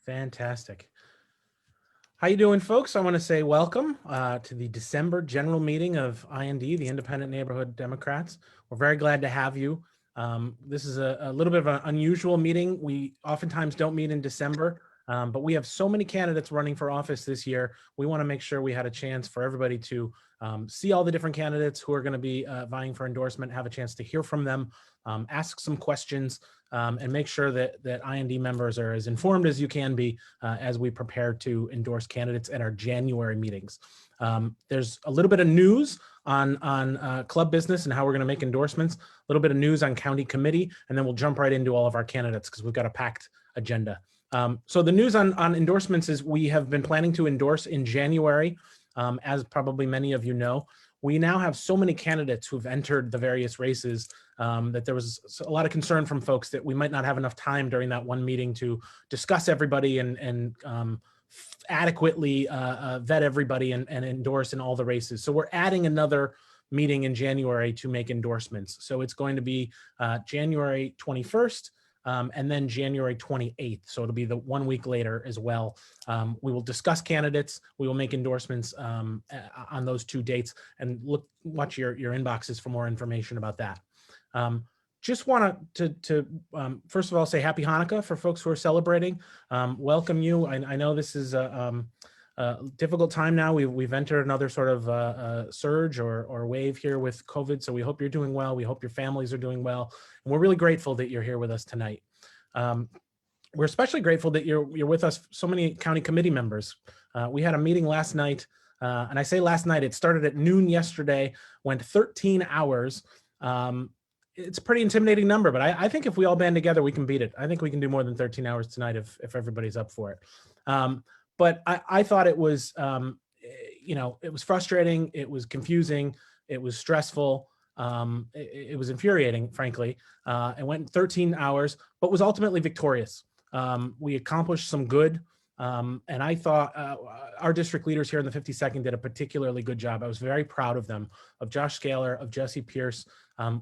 Fantastic. How you doing, folks? I want to say welcome to the December general meeting of IND, the Independent Neighborhood Democrats. We're very glad to have you. This is a little bit of an unusual meeting. We oftentimes don't meet in December, but we have so many candidates running for office this year. We want to make sure we had a chance for everybody to see all the different candidates who are going to be vying for endorsement, have a chance to hear from them, ask some questions, and make sure that IND members are as informed as you can be as we prepare to endorse candidates at our January meetings. There's a little bit of news on club business and how we're going to make endorsements, a little bit of news on county committee, and then we'll jump right into all of our candidates because we've got a packed agenda. So the news on endorsements is we have been planning to endorse in January. As probably many of you know, we now have so many candidates who've entered the various races that there was a lot of concern from folks that we might not have enough time during that one meeting to discuss everybody and adequately vet everybody and endorse in all the races. So we're adding another meeting in January to make endorsements. So it's going to be January 21st. And then January 28th. So it'll be the 1 week later as well. We will discuss candidates. We will make endorsements on those 2 dates, and watch your inboxes for more information about that. Just want to first of all say Happy Hanukkah for folks who are celebrating. Welcome you. I know this is a difficult time now. We've entered another sort of surge or wave here with COVID. So we hope you're doing well. We hope your families are doing well. And we're really grateful that you're here with us tonight. We're especially grateful that you're with us, so many county committee members. We had a meeting last night, and I say last night, it started at noon yesterday, went 13 hours. It's a pretty intimidating number, but I think if we all band together, we can beat it. I think we can do more than 13 hours tonight if everybody's up for it. But I thought it was, it was frustrating. It was confusing. It was stressful. It was infuriating, frankly. It went 13 hours, but was ultimately victorious. We accomplished some good. And I thought our district leaders here in the 52nd did a particularly good job. I was very proud of them, of Josh Scaler, of Jesse Pierce.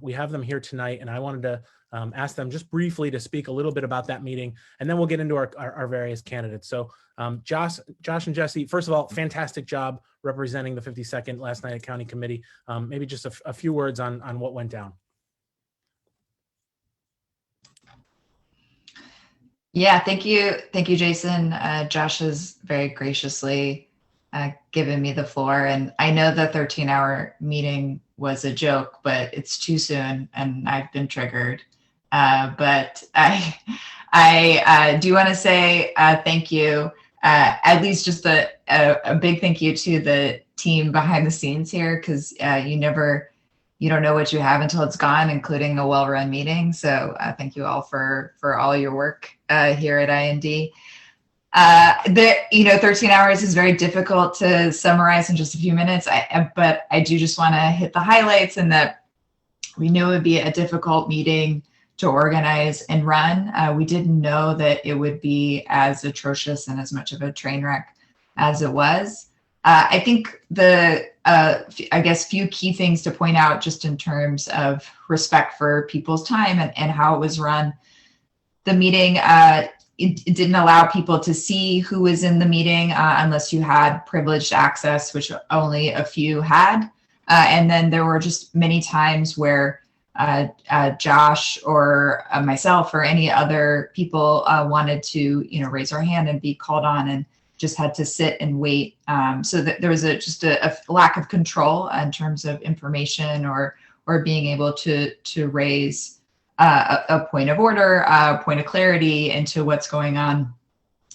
We have them here tonight, and I wanted to ask them just briefly to speak a little bit about that meeting, and then we'll get into our various candidates. So Josh and Jesse, first of all, fantastic job representing the 52nd last night at County Committee. Maybe just a few words on what went down. Yeah, thank you, Jason. Josh has very graciously given me the floor, and I know the 13-hour meeting was a joke, but it's too soon, and I've been triggered. But I do want to say thank you. At least just a big thank you to the team behind the scenes here, because you don't know what you have until it's gone, including a well-run meeting. So thank you all for all your work here at IND. 13 hours is very difficult to summarize in just a few minutes, but I do just want to hit the highlights, and that we knew it would be a difficult meeting to organize and run. We didn't know that it would be as atrocious and as much of a train wreck as it was. I think few key things to point out just in terms of respect for people's time and how it was run. The meeting, it didn't allow people to see who was in the meeting unless you had privileged access, which only a few had. And then there were just many times where Josh or myself or any other people wanted to, raise our hand and be called on, and just had to sit and wait. So that there was just a lack of control in terms of information or being able to raise a point of order, a point of clarity into what's going on.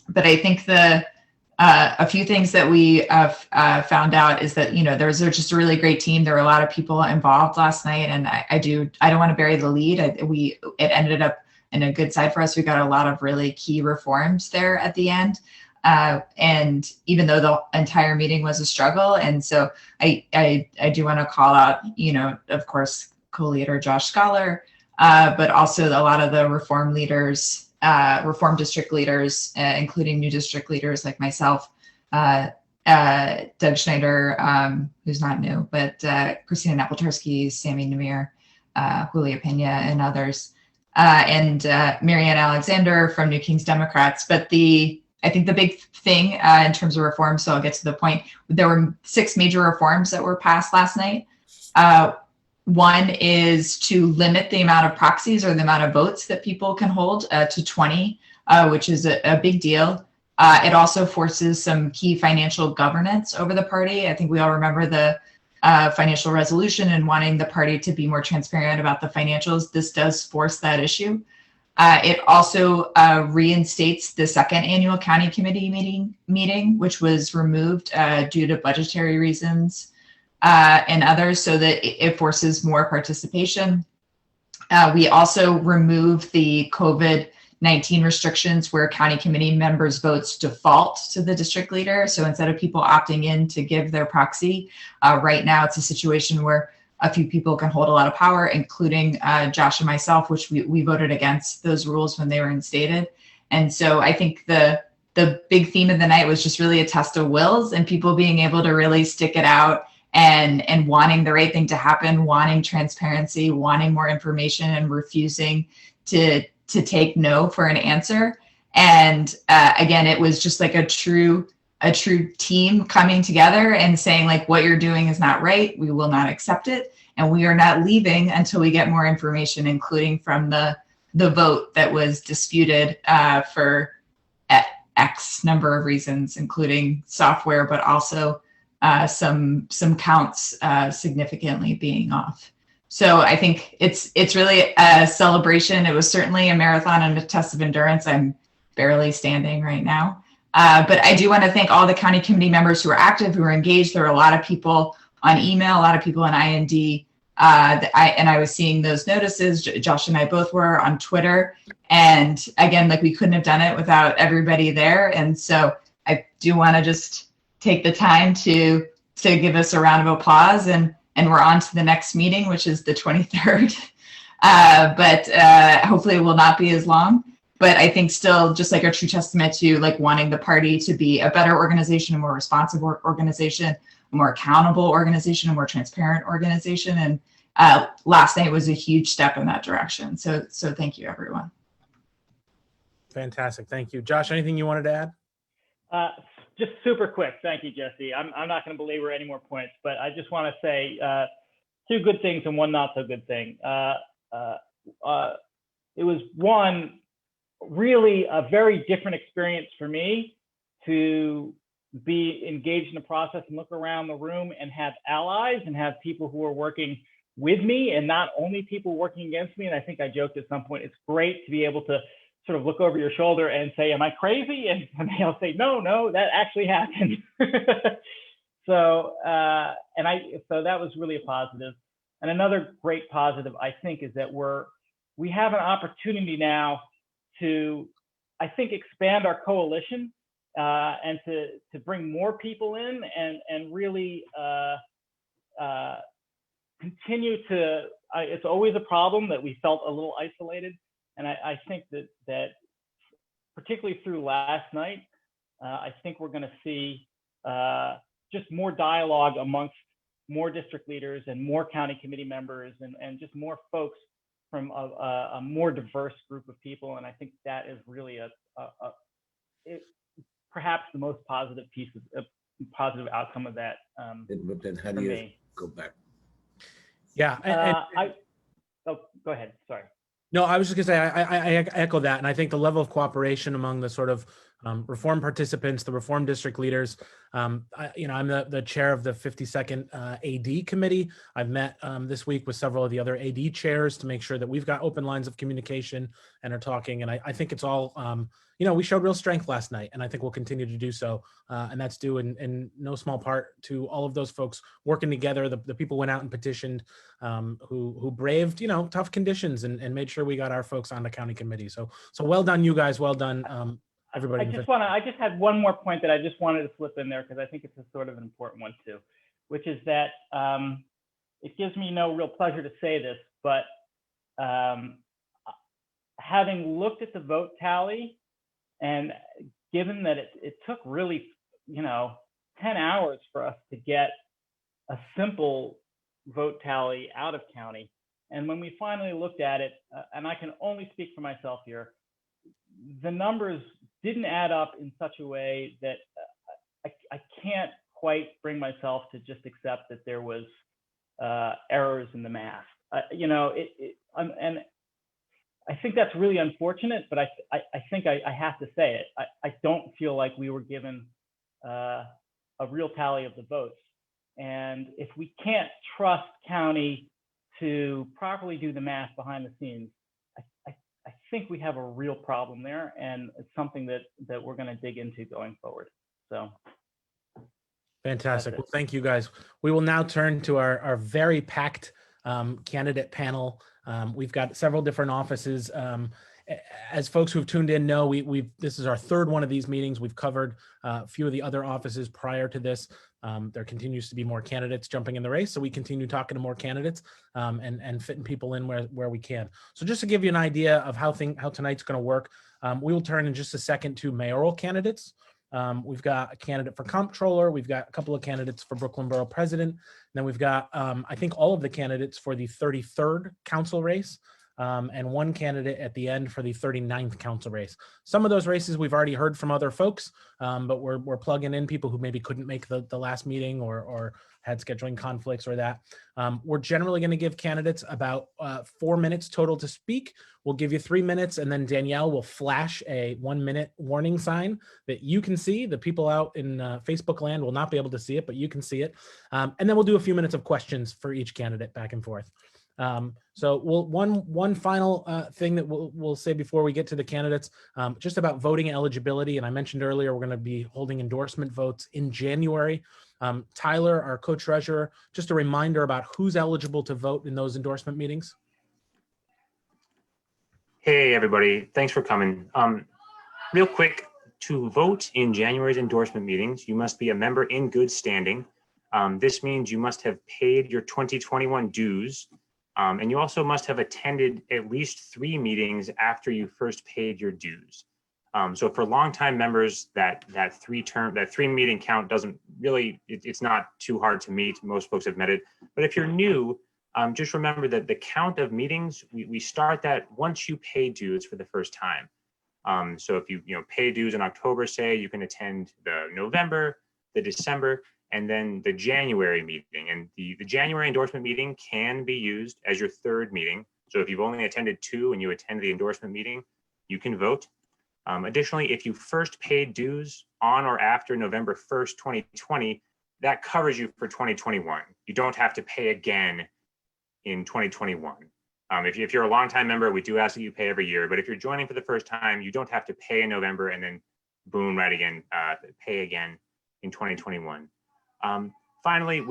But I think a few things that we found out is that, there's just a really great team. There were a lot of people involved last night, and I don't want to bury the lead. It ended up in a good side for us. We got a lot of really key reforms there at the end. And even though the entire meeting was a struggle. And so I do want to call out, of course, co-leader Josh Scaler, but also a lot of the reform leaders, reform district leaders, including new district leaders like myself, Doug Schneider, who's not new, but Christina Napoltarski, Sammy Namir, Julia Pena, and others, and Marianne Alexander from New Kings Democrats. But I think the big thing in terms of reform, so I'll get to the point, there were 6 major reforms that were passed last night. One is to limit the amount of proxies or the amount of votes that people can hold to 20, which is a big deal. It also forces some key financial governance over the party. I think we all remember the financial resolution and wanting the party to be more transparent about the financials. This does force that issue. It also reinstates the second annual county committee meeting, which was removed due to budgetary reasons and others, so that it forces more participation. We also remove the COVID-19 restrictions where county committee members' votes default to the district leader. So instead of people opting in to give their proxy, right now it's a situation where a few people can hold a lot of power, including Josh and myself, which we voted against those rules when they were instated. And so I think the big theme of the night was just really a test of wills and people being able to really stick it out and wanting the right thing to happen, wanting transparency, wanting more information, and refusing to take no for an answer. And again, it was just like a true team coming together and saying, like, what you're doing is not right. We will not accept it. And we are not leaving until we get more information, including from the vote that was disputed for X number of reasons, including software, but also some counts significantly being off. So I think it's really a celebration. It was certainly a marathon and a test of endurance. I'm barely standing right now. But I do want to thank all the county committee members who were active, who were engaged. There were a lot of people on email, a lot of people on IND. And I was seeing those notices. Josh and I both were on Twitter. And again, like, we couldn't have done it without everybody there. And so I do want to just take the time to give us a round of applause. And we're on to the next meeting, which is the 23rd. But hopefully it will not be as long. But I think still just like a true testament to like wanting the party to be a better organization, a more responsive organization, a more accountable organization, a more transparent organization. And last night was a huge step in that direction. So thank you, everyone. Fantastic. Thank you. Josh, anything you wanted to add? Just super quick. Thank you, Jesse. I'm not going to belabor any more points, but I just want to say 2 good things and 1 not so good thing. It was one, really a very different experience for me to be engaged in the process and look around the room and have allies and have people who are working with me and not only people working against me. And I think I joked at some point, it's great to be able to sort of look over your shoulder and say, am I crazy? And they'll say, no, that actually happened. So that was really a positive. And another great positive, I think, is that we have an opportunity now to, I think, expand our coalition and to bring more people in and really continue to, it's always a problem that we felt a little isolated. And I think that particularly through last night, I think we're going to see just more dialogue amongst more district leaders and more county committee members and just more folks from a more diverse group of people. And I think that is really perhaps the most positive piece of positive outcome of that. But then how do you go back? Yeah. Oh, go ahead. Sorry. No, I was just gonna say I echo that, and I think the level of cooperation among the sort of reform participants, the reform district leaders. I'm the chair of the 52nd AD committee. I've met this week with several of the other AD chairs to make sure that we've got open lines of communication and are talking. And I think it's all, we showed real strength last night, and I think we'll continue to do so. And that's due in no small part to all of those folks working together. The people went out and petitioned, who braved, tough conditions and made sure we got our folks on the county committee. So well done, you guys. Well done. Everybody. I just had one more point that I just wanted to slip in there because I think it's a sort of an important one too, which is that it gives me no real pleasure to say this, but having looked at the vote tally and given that it took really, 10 hours for us to get a simple vote tally out of county. And when we finally looked at it, and I can only speak for myself here, the numbers didn't add up in such a way that I can't quite bring myself to just accept that there was errors in the math. And I think that's really unfortunate, but I think I have to say it. I don't feel like we were given a real tally of the votes. And if we can't trust county to properly do the math behind the scenes, I think we have a real problem there, and it's something that we're going to dig into going forward. So. Fantastic. Well, thank you guys. We will now turn to our very packed candidate panel. We've got several different offices. As folks who've tuned in know, this is our third one of these meetings. We've covered a few of the other offices prior to this. There continues to be more candidates jumping in the race, so we continue talking to more candidates and fitting people in where we can. So just to give you an idea of how tonight's going to work, we will turn in just a second to mayoral candidates. We've got a candidate for comptroller. We've got a couple of candidates for Brooklyn Borough President. And then we've got, I think, all of the candidates for the 33rd council race. And one candidate at the end for the 39th council race. Some of those races we've already heard from other folks, but we're plugging in people who maybe couldn't make the last meeting or had scheduling conflicts or that. We're generally going to give candidates about 4 minutes total to speak. We'll give you 3 minutes, and then Danielle will flash a 1-minute warning sign that you can see. The people out in Facebook land will not be able to see it, but you can see it. And then we'll do a few minutes of questions for each candidate back and forth. So one final thing that we'll say before we get to the candidates, just about voting eligibility. And I mentioned earlier, we're going to be holding endorsement votes in January. Tyler, our co-treasurer, just a reminder about who's eligible to vote in those endorsement meetings. Hey, everybody. Thanks for coming. Real quick, to vote in January's endorsement meetings, you must be a member in good standing. This means you must have paid your 2021 dues. And you also must have attended at least 3 meetings after you first paid your dues. So for longtime members, that 3 meeting count doesn't really, it's not too hard to meet. Most folks have met it. But if you're new, just remember that the count of meetings, we start that once you pay dues for the first time. So if you pay dues in October, say, you can attend the November, the December, and then the January meeting. And the January endorsement meeting can be used as your 3rd meeting. So if you've only attended 2 and you attend the endorsement meeting, you can vote. Additionally, if you first paid dues on or after November 1st, 2020, that covers you for 2021. You don't have to pay again in 2021. If you're a longtime member, we do ask that you pay every year. But if you're joining for the first time, you don't have to pay in November and then boom, right again, pay again in 2021. Finally,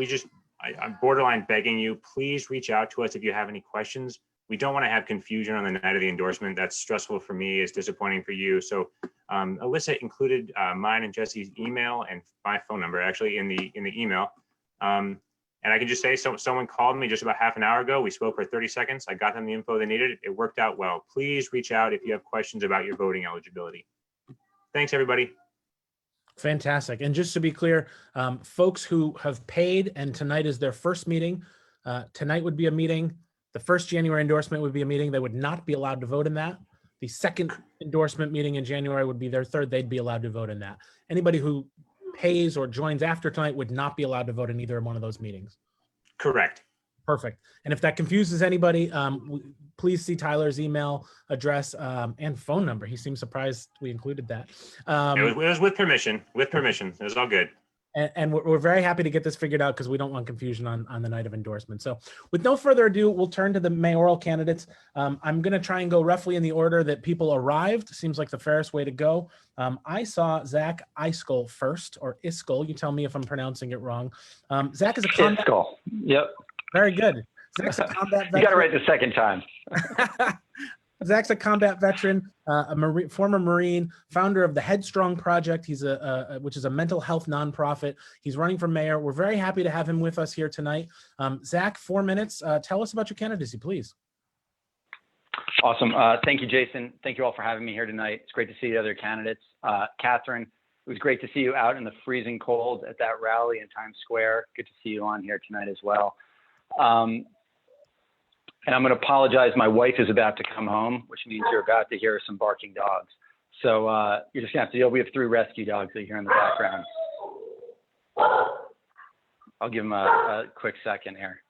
I'm borderline begging you, please reach out to us if you have any questions. We don't want to have confusion on the night of the endorsement. That's stressful for me, it's disappointing for you. So Alyssa included mine and Jesse's email and my phone number actually in the email. And I can just say, someone called me just about half an hour ago. We spoke for 30 seconds. I got them the info they needed. It worked out well. Please reach out if you have questions about your voting eligibility. Thanks, everybody. Fantastic. And just to be clear, folks who have paid and tonight is their first meeting, tonight would be a meeting. The first January endorsement would be a meeting. They would not be allowed to vote in that. The second endorsement meeting in January would be their 3rd. They'd be allowed to vote in that. Anybody who pays or joins after tonight would not be allowed to vote in either one of those meetings. Correct. Perfect. And if that confuses anybody, please see Tyler's email address and phone number. He seemed surprised we included that. It was with permission. With permission. It was all good. And we're very happy to get this figured out because we don't want confusion on the night of endorsement. So with no further ado, we'll turn to the mayoral candidates. I'm going to try and go roughly in the order that people arrived. Seems like the fairest way to go. I saw Zach Iskell first, or Iskell. You tell me if I'm pronouncing it wrong. Zach is a combat. Iskell. Yep. Very good. Zach's a combat veteran. You got it right the second time. Zach's a combat veteran, former Marine, founder of the Headstrong Project. He's which is a mental health nonprofit. He's running for mayor. We're very happy to have him with us here tonight. Zach, 4 minutes. Tell us about your candidacy, please. Awesome. Thank you, Jason. Thank you all for having me here tonight. It's great to see the other candidates. Catherine, it was great to see you out in the freezing cold at that rally in Times Square. Good to see you on here tonight as well. And I'm going to apologize. My wife is about to come home, which means you're about to hear some barking dogs. So you're just gonna have to deal. We have 3 rescue dogs that you hear in the background. I'll give them a quick second here.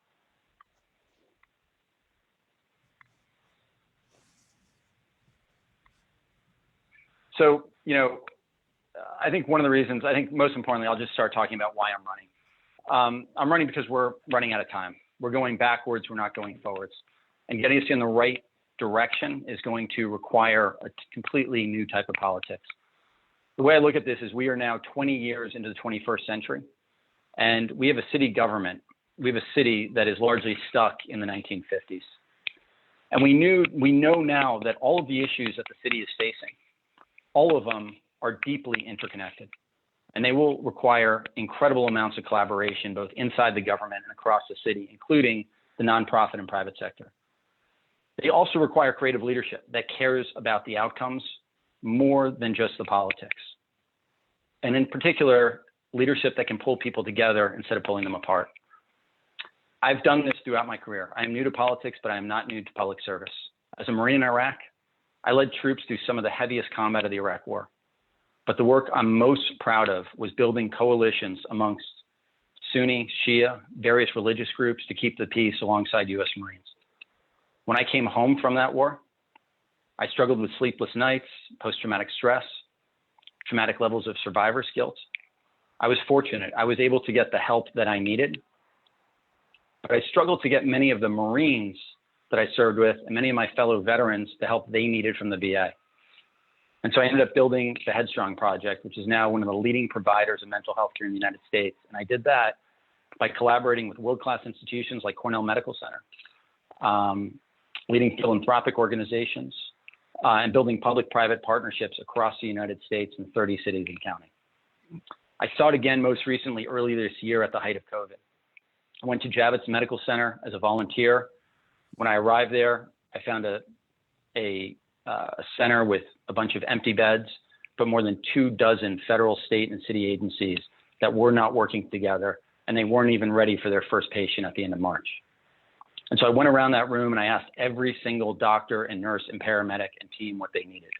So, you know, I think one of the reasons, I think most importantly, I'll just start talking about why I'm running. I'm running because we're running out of time. We're going backwards, we're not going forwards. And getting us in the right direction is going to require a completely new type of politics. The way I look at this is we are now 20 years into the 21st century, and we have a city government. We have a city that is largely stuck in the 1950s. And we know now that all of the issues that the city is facing, all of them are deeply interconnected. And they will require incredible amounts of collaboration, both inside the government and across the city, including the nonprofit and private sector. They also require creative leadership that cares about the outcomes more than just the politics. And in particular, leadership that can pull people together instead of pulling them apart. I've done this throughout my career. I am new to politics, but I am not new to public service. As a Marine in Iraq, I led troops through some of the heaviest combat of the Iraq War. But the work I'm most proud of was building coalitions amongst Sunni, Shia, various religious groups to keep the peace alongside U.S. Marines. When I came home from that war, I struggled with sleepless nights, post-traumatic stress, traumatic levels of survivor's guilt. I was fortunate. I was able to get the help that I needed, but I struggled to get many of the Marines that I served with and many of my fellow veterans the help they needed from the VA. And so I ended up building the Headstrong Project, which is now one of the leading providers of mental health care in the United States. And I did that by collaborating with world-class institutions like Cornell Medical Center, leading philanthropic organizations, and building public-private partnerships across the United States in 30 cities and counting. I saw it again most recently early this year at the height of COVID. I went to Javits Medical Center as a volunteer. When I arrived there, I found a center with a bunch of empty beds, but more than 24 federal, state, and city agencies that were not working together, and they weren't even ready for their first patient at the end of March. And so I went around that room and I asked every single doctor and nurse and paramedic and team what they needed.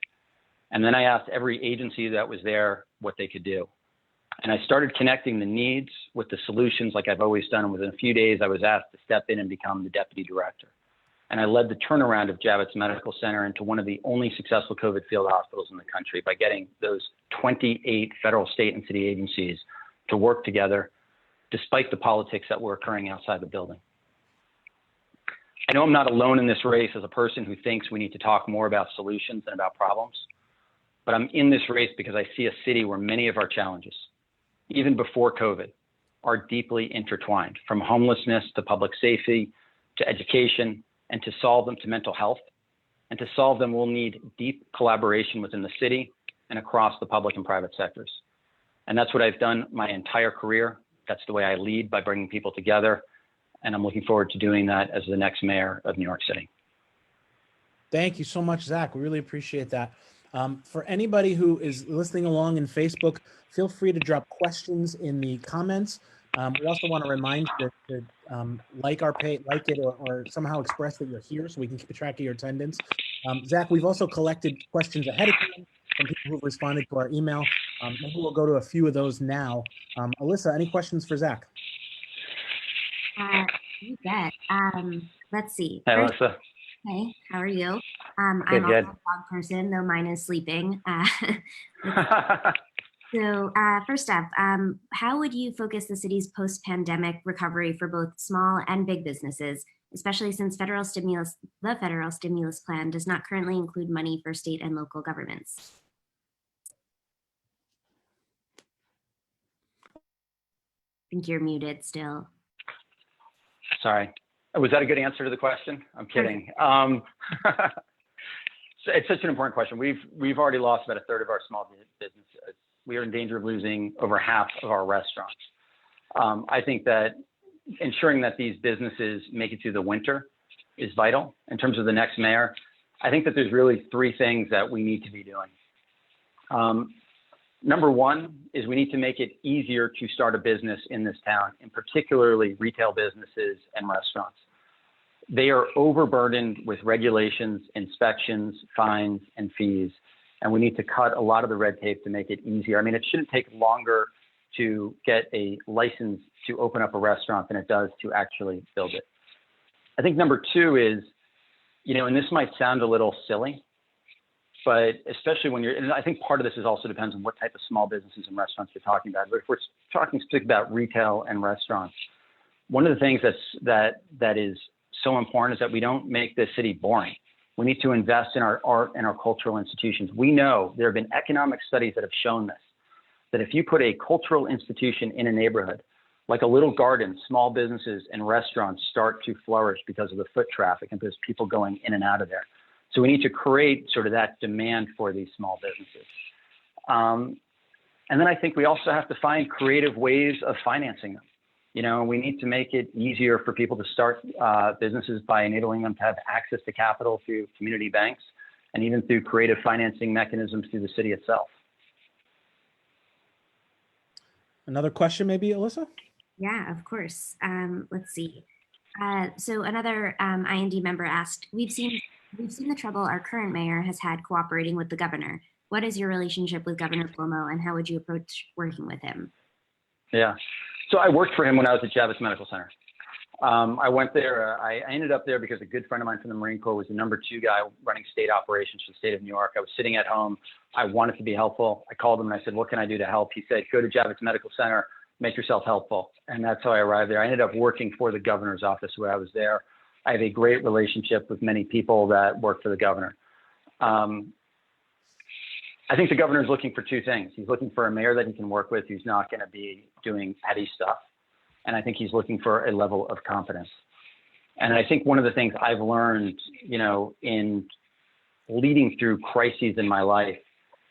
And then I asked every agency that was there what they could do. And I started connecting the needs with the solutions like I've always done. And within a few days, I was asked to step in and become the deputy director. And I led the turnaround of Javits Medical Center into one of the only successful COVID field hospitals in the country by getting those 28 federal, state, and city agencies to work together despite the politics that were occurring outside the building. I know I'm not alone in this race as a person who thinks we need to talk more about solutions than about problems, but I'm in this race because I see a city where many of our challenges, even before COVID, are deeply intertwined, from homelessness to public safety to education, and to solve them to mental health. And to solve them, we'll need deep collaboration within the city and across the public and private sectors. And that's what I've done my entire career. That's the way I lead, by bringing people together. And I'm looking forward to doing that as the next mayor of New York City. Thank you so much, Zach. We really appreciate that. For anybody who is listening along in Facebook, feel free to drop questions in the comments. We also want to remind you to like our page, like it, or somehow express that you're here so we can keep track of your attendance. Zach, we've also collected questions ahead of time from people who've responded to our email. Maybe we'll go to a few of those now. Alyssa, any questions for Zach? You bet. Let's see. Hey, Alyssa. Hey, how are you? I'm Good. also a dog person, though mine is sleeping. So first up, how would you focus the city's post-pandemic recovery for both small and big businesses, especially since the federal stimulus plan does not currently include money for state and local governments? I think you're muted still. Sorry. Was that a good answer to the question? I'm kidding. So it's such an important question. We've already lost about a third of our small businesses. We are in danger of losing over half of our restaurants. I think that ensuring that these businesses make it through the winter is vital. In terms of the next mayor, I think that there's really 3 things that we need to be doing. Number one is we need to make it easier to start a business in this town, and particularly retail businesses and restaurants. They are overburdened with regulations, inspections, fines, and fees. And we need to cut a lot of the red tape to make it easier. I mean, it shouldn't take longer to get a license to open up a restaurant than it does to actually build it. I think number two is, and this might sound a little silly, but especially when and I think part of this is also depends on what type of small businesses and restaurants you're talking about. But if we're talking specifically about retail and restaurants, one of the things that is so important is that we don't make this city boring. We need to invest in our art and our cultural institutions. We know there have been economic studies that have shown this, that if you put a cultural institution in a neighborhood, like a little garden, small businesses and restaurants start to flourish because of the foot traffic and because people going in and out of there. So we need to create sort of that demand for these small businesses. And then I think we also have to find creative ways of financing them. We need to make it easier for people to start businesses by enabling them to have access to capital through community banks and even through creative financing mechanisms through the city itself. Another question, maybe, Alyssa? Yeah, of course. Let's see. So another IND member asked, we've seen the trouble our current mayor has had cooperating with the governor. What is your relationship with Governor Cuomo, and how would you approach working with him? Yeah. So I worked for him when I was at Javits Medical Center. I went there. I ended up there because a good friend of mine from the Marine Corps was the number 2 guy running state operations for the state of New York. I was sitting at home. I wanted to be helpful. I called him and I said, what can I do to help? He said, go to Javits Medical Center, make yourself helpful. And that's how I arrived there. I ended up working for the governor's office where I was there. I have a great relationship with many people that work for the governor. I think the governor is looking for 2 things. He's looking for a mayor that he can work with who's not going to be doing petty stuff. And I think he's looking for a level of confidence. And I think one of the things I've learned, in leading through crises in my life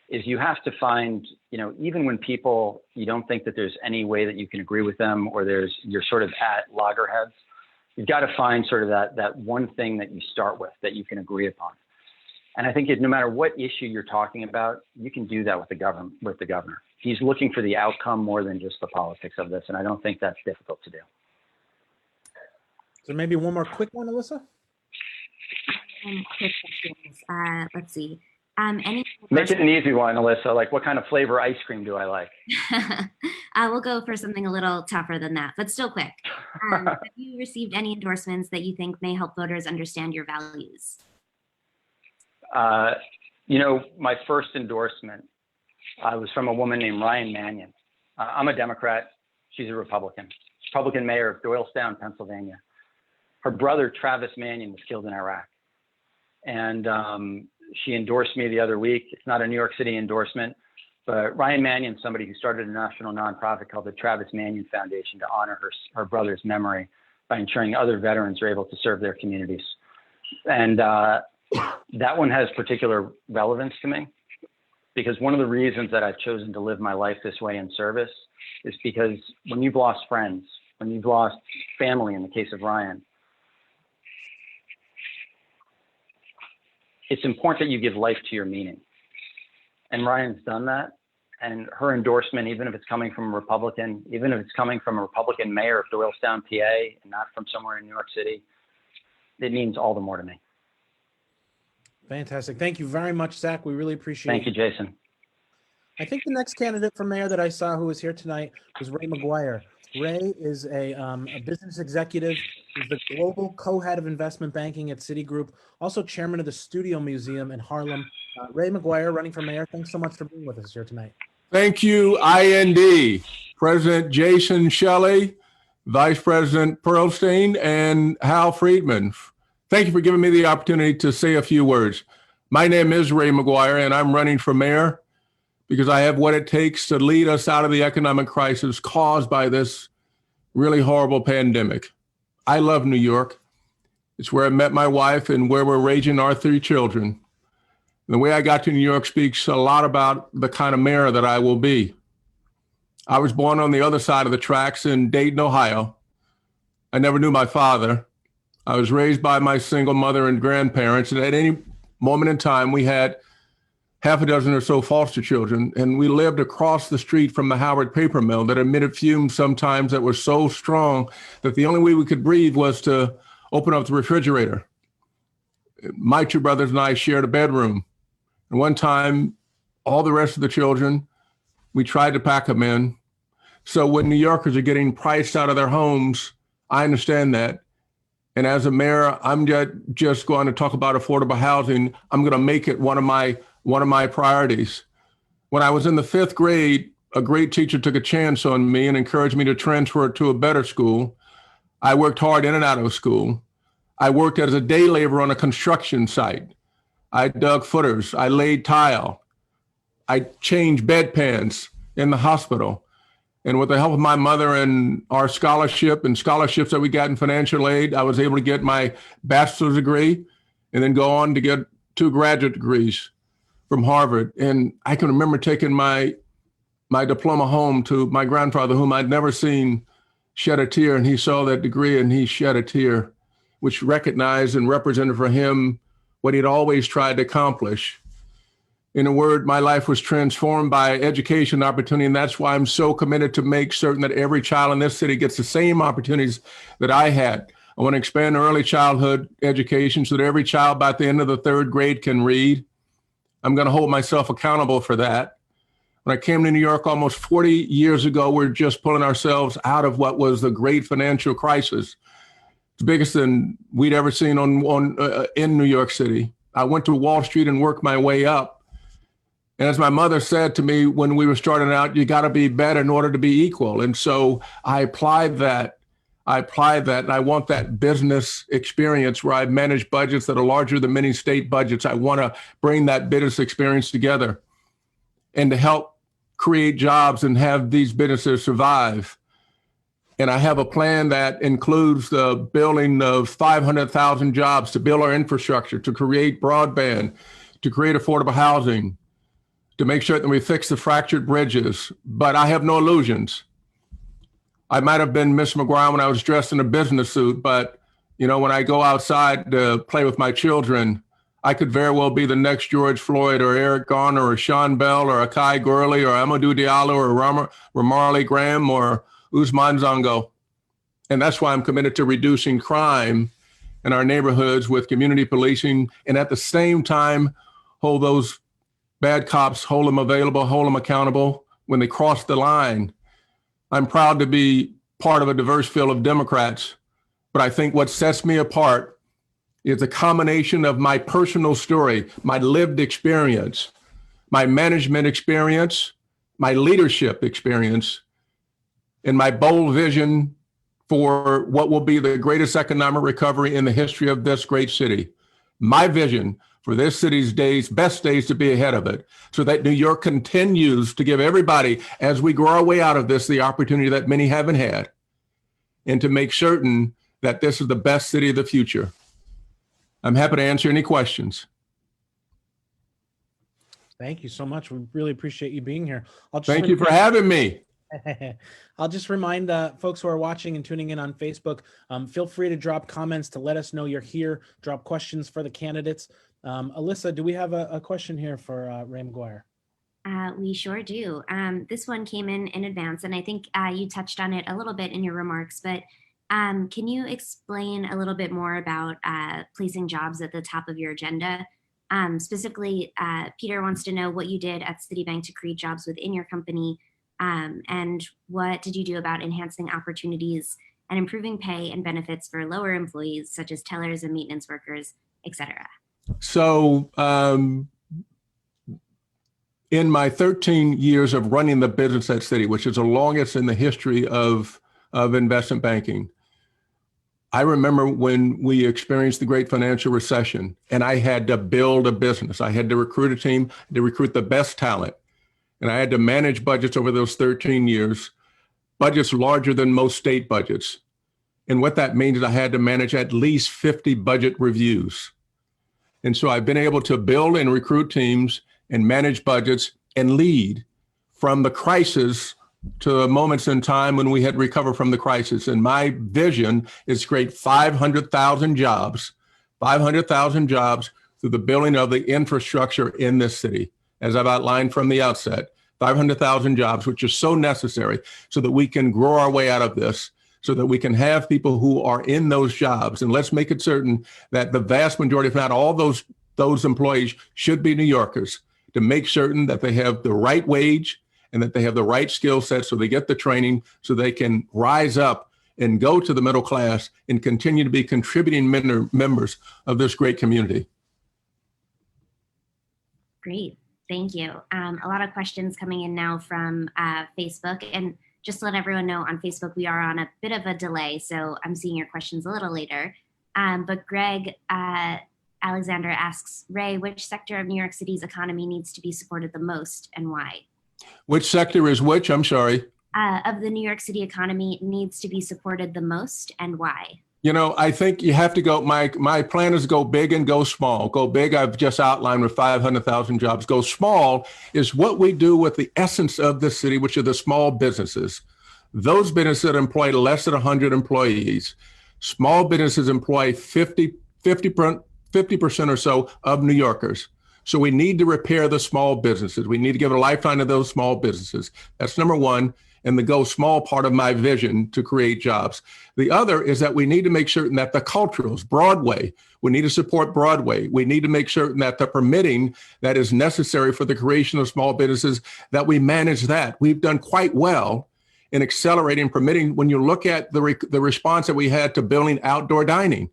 is you have to find, even when people, you don't think that there's any way that you can agree with them or you're sort of at loggerheads, you've got to find sort of that one thing that you start with that you can agree upon. And I think no matter what issue you're talking about, you can do that with the governor. He's looking for the outcome more than just the politics of this. And I don't think that's difficult to do. So maybe one more quick one, Alyssa? Quick questions. Let's see. Make it an easy one, Alyssa. Like, what kind of flavor ice cream do I like? We'll go for something a little tougher than that, but still quick. Have you received any endorsements that you think may help voters understand your values? My first endorsement was from a woman named Ryan Mannion. I'm a Democrat. She's a Republican mayor of Doylestown, Pennsylvania. Her brother, Travis Mannion, was killed in Iraq. And she endorsed me the other week. It's not a New York City endorsement, but Ryan Mannion, somebody who started a national nonprofit called the Travis Mannion Foundation to honor her brother's memory by ensuring other veterans are able to serve their communities. And that one has particular relevance to me because one of the reasons that I've chosen to live my life this way in service is because when you've lost friends, when you've lost family, in the case of Ryan, it's important that you give life to your meaning. And Ryan's done that. And her endorsement, even if it's coming from a Republican, even if it's coming from a Republican mayor of Doylestown, PA, and not from somewhere in New York City, it means all the more to me. Fantastic. Thank you very much, Zach. We really appreciate it. Thank you, Jason. I think the next candidate for mayor that I saw who was here tonight was Ray McGuire. Ray is a business executive. He's the global co-head of investment banking at Citigroup, also chairman of the Studio Museum in Harlem. Ray McGuire, running for mayor. Thanks so much for being with us here tonight. Thank you, IND. President Jason Shelley, Vice President Pearlstein, and Hal Friedman. Thank you for giving me the opportunity to say a few words. My name is Ray McGuire, and I'm running for mayor because I have what it takes to lead us out of the economic crisis caused by this really horrible pandemic. I love New York. It's where I met my wife and where we're raising our 3 children. And the way I got to New York speaks a lot about the kind of mayor that I will be. I was born on the other side of the tracks in Dayton, Ohio. I never knew my father. I was raised by my single mother and grandparents, and at any moment in time, we had half a dozen or so foster children, and we lived across the street from the Howard paper mill that emitted fumes sometimes that were so strong that the only way we could breathe was to open up the refrigerator. My 2 brothers and I shared a bedroom, and one time all the rest of the children. We tried to pack them in. So when New Yorkers are getting priced out of their homes, I understand that. And as a mayor, I'm just going to talk about affordable housing. I'm going to make it one of my priorities. When I was in the 5th grade, a great teacher took a chance on me and encouraged me to transfer to a better school. I worked hard in and out of school. I worked as a day laborer on a construction site. I dug footers. I laid tile. I changed bedpans in the hospital. And with the help of my mother and our scholarship and scholarships that we got in financial aid, I was able to get my bachelor's degree and then go on to get 2 graduate degrees from Harvard. And I can remember taking my diploma home to my grandfather, whom I'd never seen shed a tear. And he saw that degree and he shed a tear, which recognized and represented for him what he'd always tried to accomplish. In a word, my life was transformed by education opportunity, and that's why I'm so committed to make certain that every child in this city gets the same opportunities that I had. I want to expand early childhood education so that every child by the end of the 3rd grade can read. I'm going to hold myself accountable for that. When I came to New York almost 40 years ago, we're just pulling ourselves out of what was the great financial crisis. It's the biggest than we'd ever seen in New York City. I went to Wall Street and worked my way up. And as my mother said to me when we were starting out, you got to be better in order to be equal. And so I applied that. And I want that business experience where I've managed budgets that are larger than many state budgets. I want to bring that business experience together and to help create jobs and have these businesses survive. And I have a plan that includes the building of 500,000 jobs to build our infrastructure, to create broadband, to create affordable housing, to make sure that we fix the fractured bridges. But I have no illusions. I might have been Miss McGuire when I was dressed in a business suit, but when I go outside to play with my children, I could very well be the next George Floyd or Eric Garner or Sean Bell or Akai Gurley or Amadou Diallo or Ramarley Graham or Usman Zongo. And that's why I'm committed to reducing crime in our neighborhoods with community policing, and at the same time, hold those bad cops, hold them available, hold them accountable when they cross the line. I'm proud to be part of a diverse field of Democrats, but I think what sets me apart is a combination of my personal story, my lived experience, my management experience, my leadership experience, and my bold vision for what will be the greatest economic recovery in the history of this great city. My vision for this city's best days to be ahead of it, so that New York continues to give everybody, as we grow our way out of this, the opportunity that many haven't had, and to make certain that this is the best city of the future. I'm happy to answer any questions. Thank you so much. We really appreciate you being here. Thank you for having me. I'll just remind folks who are watching and tuning in on Facebook, feel free to drop comments to let us know you're here, drop questions for the candidates. Alyssa, do we have a question here for Ray McGuire? We sure do. This one came in advance, and I think you touched on it a little bit in your remarks, but can you explain a little bit more about placing jobs at the top of your agenda? Specifically, Peter wants to know what you did at Citibank to create jobs within your company, and what did you do about enhancing opportunities and improving pay and benefits for lower employees, such as tellers and maintenance workers, et cetera? So in my 13 years of running the business at Citi, which is the longest in the history of investment banking, I remember when we experienced the great financial recession and I had to build a business. I had to recruit a team, to recruit the best talent. And I had to manage budgets over those 13 years, budgets larger than most state budgets. And what that means is I had to manage at least 50 budget reviews. And so I've been able to build and recruit teams and manage budgets and lead from the crisis to moments in time when we had recovered from the crisis. And my vision is to create 500,000 jobs through the building of the infrastructure in this city. As I've outlined from the outset, 500,000 jobs, which are so necessary so that we can grow our way out of this, so that we can have people who are in those jobs. And let's make it certain that the vast majority, if not all those employees, should be New Yorkers. to make certain that they have the right wage and that they have the right skill set so they get the training so they can rise up and go to the middle class and continue to be contributing members of this great community. Great, thank you. A lot of questions coming in now from Facebook, and just to let everyone know, on Facebook, we are on a bit of a delay, so I'm seeing your questions a little later. But Greg Alexander asks, Ray, which sector of New York City's economy needs to be supported the most and why? Which sector is which? I'm sorry. Of the New York City economy needs to be supported the most and why? You know, I think you have to go, my plan is go big and go small. Go big, I've just outlined with 500,000 jobs. Go small is what we do with the essence of the city, which are the small businesses. Those businesses that employ less than 100 employees. Small businesses employ 50% or so of New Yorkers. So we need to repair the small businesses. We need to give a lifeline to those small businesses. That's number one. And the go small part of my vision to create jobs. The other is that we need to make certain that the culturals, Broadway, we need to support Broadway. We need to make certain that the permitting that is necessary for the creation of small businesses, that we manage that. We've done quite well in accelerating permitting. When you look at the response that we had to building outdoor dining,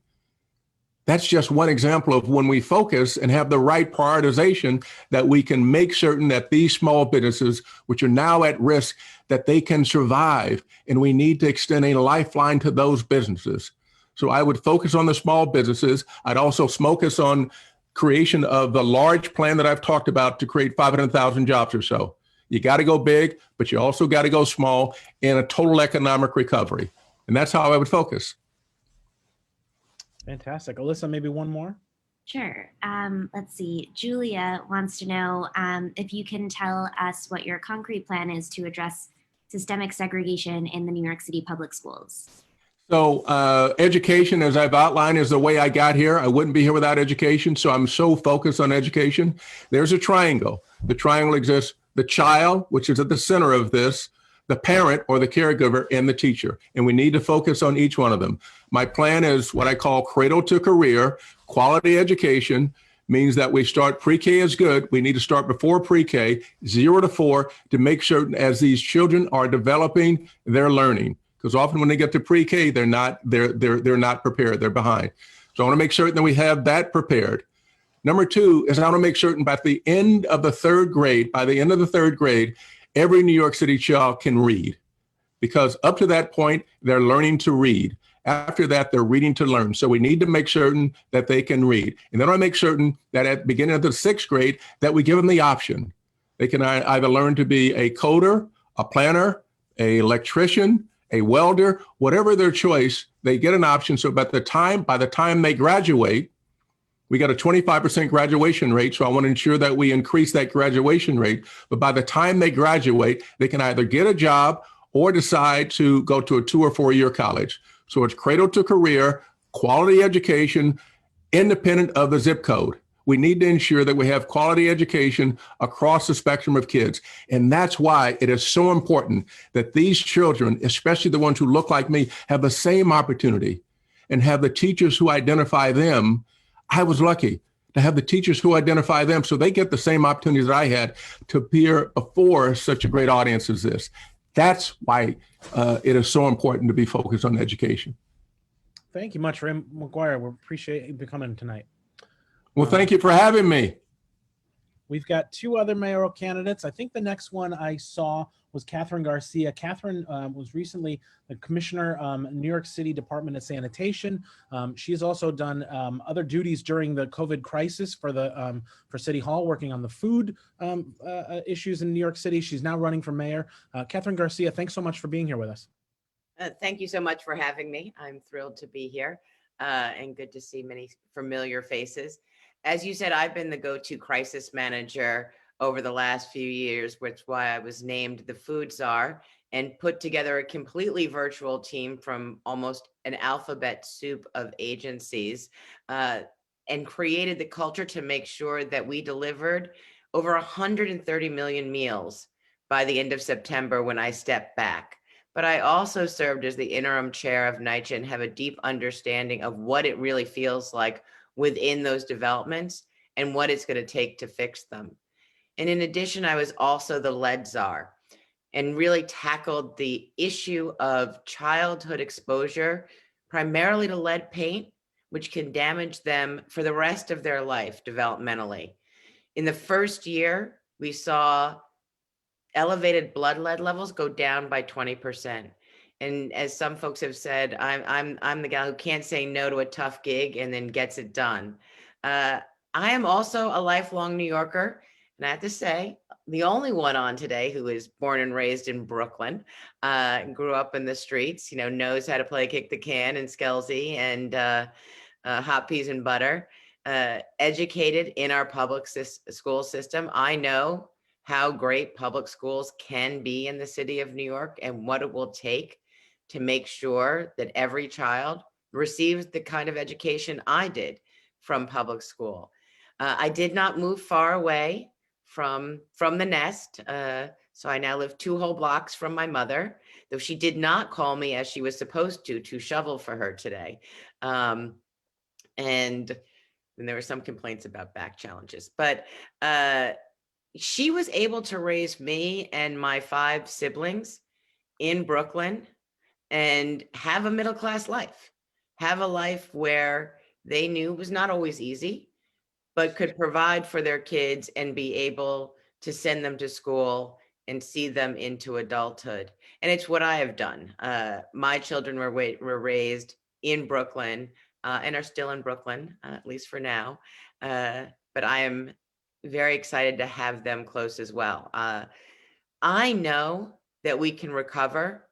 that's just one example of when we focus and have the right prioritization that we can make certain that these small businesses, which are now at risk, that they can survive. And we need to extend a lifeline to those businesses. So I would focus on the small businesses. I'd also focus on creation of the large plan that I've talked about to create 500,000 jobs or so. You got to go big, but you also got to go small in a total economic recovery. And that's how I would focus. Fantastic. Alyssa, maybe one more? Sure. Let's see. Julia wants to know if you can tell us what your concrete plan is to address systemic segregation in the New York City public schools. So education, as I've outlined, is the way I got here. I wouldn't be here without education. So I'm so focused on education. There's a triangle. The triangle exists, the child, which is at the center of this, the parent or the caregiver, and the teacher. And we need to focus on each one of them. My plan is what I call cradle to career. Quality education means that we start pre-K is good. We need to start before pre-K, 0 to 4, to make certain as these children are developing, they're learning. Because often when they get to pre-K, they're not prepared. They're behind. So I want to make certain that we have that prepared. Number 2 is I want to make certain by the end of the third grade, every New York City child can read, because up to that point, they're learning to read. After that, they're reading to learn. So we need to make certain that they can read. And then I make certain that at the beginning of the 6th grade, that we give them the option. They can either learn to be a coder, a planner, an electrician, a welder, whatever their choice, they get an option. So by the time they graduate, we got a 25% graduation rate, so I want to ensure that we increase that graduation rate. But by the time they graduate, they can either get a job or decide to go to a 2 or 4 year college. So it's cradle to career, quality education, independent of the zip code. We need to ensure that we have quality education across the spectrum of kids. And that's why it is so important that these children, especially the ones who look like me, have the same opportunity and have the teachers who identify them. I was lucky to have the teachers who identify them so they get the same opportunities that I had to appear before such a great audience as this. That's why it is so important to be focused on education. Thank you much, Ray McGuire. We appreciate you coming tonight. Well, thank you for having me. We've got 2 other mayoral candidates. I think the next one I saw was Catherine Garcia. Catherine was recently the commissioner, New York City Department of Sanitation. She has also done other duties during the COVID crisis for City Hall, working on the food issues in New York City. She's now running for mayor. Catherine Garcia, thanks so much for being here with us. Thank you so much for having me. I'm thrilled to be here and good to see many familiar faces. As you said, I've been the go-to crisis manager over the last few years, which is why I was named the food czar and put together a completely virtual team from almost an alphabet soup of agencies and created the culture to make sure that we delivered over 130 million meals by the end of September when I stepped back. But I also served as the interim chair of NYCHA and have a deep understanding of what it really feels like within those developments and what it's going to take to fix them. And in addition, I was also the lead czar and really tackled the issue of childhood exposure, primarily to lead paint, which can damage them for the rest of their life developmentally. In the first year, we saw elevated blood lead levels go down by 20%. And as some folks have said, I'm the guy who can't say no to a tough gig and then gets it done. I am also a lifelong New Yorker, and I have to say, the only one on today who is born and raised in Brooklyn, grew up in the streets, knows how to play kick the can and Skelzy and hot peas and butter, educated in our public school system. I know how great public schools can be in the city of New York and what it will take to make sure that every child receives the kind of education I did from public school. I did not move far away from the nest. So I now live 2 whole blocks from my mother, though she did not call me as she was supposed to shovel for her today. And there were some complaints about back challenges, but she was able to raise me and my 5 siblings in Brooklyn and have a middle-class life, have a life where they knew it was not always easy, but could provide for their kids and be able to send them to school and see them into adulthood. And it's what I have done. My children were raised in Brooklyn and are still in Brooklyn, at least for now. But I am very excited to have them close as well. I know that we can recover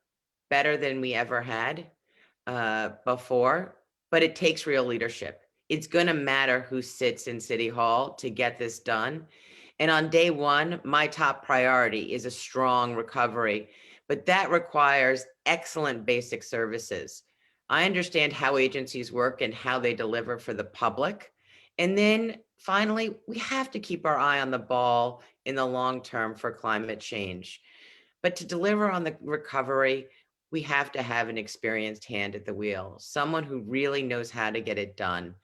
better than we ever had before, but it takes real leadership. It's going to matter who sits in City Hall to get this done. And on day one, my top priority is a strong recovery, but that requires excellent basic services. I understand how agencies work and how they deliver for the public. And then finally, we have to keep our eye on the ball in the long term for climate change. But to deliver on the recovery, we have to have an experienced hand at the wheel, someone who really knows how to get it done.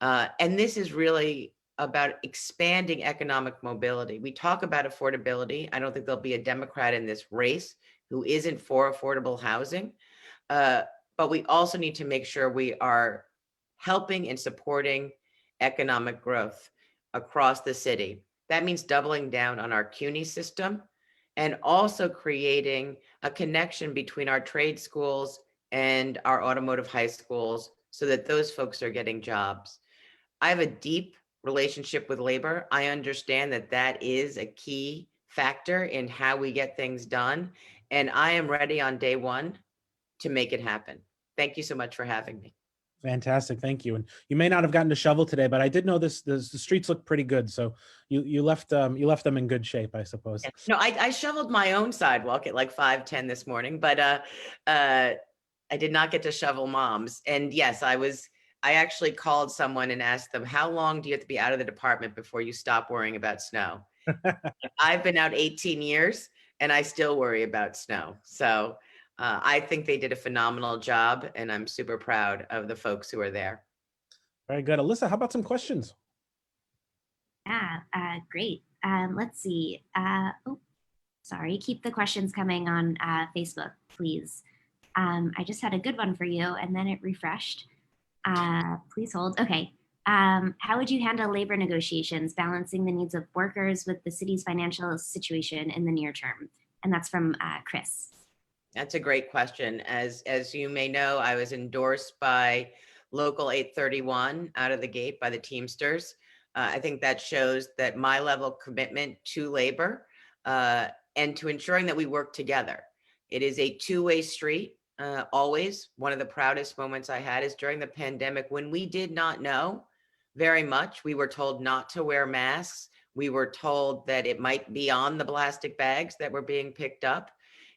And this is really about expanding economic mobility. We talk about affordability. I don't think there'll be a Democrat in this race who isn't for affordable housing. But we also need to make sure we are helping and supporting economic growth across the city. That means doubling down on our CUNY system and also creating a connection between our trade schools and our automotive high schools so that those folks are getting jobs. I have a deep relationship with labor. I understand that that is a key factor in how we get things done. And I am ready on day one to make it happen. Thank you so much for having me. Fantastic. Thank you. And you may not have gotten to shovel today, but I did know the streets look pretty good. So you left them in good shape, I suppose. Yeah. No, I shoveled my own sidewalk at like 5:10 this morning, but I did not get to shovel Mom's. And yes, I actually called someone and asked them, how long do you have to be out of the department before you stop worrying about snow? I've been out 18 years and I still worry about snow. So I think they did a phenomenal job and I'm super proud of the folks who are there. Very good. Alyssa, how about some questions? Yeah, great. Let's see. Sorry, keep the questions coming on Facebook, please. I just had a good one for you and then it refreshed. Please hold. Okay. How would you handle labor negotiations, balancing the needs of workers with the city's financial situation in the near term? And that's from Chris. That's a great question. As you may know, I was endorsed by Local 831 out of the gate by the Teamsters. I think that shows that my level of commitment to labor and to ensuring that we work together. It is a two-way street. Always. One of the proudest moments I had is during the pandemic when we did not know very much. We were told not to wear masks. We were told that it might be on the plastic bags that were being picked up,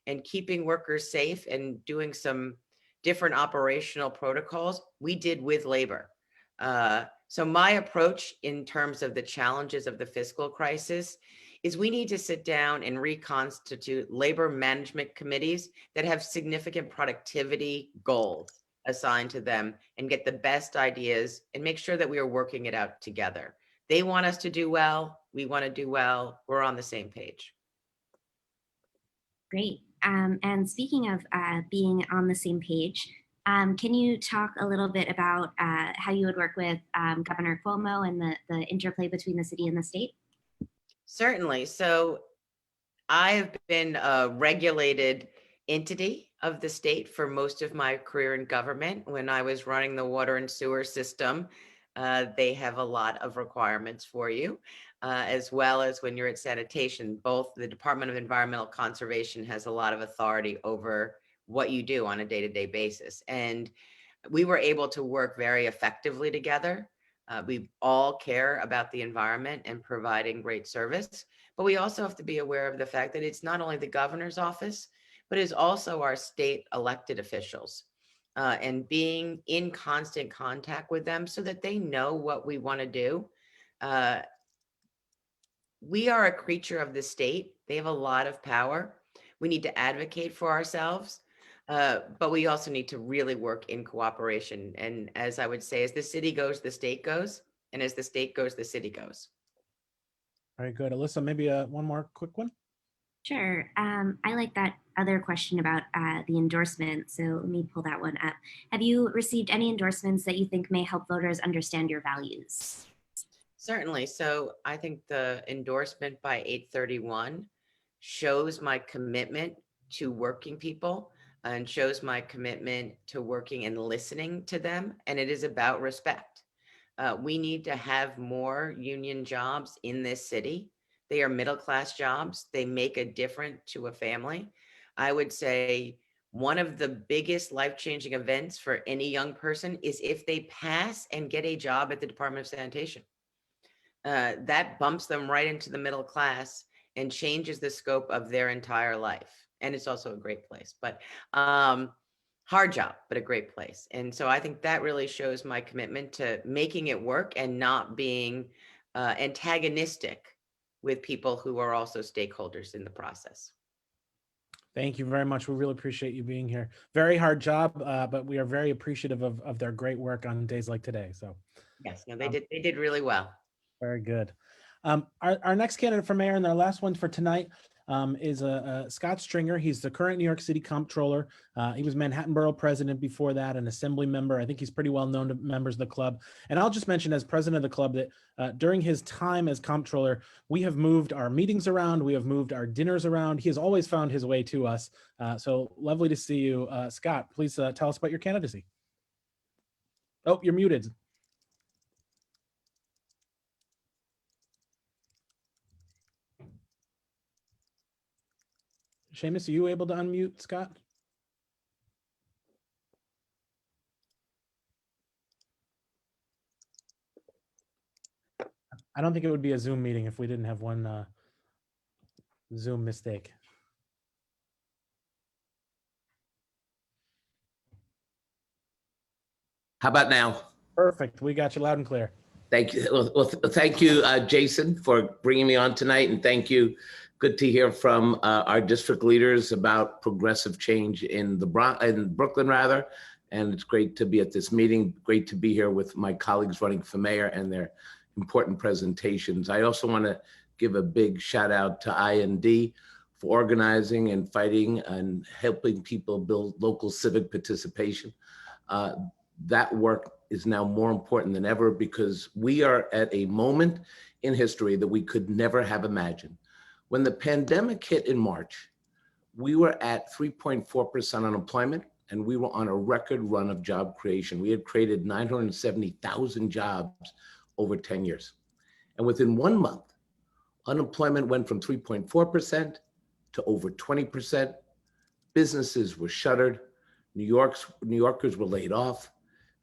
and keeping workers safe and doing some different operational protocols we did with labor. So my approach in terms of the challenges of the fiscal crisis is we need to sit down and reconstitute labor management committees that have significant productivity goals assigned to them and get the best ideas and make sure that we are working it out together. They want us to do well, We want to do well. We're on the same page. Great. And speaking of being on the same page, can you talk a little bit about how you would work with Governor Cuomo and the interplay between the city and the state? Certainly. So I've been a regulated entity of the state for most of my career in government. When I was running the water and sewer system, they have a lot of requirements for you, as well as when you're at sanitation. Both the Department of Environmental Conservation has a lot of authority over what you do on a day-to-day basis. And we were able to work very effectively together. We all care about the environment and providing great service, but we also have to be aware of the fact that it's not only the governor's office, but it's also our state elected officials, and being in constant contact with them so that they know what we want to do. We are a creature of the state. They have a lot of power. We need to advocate for ourselves, but we also need to really work in cooperation. And as I would say, as the city goes, the state goes. And as the state goes, the city goes. Very good. Alyssa, maybe one more quick one. Sure. I like that other question about the endorsement. So let me pull that one up. Have you received any endorsements that you think may help voters understand your values? Certainly. So I think the endorsement by 831 shows my commitment to working people and shows my commitment to working and listening to them. And it is about respect. We need to have more union jobs in this city. They are middle-class jobs. They make a difference to a family. I would say one of the biggest life-changing events for any young person is if they pass and get a job at the Department of Sanitation. That bumps them right into the middle class and changes the scope of their entire life. And it's also a great place, but hard job, but a great place. And so I think that really shows my commitment to making it work and not being antagonistic with people who are also stakeholders in the process. Thank you very much. We really appreciate you being here. Very hard job, but we are very appreciative of their great work on days like today. So yes, no, they did really well. Very good. Our next candidate for mayor and our last one for tonight is Scott Stringer. He's the current New York City Comptroller. He was Manhattan Borough President before that, an Assembly member. I think he's pretty well known to members of the club. And I'll just mention as president of the club that during his time as Comptroller, we have moved our meetings around. We have moved our dinners around. He has always found his way to us. So lovely to see you. Scott, please tell us about your candidacy. Oh, you're muted. Seamus, are you able to unmute Scott? I don't think it would be a Zoom meeting if we didn't have one Zoom mistake. How about now? Perfect. We got you loud and clear. Thank you. Well, thank you, Jason, for bringing me on tonight. And thank you. Good to hear from our district leaders about progressive change in Brooklyn, rather. And it's great to be at this meeting. Great to be here with my colleagues running for mayor and their important presentations. I also want to give a big shout out to IND for organizing and fighting and helping people build local civic participation. That work is now more important than ever because we are at a moment in history that we could never have imagined. When the pandemic hit in March, we were at 3.4% unemployment and we were on a record run of job creation. We had created 970,000 jobs over 10 years. And within 1 month, unemployment went from 3.4% to over 20%. Businesses were shuttered. New Yorkers were laid off.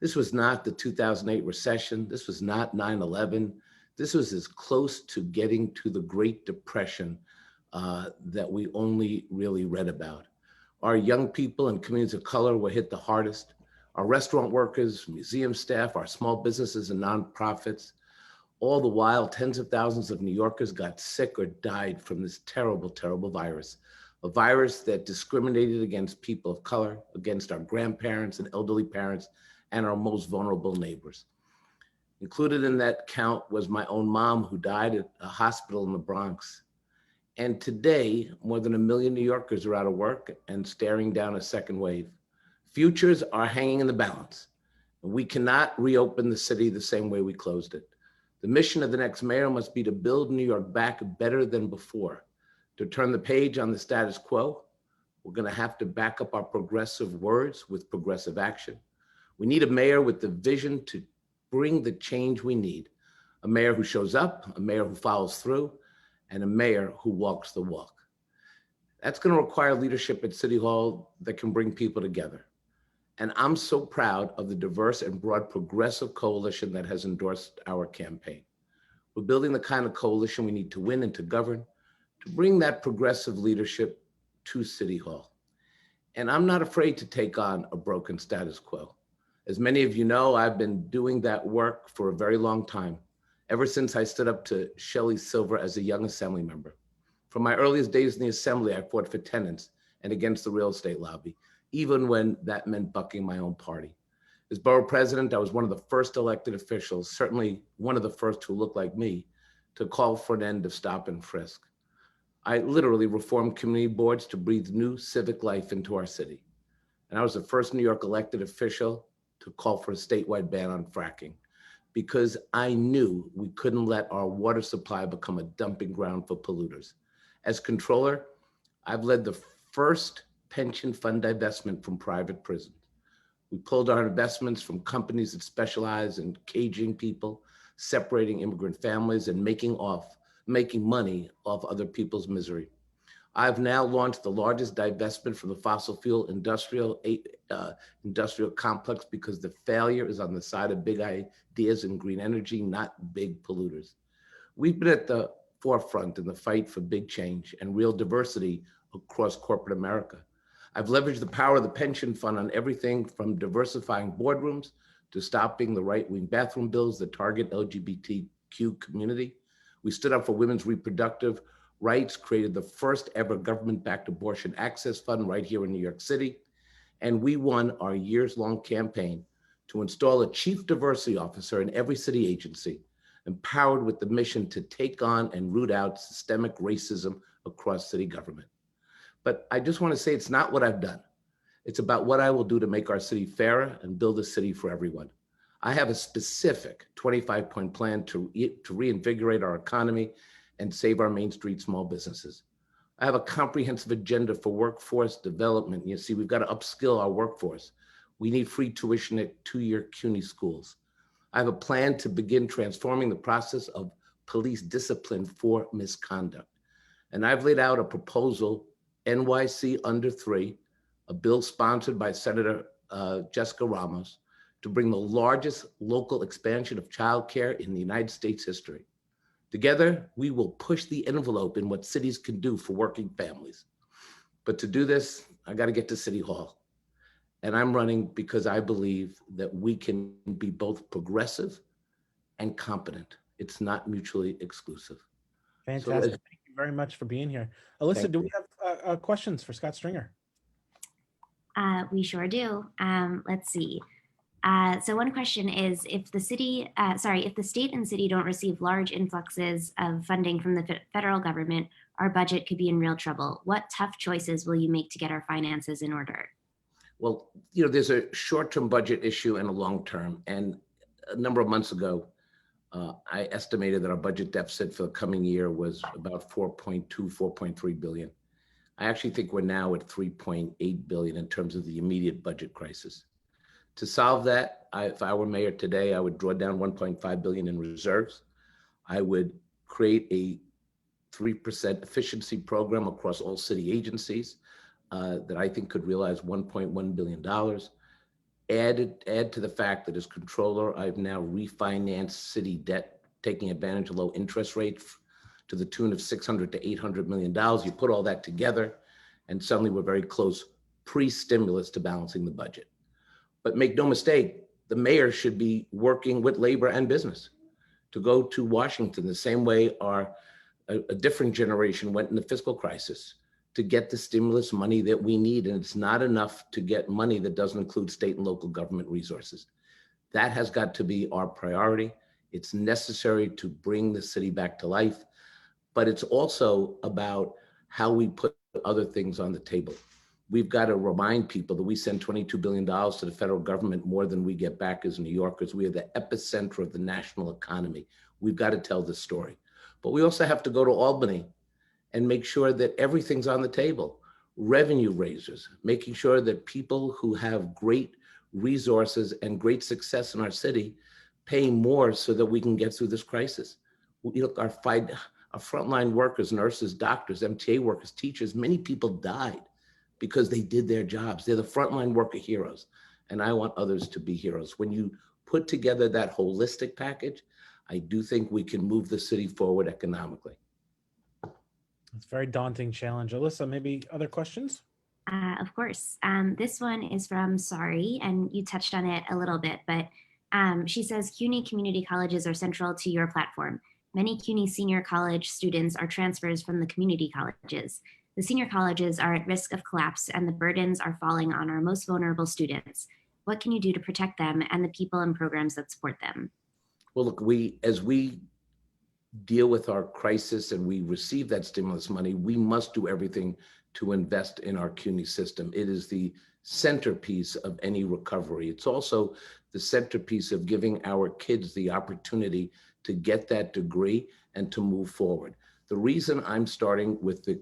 This was not the 2008 recession. This was not 9/11. This was as close to getting to the Great Depression that we only really read about. Our young people and communities of color were hit the hardest. Our restaurant workers, museum staff, our small businesses and nonprofits. All the while, tens of thousands of New Yorkers got sick or died from this terrible, terrible virus. A virus that discriminated against people of color, against our grandparents and elderly parents, and our most vulnerable neighbors. Included in that count was my own mom, who died at a hospital in the Bronx. And today, more than 1 million New Yorkers are out of work and staring down a second wave. Futures are hanging in the balance. And we cannot reopen the city the same way we closed it. The mission of the next mayor must be to build New York back better than before. To turn the page on the status quo, we're going to have to back up our progressive words with progressive action. We need a mayor with the vision to bring the change we need. A mayor who shows up, a mayor who follows through, and a mayor who walks the walk. That's going to require leadership at City Hall that can bring people together. And I'm so proud of the diverse and broad progressive coalition that has endorsed our campaign. We're building the kind of coalition we need to win and to govern, to bring that progressive leadership to City Hall. And I'm not afraid to take on a broken status quo. As many of you know, I've been doing that work for a very long time, ever since I stood up to Shelley Silver as a young assembly member. From my earliest days in the assembly, I fought for tenants and against the real estate lobby, even when that meant bucking my own party. As borough president, I was one of the first elected officials, certainly one of the first who looked like me, to call for an end of stop and frisk. I literally reformed community boards to breathe new civic life into our city. And I was the first New York elected official to call for a statewide ban on fracking, because I knew we couldn't let our water supply become a dumping ground for polluters. As controller, I've led the first pension fund divestment from private prisons. We pulled our investments from companies that specialize in caging people, separating immigrant families, and making money off other people's misery. I've now launched the largest divestment from the fossil fuel industrial complex, because the failure is on the side of big ideas in green energy, not big polluters. We've been at the forefront in the fight for big change and real diversity across corporate America. I've leveraged the power of the pension fund on everything from diversifying boardrooms to stopping the right-wing bathroom bills that target LGBTQ community. We stood up for women's reproductive rights, created the first ever government-backed abortion access fund right here in New York City. And we won our years-long campaign to install a chief diversity officer in every city agency, empowered with the mission to take on and root out systemic racism across city government. But I just want to say it's not what I've done. It's about what I will do to make our city fairer and build a city for everyone. I have a specific 25-point plan to reinvigorate our economy and save our Main Street small businesses. I have a comprehensive agenda for workforce development. You see, we've got to upskill our workforce. We need free tuition at 2-year CUNY schools. I have a plan to begin transforming the process of police discipline for misconduct. And I've laid out a proposal, NYC Under 3, a bill sponsored by Senator Jessica Ramos, to bring the largest local expansion of childcare in the United States history. Together, we will push the envelope in what cities can do for working families. But to do this, I got to get to City Hall. And I'm running because I believe that we can be both progressive and competent. It's not mutually exclusive. Fantastic. Thank you very much for being here. Alyssa, do we have questions for Scott Stringer? We sure do. Let's see. So one question is, if the state and city don't receive large influxes of funding from the federal government, our budget could be in real trouble. What tough choices will you make to get our finances in order? Well, there's a short-term budget issue and a long-term. And a number of months ago, I estimated that our budget deficit for the coming year was about 4.3 billion. I actually think we're now at 3.8 billion in terms of the immediate budget crisis. To solve that, if I were mayor today, I would draw down 1.5 billion in reserves. I would create a 3% efficiency program across all city agencies that I think could realize $1.1 billion. Add to the fact that as controller, I've now refinanced city debt, taking advantage of low interest rates to the tune of $600 to $800 million. You put all that together, and suddenly we're very close pre-stimulus to balancing the budget. But make no mistake, the mayor should be working with labor and business to go to Washington the same way a different generation went in the fiscal crisis to get the stimulus money that we need. And it's not enough to get money that doesn't include state and local government resources. That has got to be our priority. It's necessary to bring the city back to life, but it's also about how we put other things on the table. We've got to remind people that we send $22 billion to the federal government, more than we get back as New Yorkers. We are the epicenter of the national economy. We've got to tell this story. But we also have to go to Albany and make sure that everything's on the table. Revenue raisers, making sure that people who have great resources and great success in our city pay more so that we can get through this crisis. Look, our frontline workers, nurses, doctors, MTA workers, teachers, many people died because they did their jobs. They're the frontline worker heroes, and I want others to be heroes. When you put together that holistic package, I do think we can move the city forward economically. It's a very daunting challenge. Alyssa, maybe other questions? Of course. This one is from Sari, and you touched on it a little bit, but she says, CUNY community colleges are central to your platform. Many CUNY senior college students are transfers from the community colleges. The senior colleges are at risk of collapse, and the burdens are falling on our most vulnerable students. What can you do to protect them and the people and programs that support them? Well, look, as we deal with our crisis and we receive that stimulus money, we must do everything to invest in our CUNY system. It is the centerpiece of any recovery. It's also the centerpiece of giving our kids the opportunity to get that degree and to move forward. The reason I'm starting with the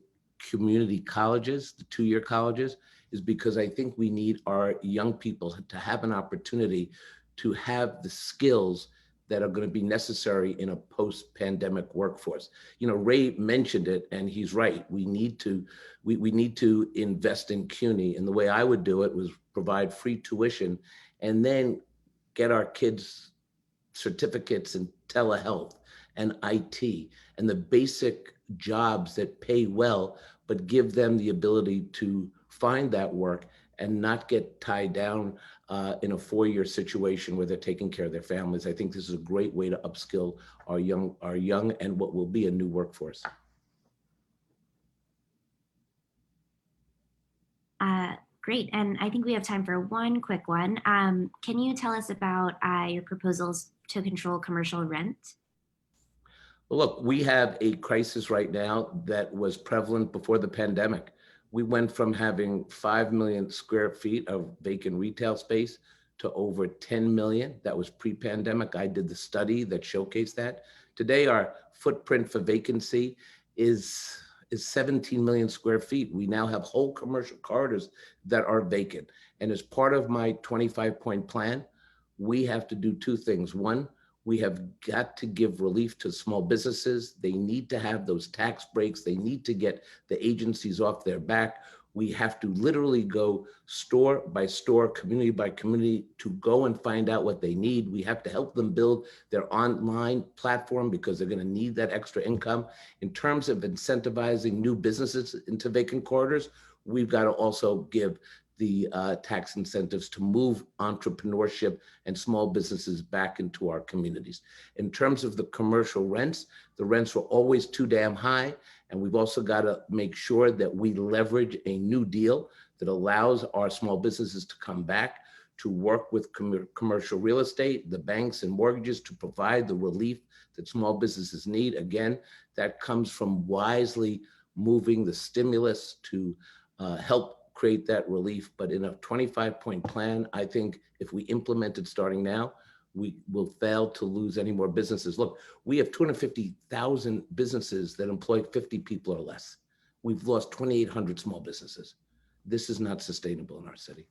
community colleges, the two-year colleges, is because I think we need our young people to have an opportunity to have the skills that are going to be necessary in a post-pandemic workforce. You know, Ray mentioned it, and he's right. We need to invest in CUNY, and the way I would do it was provide free tuition and then get our kids certificates in telehealth and IT and the basic jobs that pay well, but give them the ability to find that work and not get tied down in a 4-year situation where they're taking care of their families. I think this is a great way to upskill our young and what will be a new workforce. Great, and I think we have time for one quick one. Can you tell us about your proposals to control commercial rent? Well, look, we have a crisis right now that was prevalent before the pandemic. We went from having 5 million square feet of vacant retail space to over 10 million. That was pre-pandemic. I did the study that showcased that. Today, our footprint for vacancy is 17 million square feet. We now have whole commercial corridors that are vacant. And as part of my 25-point plan, we have to do two things. One, we have got to give relief to small businesses. They need to have those tax breaks. They need to get the agencies off their back. We have to literally go store by store, community by community to go and find out what they need. We have to help them build their online platform because they're going to need that extra income. In terms of incentivizing new businesses into vacant corridors, we've got to also give the tax incentives to move entrepreneurship and small businesses back into our communities. In terms of the commercial rents, the rents were always too damn high. And we've also got to make sure that we leverage a new deal that allows our small businesses to come back, to work with commercial real estate, the banks and mortgages to provide the relief that small businesses need. Again, that comes from wisely moving the stimulus to help create that relief. But in a 25-point plan, I think if we implement it starting now, we will fail to lose any more businesses. Look, we have 250,000 businesses that employ 50 people or less. We've lost 2,800 small businesses. This is not sustainable in our city.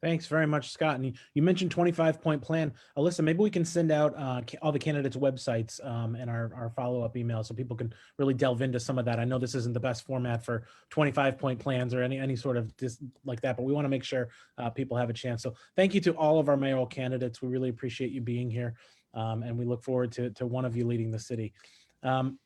Thanks very much, Scott. And you mentioned 25-point plan. Alyssa, maybe we can send out all the candidates' websites and our follow-up email so people can really delve into some of that. I know this isn't the best format for 25-point plans or any sort of like that, but we want to make sure people have a chance. So thank you to all of our mayoral candidates. We really appreciate you being here, and we look forward to one of you leading the city.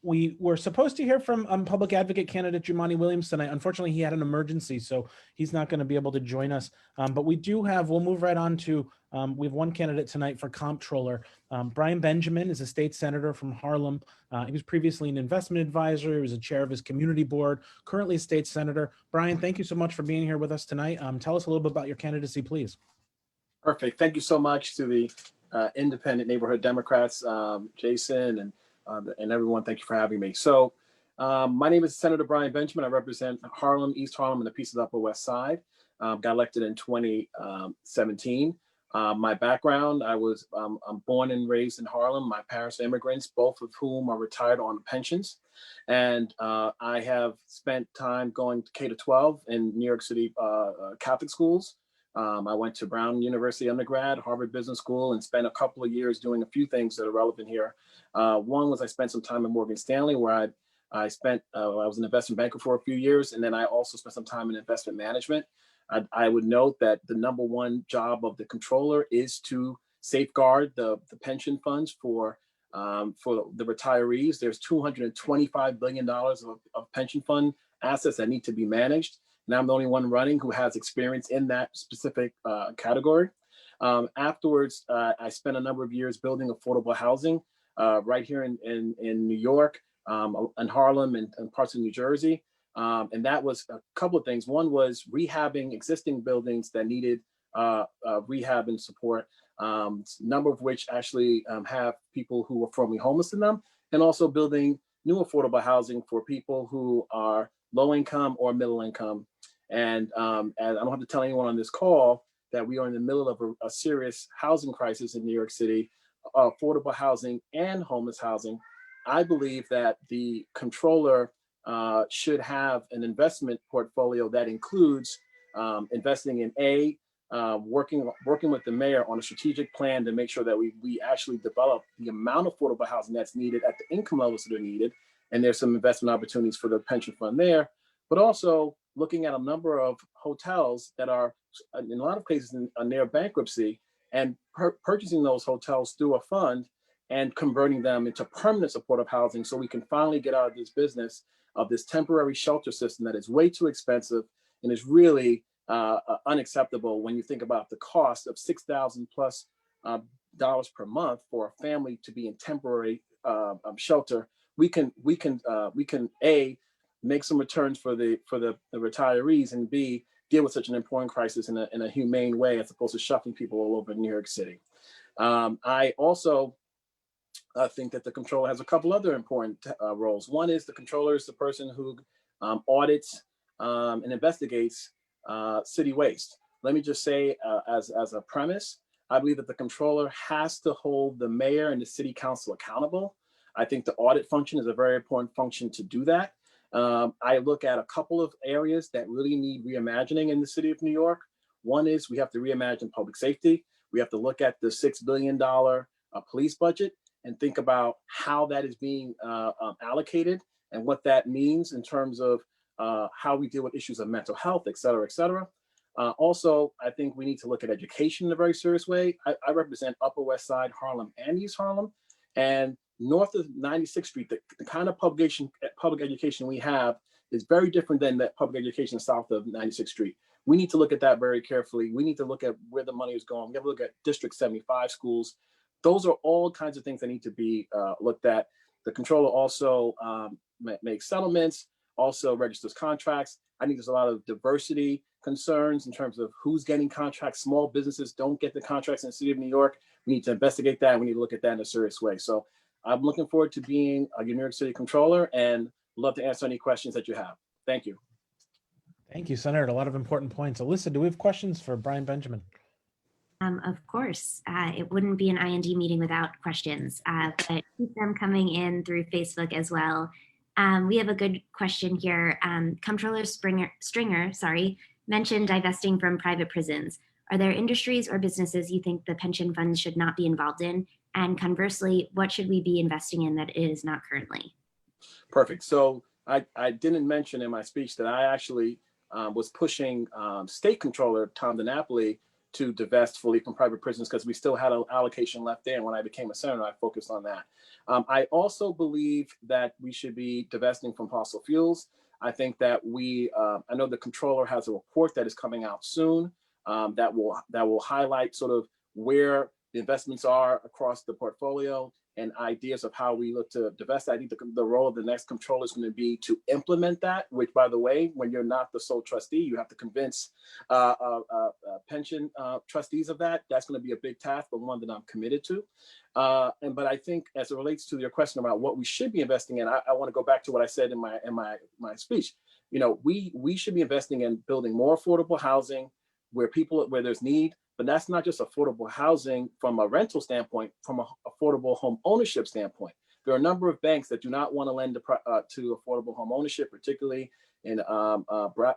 We were supposed to hear from public advocate candidate Jumaane Williams tonight. Unfortunately, he had an emergency, so he's not going to be able to join us. But we do have, we'll move right on to, we have one candidate tonight for comptroller. Brian Benjamin is a state senator from Harlem. He was previously an investment advisor. He was a chair of his community board, currently a state senator. Brian, thank you so much for being here with us tonight. Tell us a little bit about your candidacy, please. Perfect. Thank you so much to the Independent Neighborhood Democrats, Jason and everyone. Thank you for having me. So my name is Senator Brian Benjamin. I represent Harlem, East Harlem, and a piece of the Upper West Side. Got elected in 2017. My background, I'm born and raised in Harlem. My parents are immigrants, both of whom are retired on pensions. And I have spent time going to K-12 in New York City Catholic schools. I went to Brown University undergrad, Harvard Business School, and spent a couple of years doing a few things that are relevant here. One was I spent some time at Morgan Stanley, where I was an investment banker for a few years, and then I also spent some time in investment management. I would note that the number one job of the controller is to safeguard the pension funds for the retirees. There's $225 billion of pension fund assets that need to be managed. And I'm the only one running who has experience in that specific category. Afterwards, I spent a number of years building affordable housing right here in New York, in Harlem and parts of New Jersey. And that was a couple of things. One was rehabbing existing buildings that needed rehab and support, number of which actually have people who were formerly homeless in them, and also building new affordable housing for people who are low income or middle income. And I don't have to tell anyone on this call that we are in the middle of a serious housing crisis in New York City, affordable housing and homeless housing. I believe that the controller should have an investment portfolio that includes investing in working with the mayor on a strategic plan to make sure that we actually develop the amount of affordable housing that's needed at the income levels that are needed. And there's some investment opportunities for the pension fund there, but also looking at a number of hotels that are in a lot of cases near bankruptcy, and purchasing those hotels through a fund and converting them into permanent supportive housing, so we can finally get out of this business of this temporary shelter system that is way too expensive and is really unacceptable when you think about the cost of $6,000 plus per month for a family to be in temporary shelter. We can A, make some returns for the retirees, and B, deal with such an important crisis in a humane way, as opposed to shuffling people all over New York City. I also think that the controller has a couple other important roles. One is the controller is the person who audits and investigates city waste. Let me just say, as a premise, I believe that the controller has to hold the mayor and the city council accountable. I think the audit function is a very important function to do that. I look at a couple of areas that really need reimagining in the city of New York. One is we have to reimagine public safety. We have to look at the $6 billion police budget and think about how that is being allocated and what that means in terms of how we deal with issues of mental health, et cetera, et cetera. Also, I think we need to look at education in a very serious way. I represent Upper West Side, Harlem, and East Harlem. And north of 96th Street, the kind of public education we have is very different than that public education south of 96th Street. We need to look at that very carefully. We need to look at where the money is going. We have to look at District 75 schools. Those are all kinds of things that need to be looked at. The controller also makes settlements, also registers contracts. I think there's a lot of diversity concerns in terms of who's getting contracts. Small businesses don't get the contracts in the city of New York. We need to investigate that. We need to look at that in a serious way. So I'm looking forward to being a New York City controller and love to answer any questions that you have. Thank you. Thank you, Senator. A lot of important points. Alyssa, do we have questions for Brian Benjamin? Of course, it wouldn't be an IND meeting without questions, but keep them coming in through Facebook as well. We have a good question here. Comptroller Stringer, mentioned divesting from private prisons. Are there industries or businesses you think the pension funds should not be involved in? And conversely, what should we be investing in that it is not currently? Perfect. So I didn't mention in my speech that I actually was pushing State Controller Tom DiNapoli to divest fully from private prisons because we still had an allocation left there. And when I became a senator, I focused on that. I also believe that we should be divesting from fossil fuels. I think that I know the controller has a report that is coming out soon that will highlight sort of where the investments are across the portfolio and ideas of how we look to divest. I think the role of the next controller is going to be to implement that, which, by the way, when you're not the sole trustee, you have to convince pension trustees of that. That's going to be a big task, but one that I'm committed to. But I think as it relates to your question about what we should be investing in, I want to go back to what I said in my speech. You know, we should be investing in building more affordable housing where there's need. But that's not just affordable housing from a rental standpoint, from an affordable home ownership standpoint. There are a number of banks that do not want to lend to affordable home ownership, particularly in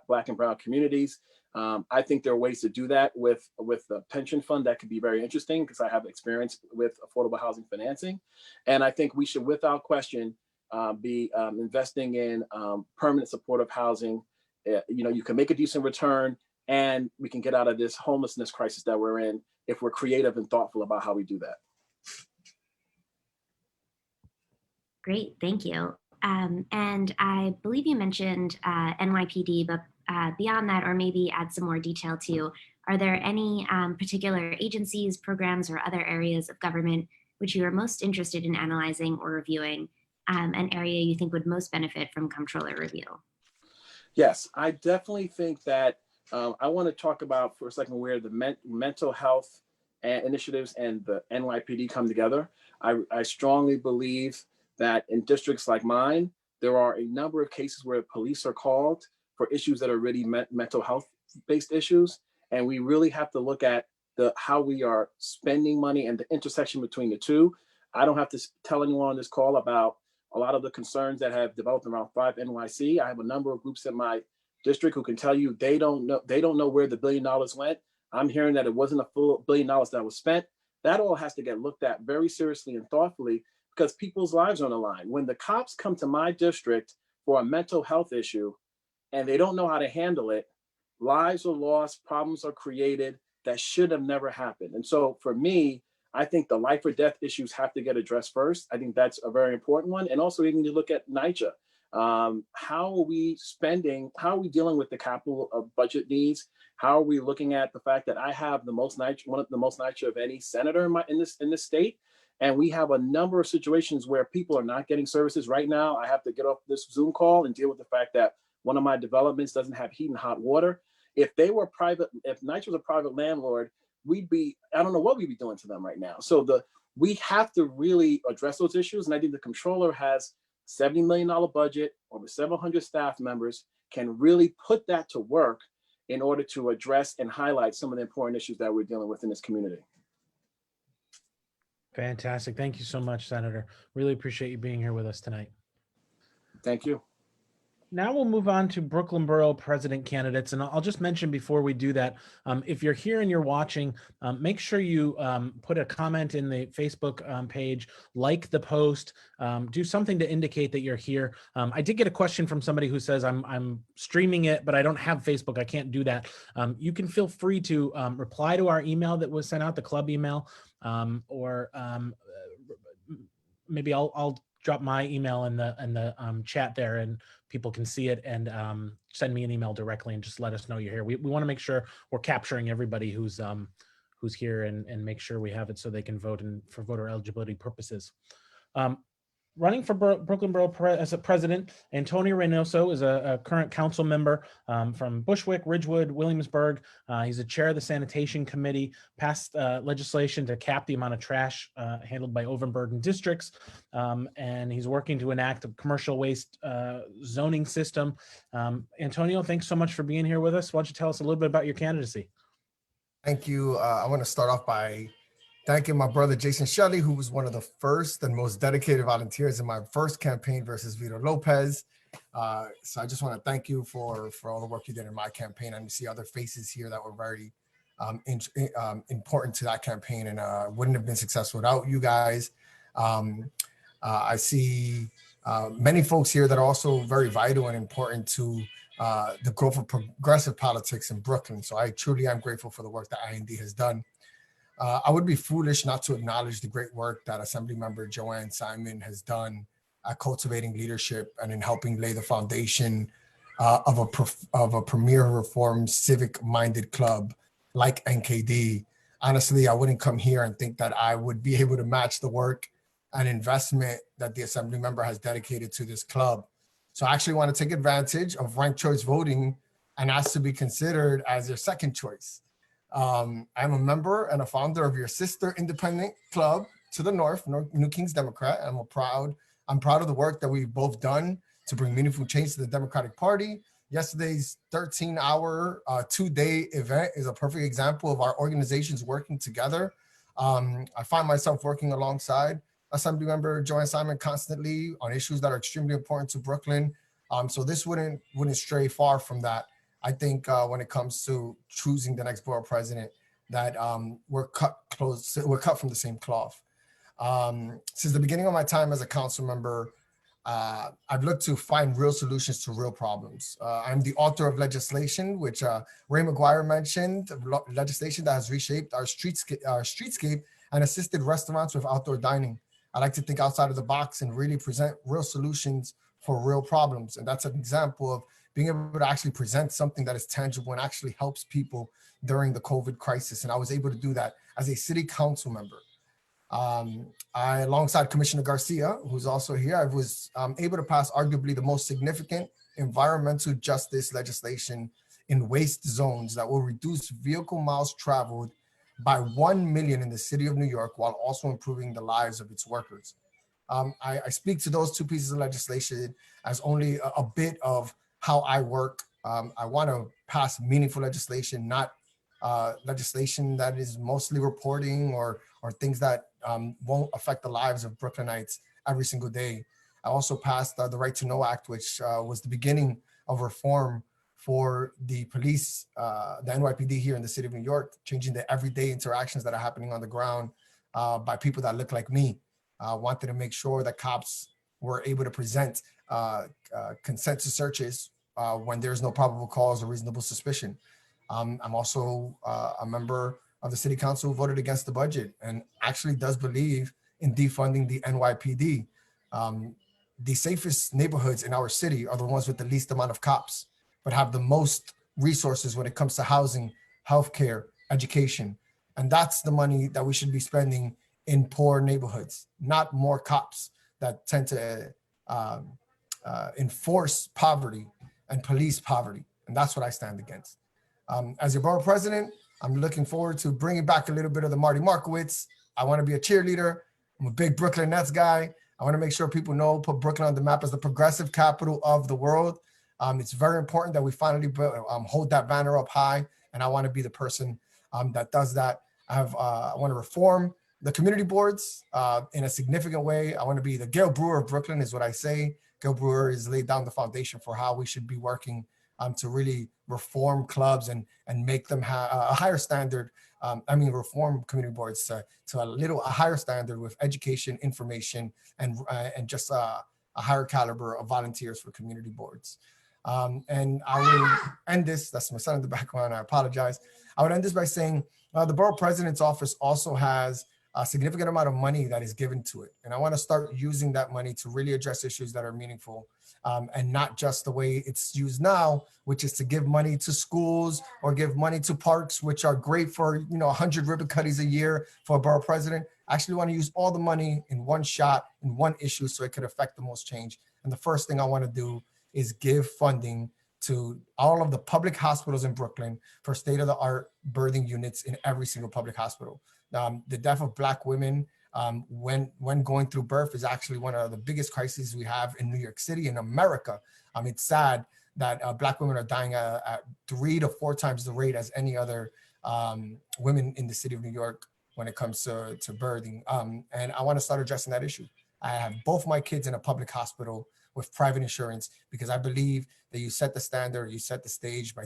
Black and brown communities. I think there are ways to do that with the pension fund that could be very interesting because I have experience with affordable housing financing. And I think we should, without question, be investing in permanent supportive housing. You know, you can make a decent return, and we can get out of this homelessness crisis that we're in if we're creative and thoughtful about how we do that. Great, thank you. And I believe you mentioned NYPD, but beyond that, or maybe add some more detail to, are there any particular agencies, programs, or other areas of government which you are most interested in analyzing or reviewing, an area you think would most benefit from comptroller review? Yes, I definitely think that I want to talk about for a second where the mental health initiatives and the NYPD come together. I strongly believe that in districts like mine, there are a number of cases where police are called for issues that are really mental health based issues. And we really have to look at how we are spending money and the intersection between the two. I don't have to tell anyone on this call about a lot of the concerns that have developed around Thrive NYC. I have a number of groups in my district who can tell you they don't know where the $1 billion went. I'm hearing that it wasn't a full $1 billion that was spent. That all has to get looked at very seriously and thoughtfully because people's lives are on the line. When the cops come to my district for a mental health issue and they don't know how to handle it, lives are lost, problems are created that should have never happened. And so for me, I think the life or death issues have to get addressed first. I think that's a very important one. And also you need to look at NYCHA. How are we spending? How are we dealing with the capital budget needs? How are we looking at the fact that I have one of the most NYCHA of any senator in this state, and we have a number of situations where people are not getting services right now. I have to get off this Zoom call and deal with the fact that one of my developments doesn't have heat and hot water. If NYCHA was a private landlord, I don't know what we'd be doing to them right now. So we have to really address those issues, and I think the controller has $70 million budget, over 700 staff members, can really put that to work in order to address and highlight some of the important issues that we're dealing with in this community. Fantastic. Thank you so much, Senator. Really appreciate you being here with us tonight. Thank you. Now we'll move on to Brooklyn Borough President candidates. And I'll just mention before we do that, if you're here and you're watching, make sure you put a comment in the Facebook page, like the post, do something to indicate that you're here. I did get a question from somebody who says, I'm streaming it, but I don't have Facebook. I can't do that. You can feel free to reply to our email that was sent out, the club email, or maybe I'll drop my email in the chat there, and people can see it and send me an email directly and just let us know you're here. We want to make sure we're capturing everybody who's here and make sure we have it so they can vote for voter eligibility purposes. Running for Brooklyn Borough as a president, Antonio Reynoso is a current council member from Bushwick, Ridgewood, Williamsburg. He's a chair of the sanitation committee, passed legislation to cap the amount of trash handled by overburdened districts. And he's working to enact a commercial waste zoning system. Antonio, thanks so much for being here with us. Why don't you tell us a little bit about your candidacy? Thank you. I want to start off by thanking my brother, Jason Shelley, who was one of the first and most dedicated volunteers in my first campaign versus Vito Lopez. So I just want to thank you for all the work you did in my campaign. And you see other faces here that were very important to that campaign and wouldn't have been successful without you guys. I see many folks here that are also very vital and important to the growth of progressive politics in Brooklyn. So I truly am grateful for the work that IND has done. I would be foolish not to acknowledge the great work that Assemblymember Joanne Simon has done at cultivating leadership and in helping lay the foundation of a premier reform civic-minded club like NKD. Honestly, I wouldn't come here and think that I would be able to match the work and investment that the assembly member has dedicated to this club. So I actually want to take advantage of ranked choice voting and ask to be considered as your second choice. I'm a member and a founder of your sister independent club to the north, New Kings Democrat. I'm proud of the work that we've both done to bring meaningful change to the Democratic Party. Yesterday's 13-hour, 2-day event is a perfect example of our organizations working together. I find myself working alongside Assemblymember Joanne Simon constantly on issues that are extremely important to Brooklyn. So this wouldn't stray far from that. I think when it comes to choosing the next borough president, that we're cut from the same cloth. Since the beginning of my time as a council member, I've looked to find real solutions to real problems. I'm the author of legislation, which Ray McGuire mentioned, legislation that has reshaped our streetscape and assisted restaurants with outdoor dining. I like to think outside of the box and really present real solutions for real problems. And that's an example of being able to actually present something that is tangible and actually helps people during the COVID crisis. And I was able to do that as a city council member. Alongside Commissioner Garcia, who's also here, I was able to pass arguably the most significant environmental justice legislation in waste zones that will reduce vehicle miles traveled by 1 million in the city of New York, while also improving the lives of its workers. I speak to those two pieces of legislation as only a bit of how I work. I want to pass meaningful legislation, not legislation that is mostly reporting or things that won't affect the lives of Brooklynites every single day. I also passed the Right to Know Act, which was the beginning of reform for the police, the NYPD here in the city of New York, changing the everyday interactions that are happening on the ground by people that look like me. Wanted to make sure that cops were able to present consent to searches when there's no probable cause or reasonable suspicion. I'm also a member of the city council who voted against the budget and actually does believe in defunding the NYPD. The safest neighborhoods in our city are the ones with the least amount of cops, but have the most resources when it comes to housing, healthcare, education. And that's the money that we should be spending in poor neighborhoods, not more cops that tend to enforce poverty and police poverty. And that's what I stand against. As your borough president, I'm looking forward to bringing back a little bit of the Marty Markowitz. I want to be a cheerleader. I'm a big Brooklyn Nets guy. I want to make sure people know, put Brooklyn on the map as the progressive capital of the world. It's very important that we finally hold that banner up high, and I want to be the person that does that. I want to reform the community boards in a significant way. I want to be the Gail Brewer of Brooklyn, is what I say. Gail Brewer has laid down the foundation for how we should be working to really reform clubs and make them have a higher standard. Reform community boards to a higher standard with education, information, and just a higher caliber of volunteers for community boards. And I will end this, that's my son in the background, I apologize. I would end this by saying the borough president's office also has a significant amount of money that is given to it. And I want to start using that money to really address issues that are meaningful and not just the way it's used now, which is to give money to schools or give money to parks, which are great for 100 ribbon cutties a year for a borough president. I actually want to use all the money in one shot, in one issue, so it could affect the most change. And the first thing I want to do is give funding to all of the public hospitals in Brooklyn for state-of-the-art birthing units in every single public hospital. The death of Black women when going through birth is actually one of the biggest crises we have in New York City, in America. It's sad that Black women are dying at 3 to 4 times the rate as any other women in the city of New York when it comes to birthing. And I want to start addressing that issue. I have both my kids in a public hospital with private insurance because I believe that you set the standard, you set the stage by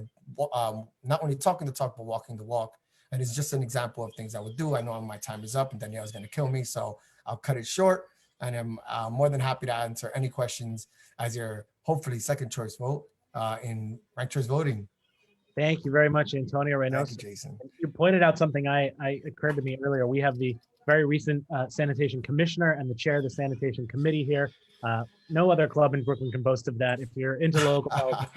not only talking the talk, but walking the walk. And it's just an example of things I would do. I know my time is up and Danielle's going to kill me, so I'll cut it short. And I'm more than happy to answer any questions as your hopefully second choice vote in ranked choice voting. Thank you very much, Antonio Reynoso. Thank you, Jason. You pointed out something I occurred to me earlier. We have the very recent sanitation commissioner and the chair of the sanitation committee here. No other club in Brooklyn can boast of that. If you're into local politics,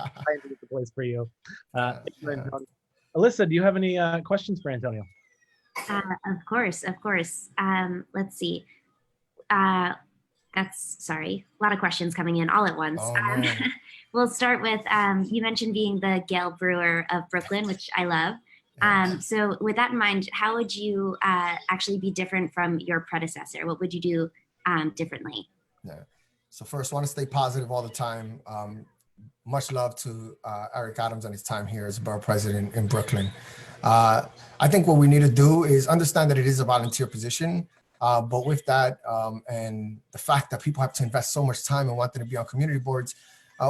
it's the place for you. Thank you, Antonio. Alyssa, do you have any questions for Antonio? Of course. Let's see. sorry, a lot of questions coming in all at once. Oh, no. We'll start with, you mentioned being the Gale Brewer of Brooklyn, which I love. So with that in mind, how would you actually be different from your predecessor? What would you do differently? Yeah. So first, I want to stay positive all the time. Much love to Eric Adams and his time here as borough president in Brooklyn. I think what we need to do is understand that it is a volunteer position, but with that and the fact that people have to invest so much time and wanting to be on community boards,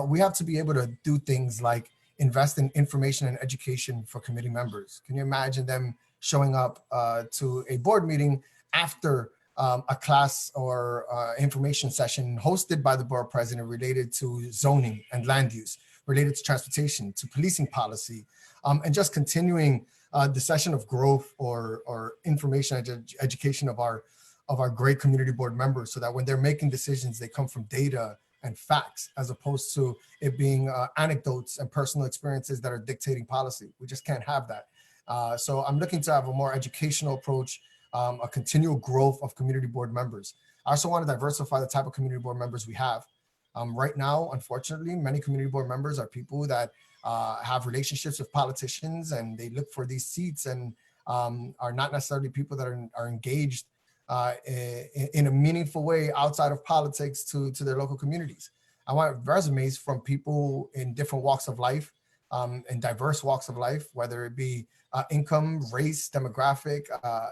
we have to be able to do things like invest in information and education for committee members. Can you imagine them showing up to a board meeting after a class or information session hosted by the borough president related to zoning and land use, related to transportation, to policing policy, and just continuing the session of growth or information education of our great community board members, so that when they're making decisions, they come from data and facts, as opposed to it being anecdotes and personal experiences that are dictating policy. We just can't have that. So I'm looking to have a more educational approach, a continual growth of community board members. I also want to diversify the type of community board members we have. Right now, unfortunately, many community board members are people that have relationships with politicians, and they look for these seats and are not necessarily people that are engaged in a meaningful way outside of politics to their local communities. I want resumes from people in different walks of life, in diverse walks of life, whether it be income, race, demographic,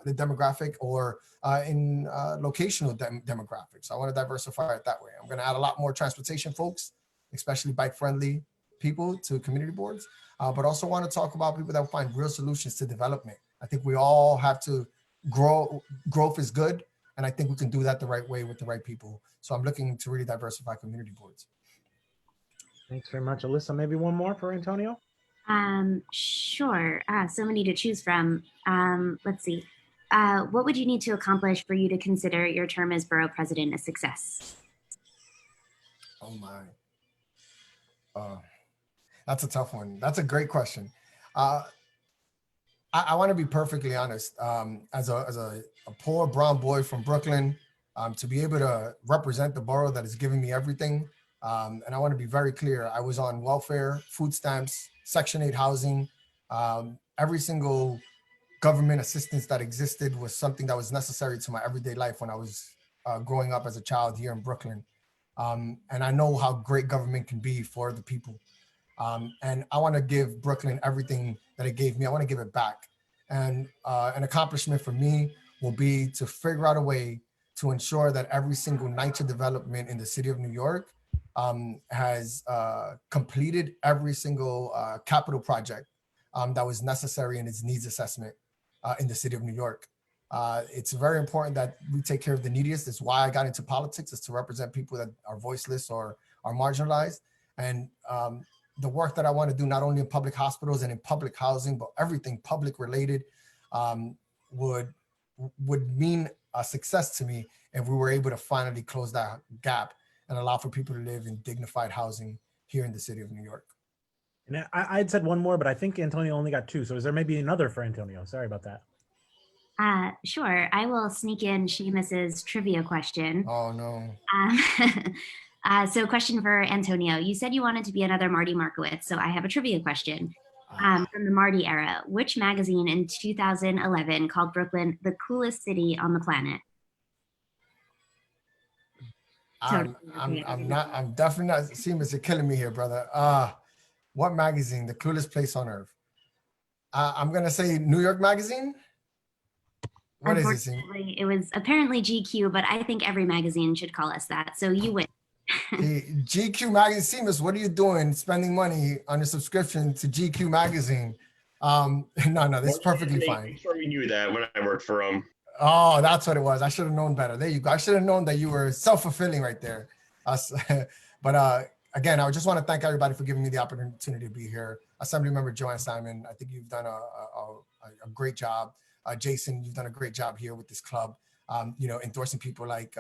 the demographic, or in locational demographics. I want to diversify it that way. I'm going to add a lot more transportation folks, especially bike-friendly people, to community boards, but also want to talk about people that will find real solutions to development. I think we all have to grow. Growth is good, and I think we can do that the right way with the right people. So I'm looking to really diversify community boards. Thanks very much, Alyssa. Maybe one more for Antonio? Sure. So many to choose from. Let's see. What would you need to accomplish for you to consider your term as borough president a success? Oh my. That's a tough one. That's a great question. I want to be perfectly honest. As a poor brown boy from Brooklyn, to be able to represent the borough that is giving me everything, and I want to be very clear, I was on welfare, food stamps, Section 8 housing. Every single government assistance that existed was something that was necessary to my everyday life when I was growing up as a child here in Brooklyn. And I know how great government can be for the people. And I want to give Brooklyn everything that it gave me. I want to give it back. And an accomplishment for me will be to figure out a way to ensure that every single NYCHA development in the city of New York has completed every single capital project that was necessary in its needs assessment in the city of New York. It's very important that we take care of the neediest. It's why I got into politics, is to represent people that are voiceless or are marginalized. And the work that I want to do, not only in public hospitals and in public housing, but everything public related, would mean a success to me if we were able to finally close that gap and allow for people to live in dignified housing here in the city of New York. And I had said one more, but I think Antonio only got two. So is there maybe another for Antonio? Sorry about that. Sure. I will sneak in Seamus's trivia question. Oh, no. So question for Antonio. You said you wanted to be another Marty Markowitz, so I have a trivia question. From the Marty era, which magazine in 2011 called Brooklyn the coolest city on the planet? I'm definitely not. Seamus, you're killing me here, brother. What magazine? The coolest place on earth? I'm gonna say New York Magazine. What is it? Unfortunately, it was apparently GQ, but I think every magazine should call us that. So you win. The GQ Magazine. Seamus, what are you doing spending money on a subscription to GQ Magazine? No, this is perfectly fine. Before we knew that, when I worked for them. Oh, that's what it was. I should have known better. There you go. I should have known that you were self-fulfilling right there. But again, I just want to thank everybody for giving me the opportunity to be here. Assemblymember Joanne Simon, I think you've done a great job. Jason, you've done a great job here with this club. Endorsing people like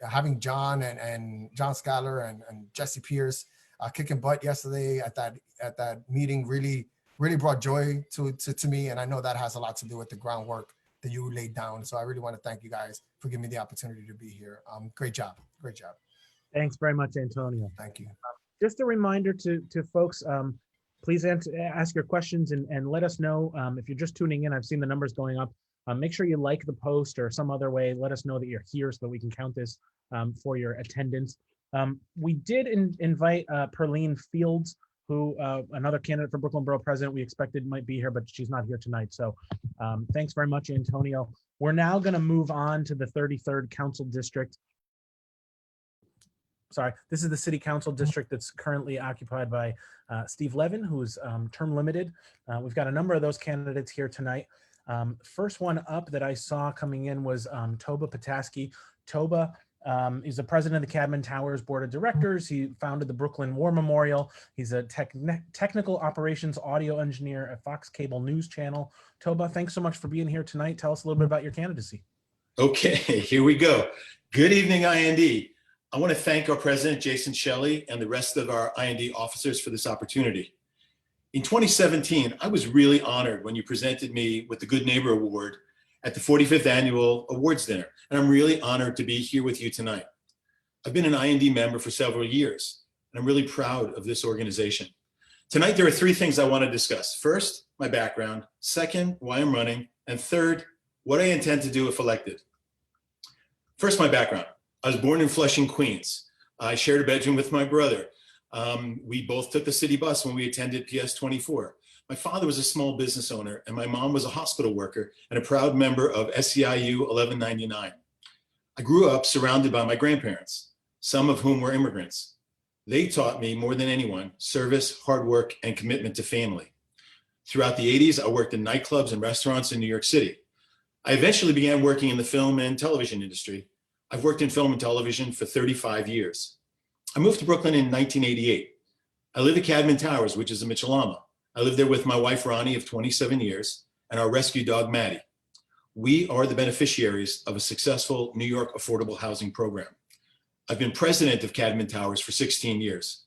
having John and John Scaler and Jesse Pierce kicking butt yesterday at that meeting really brought joy to me, and I know that has a lot to do with the groundwork that you laid down. So I really want to thank you guys for giving me the opportunity to be here. Great job. Great job. Thanks very much, Antonio. Thank you. Just a reminder to folks, please ask your questions and let us know if you're just tuning in. I've seen the numbers going up. Make sure you like the post or some other way. Let us know that you're here so that we can count this for your attendance. We did invite Perlene Fields, who another candidate for Brooklyn Borough President we expected might be here, but she's not here tonight. So thanks very much, Antonio. We're now going to move on to the 33rd Council District. Sorry, this is the City Council District that's currently occupied by Steve Levin, who's term limited. We've got a number of those candidates here tonight. First one up that I saw coming in was Toba Pataski. Toba is the president of the Cadman Towers Board of Directors. He founded the Brooklyn War Memorial. He's a technical operations audio engineer at Fox Cable News Channel. Toba, thanks so much for being here tonight. Tell us a little bit about your candidacy. Okay, here we go. Good evening, IND. I want to thank our president, Jason Shelley, and the rest of our IND officers for this opportunity. In 2017, I was really honored when you presented me with the Good Neighbor Award at the 45th Annual Awards Dinner, and I'm really honored to be here with you tonight. I've been an IND member for several years, and I'm really proud of this organization. Tonight, there are three things I want to discuss. First, my background. Second, why I'm running. And third, what I intend to do if elected. First, my background. I was born in Flushing, Queens. I shared a bedroom with my brother. We both took the city bus when we attended PS 24. My father was a small business owner, and my mom was a hospital worker and a proud member of SEIU 1199. I grew up surrounded by my grandparents, some of whom were immigrants. They taught me more than anyone service, hard work, and commitment to family. Throughout the 80s, I worked in nightclubs and restaurants in New York City. I eventually began working in the film and television industry. I've worked in film and television for 35 years. I moved to Brooklyn in 1988. I live at Cadman Towers, which is in Mitchell-Lama. I lived there with my wife, Ronnie, of 27 years, and our rescue dog, Maddie. We are the beneficiaries of a successful New York affordable housing program. I've been president of Cadman Towers for 16 years.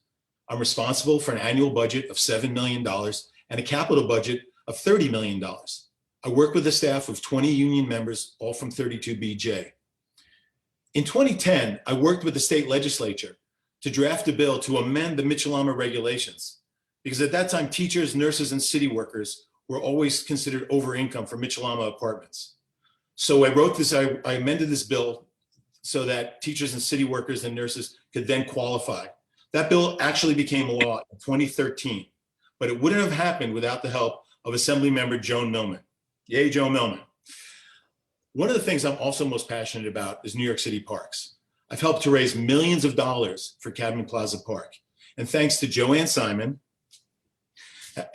I'm responsible for an annual budget of $7 million and a capital budget of $30 million. I work with a staff of 20 union members, all from 32BJ. In 2010, I worked with the state legislature to draft a bill to amend the Mitchell-Lama regulations, because at that time, teachers, nurses, and city workers were always considered over income for Mitchell-Lama apartments. So I wrote this, I amended this bill so that teachers and city workers and nurses could then qualify. That bill actually became law in 2013, but it wouldn't have happened without the help of Assemblymember Joan Millman. Yay, Joan Millman. One of the things I'm also most passionate about is New York City parks. I've helped to raise millions of dollars for Cadman Plaza Park. And thanks to Joanne Simon,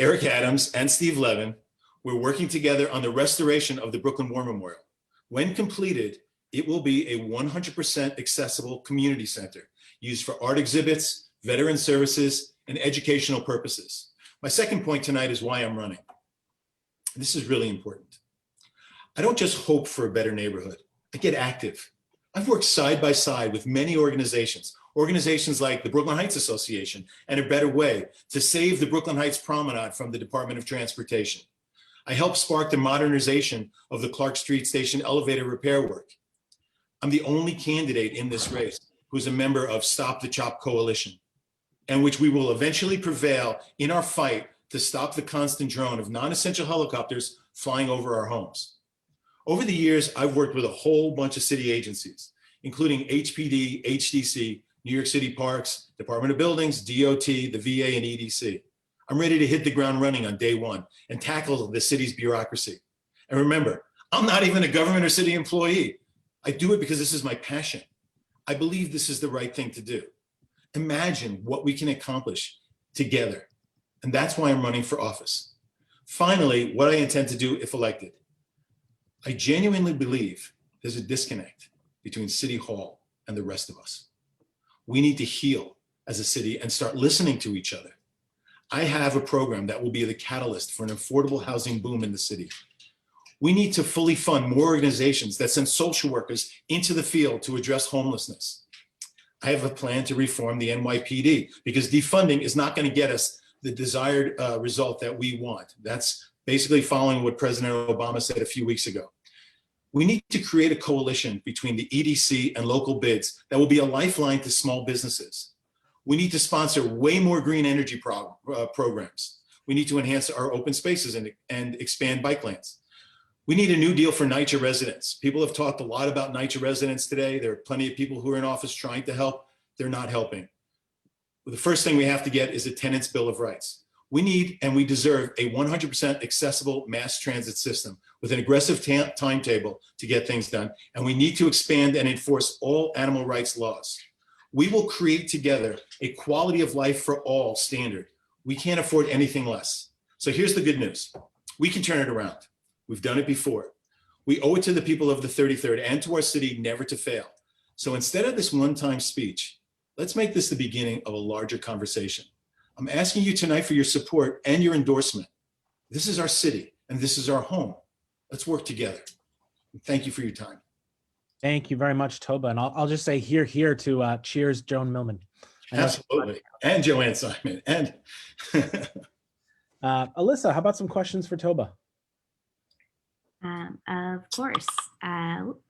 Eric Adams, and Steve Levin, we're working together on the restoration of the Brooklyn War Memorial. When completed, it will be a 100% accessible community center used for art exhibits, veteran services, and educational purposes. My second point tonight is why I'm running. This is really important. I don't just hope for a better neighborhood. I get active. I've worked side by side with many organizations like the Brooklyn Heights Association and A Better Way to save the Brooklyn Heights Promenade from the Department of Transportation. I helped spark the modernization of the Clark Street Station elevator repair work. I'm the only candidate in this race who's a member of Stop the Chop Coalition, and which we will eventually prevail in our fight to stop the constant drone of non-essential helicopters flying over our homes. Over the years, I've worked with a whole bunch of city agencies, including HPD, HDC, New York City Parks, Department of Buildings, DOT, the VA, and EDC. I'm ready to hit the ground running on day one and tackle the city's bureaucracy. And remember, I'm not even a government or city employee. I do it because this is my passion. I believe this is the right thing to do. Imagine what we can accomplish together. And that's why I'm running for office. Finally, what I intend to do if elected. I genuinely believe there's a disconnect between City Hall and the rest of us. We need to heal as a city and start listening to each other. I have a program that will be the catalyst for an affordable housing boom in the city. We need to fully fund more organizations that send social workers into the field to address homelessness. I have a plan to reform the NYPD because defunding is not going to get us the desired result that we want. That's basically following what President Obama said a few weeks ago. We need to create a coalition between the EDC and local bids that will be a lifeline to small businesses. We need to sponsor way more green energy programs. We need to enhance our open spaces and expand bike lanes. We need a new deal for NYCHA residents. People have talked a lot about NYCHA residents today. There are plenty of people who are in office trying to help. They're not helping. The first thing we have to get is a tenant's bill of rights. We need and we deserve a 100% accessible mass transit system with an aggressive timetable to get things done. And we need to expand and enforce all animal rights laws. We will create together a quality of life for all standard. We can't afford anything less. So here's the good news. We can turn it around. We've done it before. We owe it to the people of the 33rd and to our city never to fail. So instead of this one-time speech, let's make this the beginning of a larger conversation. I'm asking you tonight for your support and your endorsement. This is our city and this is our home. Let's work together. Thank you for your time. Thank you very much, Toba. And I'll just say here to cheers, Joan Millman. Absolutely. And Joanne Simon. And Alyssa, how about some questions for Toba? Of course.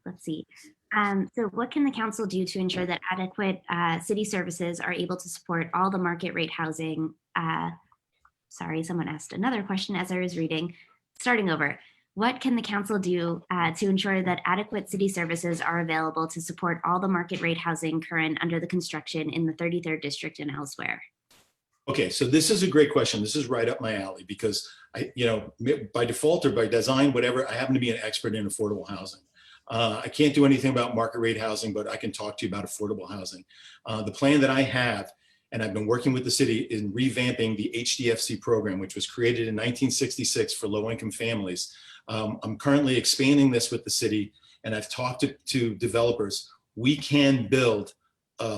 Let's see. So what can the council do to ensure that adequate city services are able to support all the market rate housing? Sorry, someone asked another question as I was reading. Starting over. What can the council do to ensure that adequate city services are available to support all the market rate housing current under the construction in the 33rd district and elsewhere? Okay, so this is a great question. This is right up my alley because by default or by design, whatever, I happen to be an expert in affordable housing. I can't do anything about market rate housing, but I can talk to you about affordable housing. The plan that I have, and I've been working with the city in revamping the HDFC program, which was created in 1966 for low-income families. I'm currently expanding this with the city, and I've talked to developers. We can build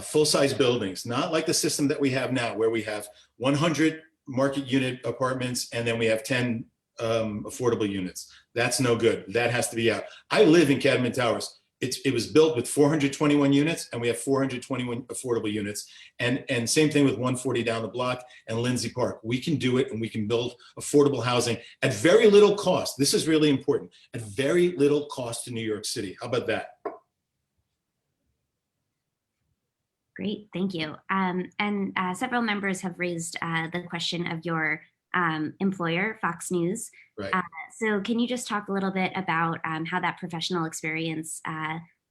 full-size buildings, not like the system that we have now, where we have 100 market unit apartments and then we have 10 affordable units. That's no good. That has to be out. I live in Cadman Towers. It was built with 421 units and we have 421 affordable units. And same thing with 140 down the block and Lindsay Park. We can do it and we can build affordable housing at very little cost. This is really important. At very little cost to New York City. How about that? Great, thank you. Several members have raised the question of your employer, Fox News. Right. So can you just talk a little bit about how that professional experience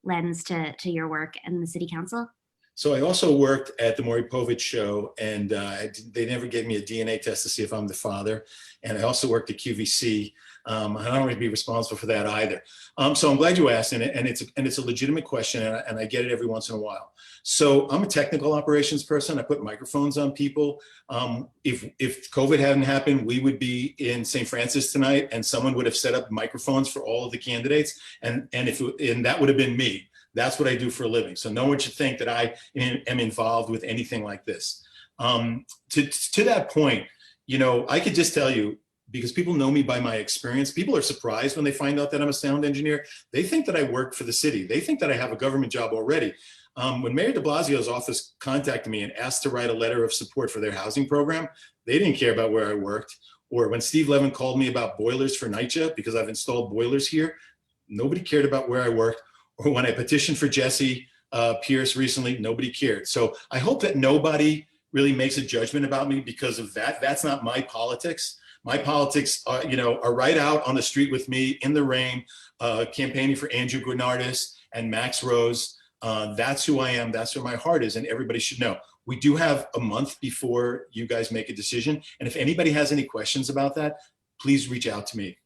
lends to your work in the city council? So I also worked at the Maury Povich show, and they never gave me a DNA test to see if I'm the father. And I also worked at QVC. I don't want to be responsible for that either. So I'm glad you asked, and it's a legitimate question, and I get it every once in a while. So I'm a technical operations person. I put microphones on people. If COVID hadn't happened, we would be in St. Francis tonight, and someone would have set up microphones for all of the candidates, and that would have been me. That's what I do for a living. So no one should think that I am involved with anything like this. To that point, I could just tell you, because people know me by my experience, people are surprised when they find out that I'm a sound engineer. They think that I work for the city. They think that I have a government job already. When Mayor de Blasio's office contacted me and asked to write a letter of support for their housing program, they didn't care about where I worked. Or when Steve Levin called me about boilers for NYCHA, because I've installed boilers here, nobody cared about where I worked. Or when I petitioned for Jesse Pierce recently, nobody cared. So I hope that nobody really makes a judgment about me because of that. That's not my politics. My politics are right out on the street with me in the rain, campaigning for Andrew Guinardis and Max Rose. That's who I am. That's where my heart is. And everybody should know. We do have a month before you guys make a decision. And if anybody has any questions about that, please reach out to me.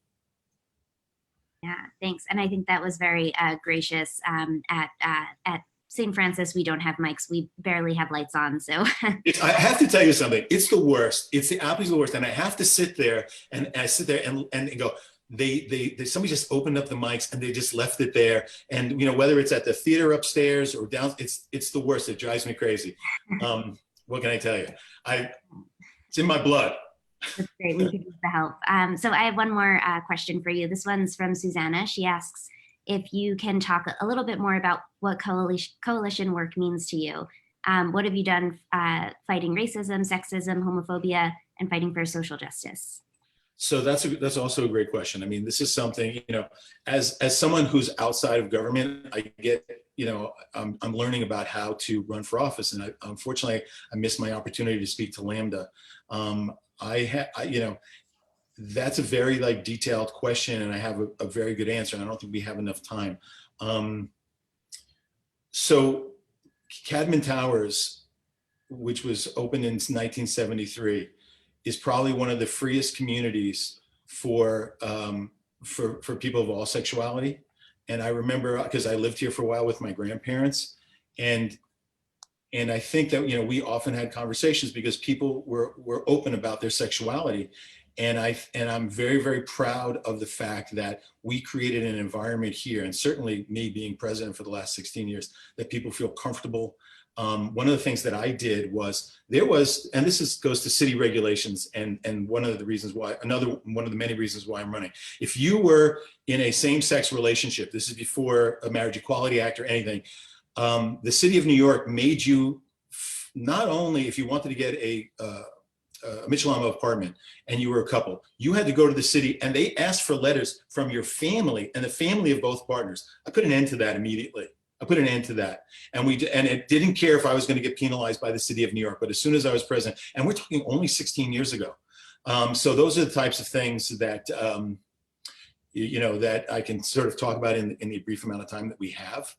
Yeah, thanks. And I think that was very gracious. At St. Francis, we don't have mics. We barely have lights on. So I have to tell you something. It's the worst. It's the absolute worst. And I have to sit there and go, somebody just opened up the mics and they just left it there. And whether it's at the theater upstairs or down, it's the worst. It drives me crazy. What can I tell you? It's in my blood. That's great. We could use the help. So I have one more question for you. This one's from Susanna. She asks if you can talk a little bit more about what coalition work means to you. What have you done fighting racism, sexism, homophobia, and fighting for social justice? So that's also a great question. I mean, this is something, as someone who's outside of government, I get, I'm learning about how to run for office, and unfortunately I missed my opportunity to speak to Lambda. That's a very detailed question, and I have a very good answer. And I don't think we have enough time. So Cadman Towers, which was opened in 1973, is probably one of the freest communities for people of all sexuality. And I remember, because I lived here for a while with my grandparents, and I think that we often had conversations because people were open about their sexuality. And I'm very, very proud of the fact that we created an environment here, and certainly me being president for the last 16 years, that people feel comfortable. One of the things that I did was and this goes to city regulations, and one of the many reasons why I'm running. If you were in a same-sex relationship, this is before a Marriage Equality Act or anything, the city of New York made you, not only if you wanted to get a Mitchell-Lama apartment and you were a couple, you had to go to the city and they asked for letters from your family and the family of both partners. I put an end to that immediately. And it didn't care if I was going to get penalized by the city of New York, but as soon as I was president, and we're talking only 16 years ago. So those are the types of things that, that I can sort of talk about in the brief amount of time that we have.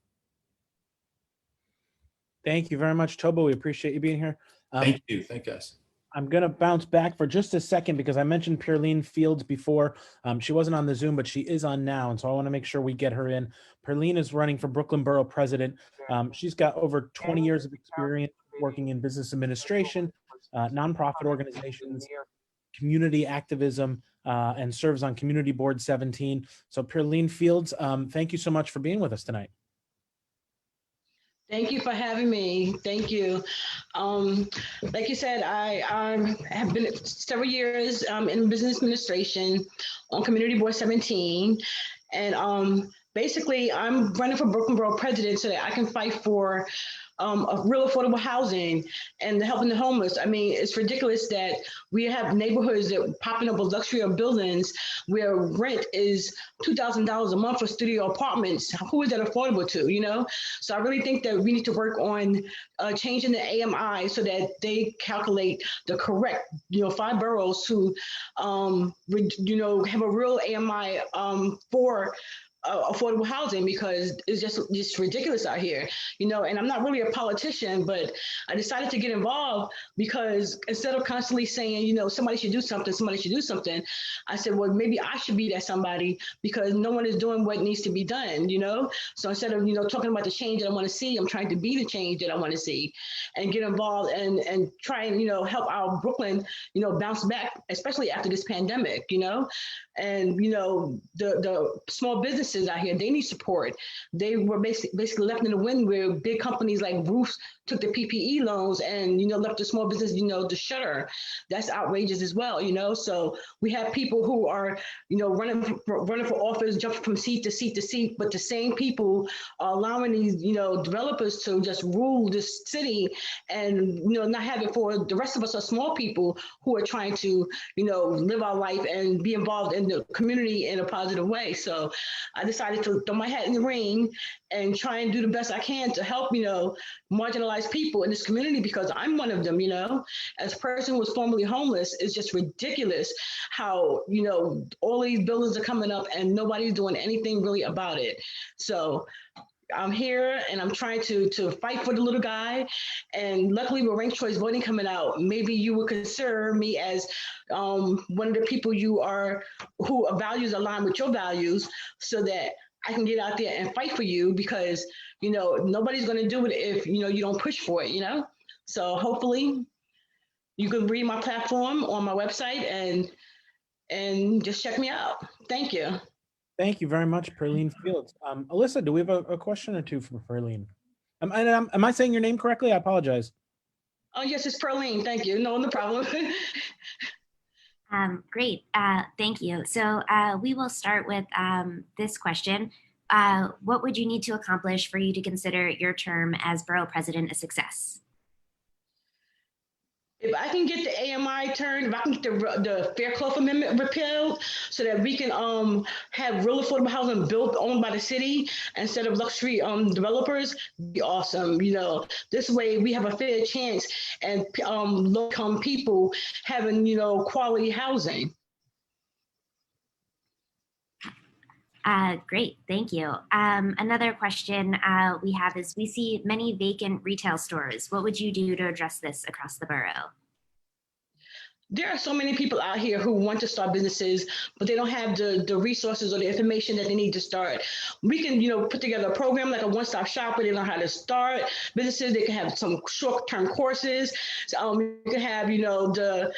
Thank you very much, Tobo. We appreciate you being here. Thank you. Thank you, guys. I'm going to bounce back for just a second because I mentioned Perline Fields before. She wasn't on the Zoom, but she is on now. And so I want to make sure we get her in. Perline is running for Brooklyn Borough President. She's got over 20 years of experience working in business administration, nonprofit organizations, community activism, and serves on Community Board 17. So Perline Fields, thank you so much for being with us tonight. Thank you for having me. Thank you. Like you said, I have been several years in business administration on Community Board 17. And basically, I'm running for Brooklyn Borough President so that I can fight for a real affordable housing and helping the homeless. I mean, it's ridiculous that we have neighborhoods that popping up with luxury of buildings where rent is $2,000 a month for studio apartments. Who is that affordable to, So I really think that we need to work on changing the AMI so that they calculate the correct, 5 boroughs who, have a real AMI for affordable housing, because it's just ridiculous out here, and I'm not really a politician, but I decided to get involved because instead of constantly saying, somebody should do something, I said, well, maybe I should be that somebody because no one is doing what needs to be done, So instead of, talking about the change that I want to see, I'm trying to be the change that I want to see and get involved and try and, help our Brooklyn, bounce back, especially after this pandemic, and, the small businesses out here, they need support. They were basically left in the wind where big companies like Roofs took the PPE loans and, left the small business, to shutter. That's outrageous as well, So we have people who are, running for office, jumping from seat to seat to seat, but the same people are allowing these, developers to just rule this city and, not have it for the rest of us are small people who are trying to, live our life and be involved in the community in a positive way. So I decided to throw my hat in the ring and try and do the best I can to help, marginalized people in this community, because I'm one of them, as a person who was formerly homeless. It's just ridiculous how, all these buildings are coming up and nobody's doing anything really about it. So I'm here and I'm trying to fight for the little guy. And luckily with ranked choice voting coming out, maybe you would consider me as one of the people who values align with your values, so that I can get out there and fight for you, because, nobody's going to do it if, you don't push for it, So hopefully you can read my platform on my website and just check me out. Thank you. Thank you very much, Perline Fields. Alyssa, do we have a question or two for Perline? Am I saying your name correctly? I apologize. Oh, yes, it's Perline. Thank you. No problem. Great. Thank you. So we will start with this question. What would you need to accomplish for you to consider your term as borough president a success? if I can get the AMI turned, if I can get the Fairclough Amendment repealed so that we can have real affordable housing built, owned by the city instead of luxury developers, be awesome. You know, this way we have a fair chance and low-income people having, you know, quality housing. Great, thank you. Another question we have is, we see many vacant retail stores. What would you do to address this across the borough? There are so many people out here who want to start businesses, but they don't have the resources or the information that they need to start. We can, you know, put together a program like a one-stop shop where they learn how to start businesses. They can have some short-term courses. You can have, you know, the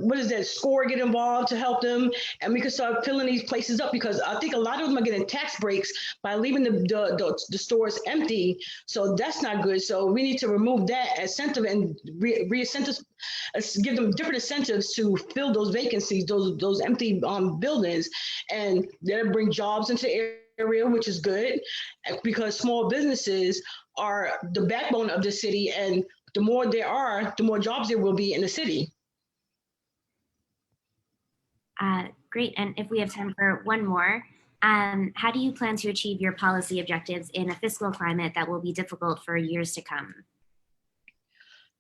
what is that, SCORE get involved to help them, and we can start filling these places up, because I think a lot of them are getting tax breaks by leaving the stores empty. So that's not good. So we need to remove that incentive and re-incentive, give them different incentives to fill those vacancies, those empty buildings, and that'll bring jobs into the area, which is good, because small businesses are the backbone of the city, and the more there are, the more jobs there will be in the city. Great, and if we have time for one more, how do you plan to achieve your policy objectives in a fiscal climate that will be difficult for years to come?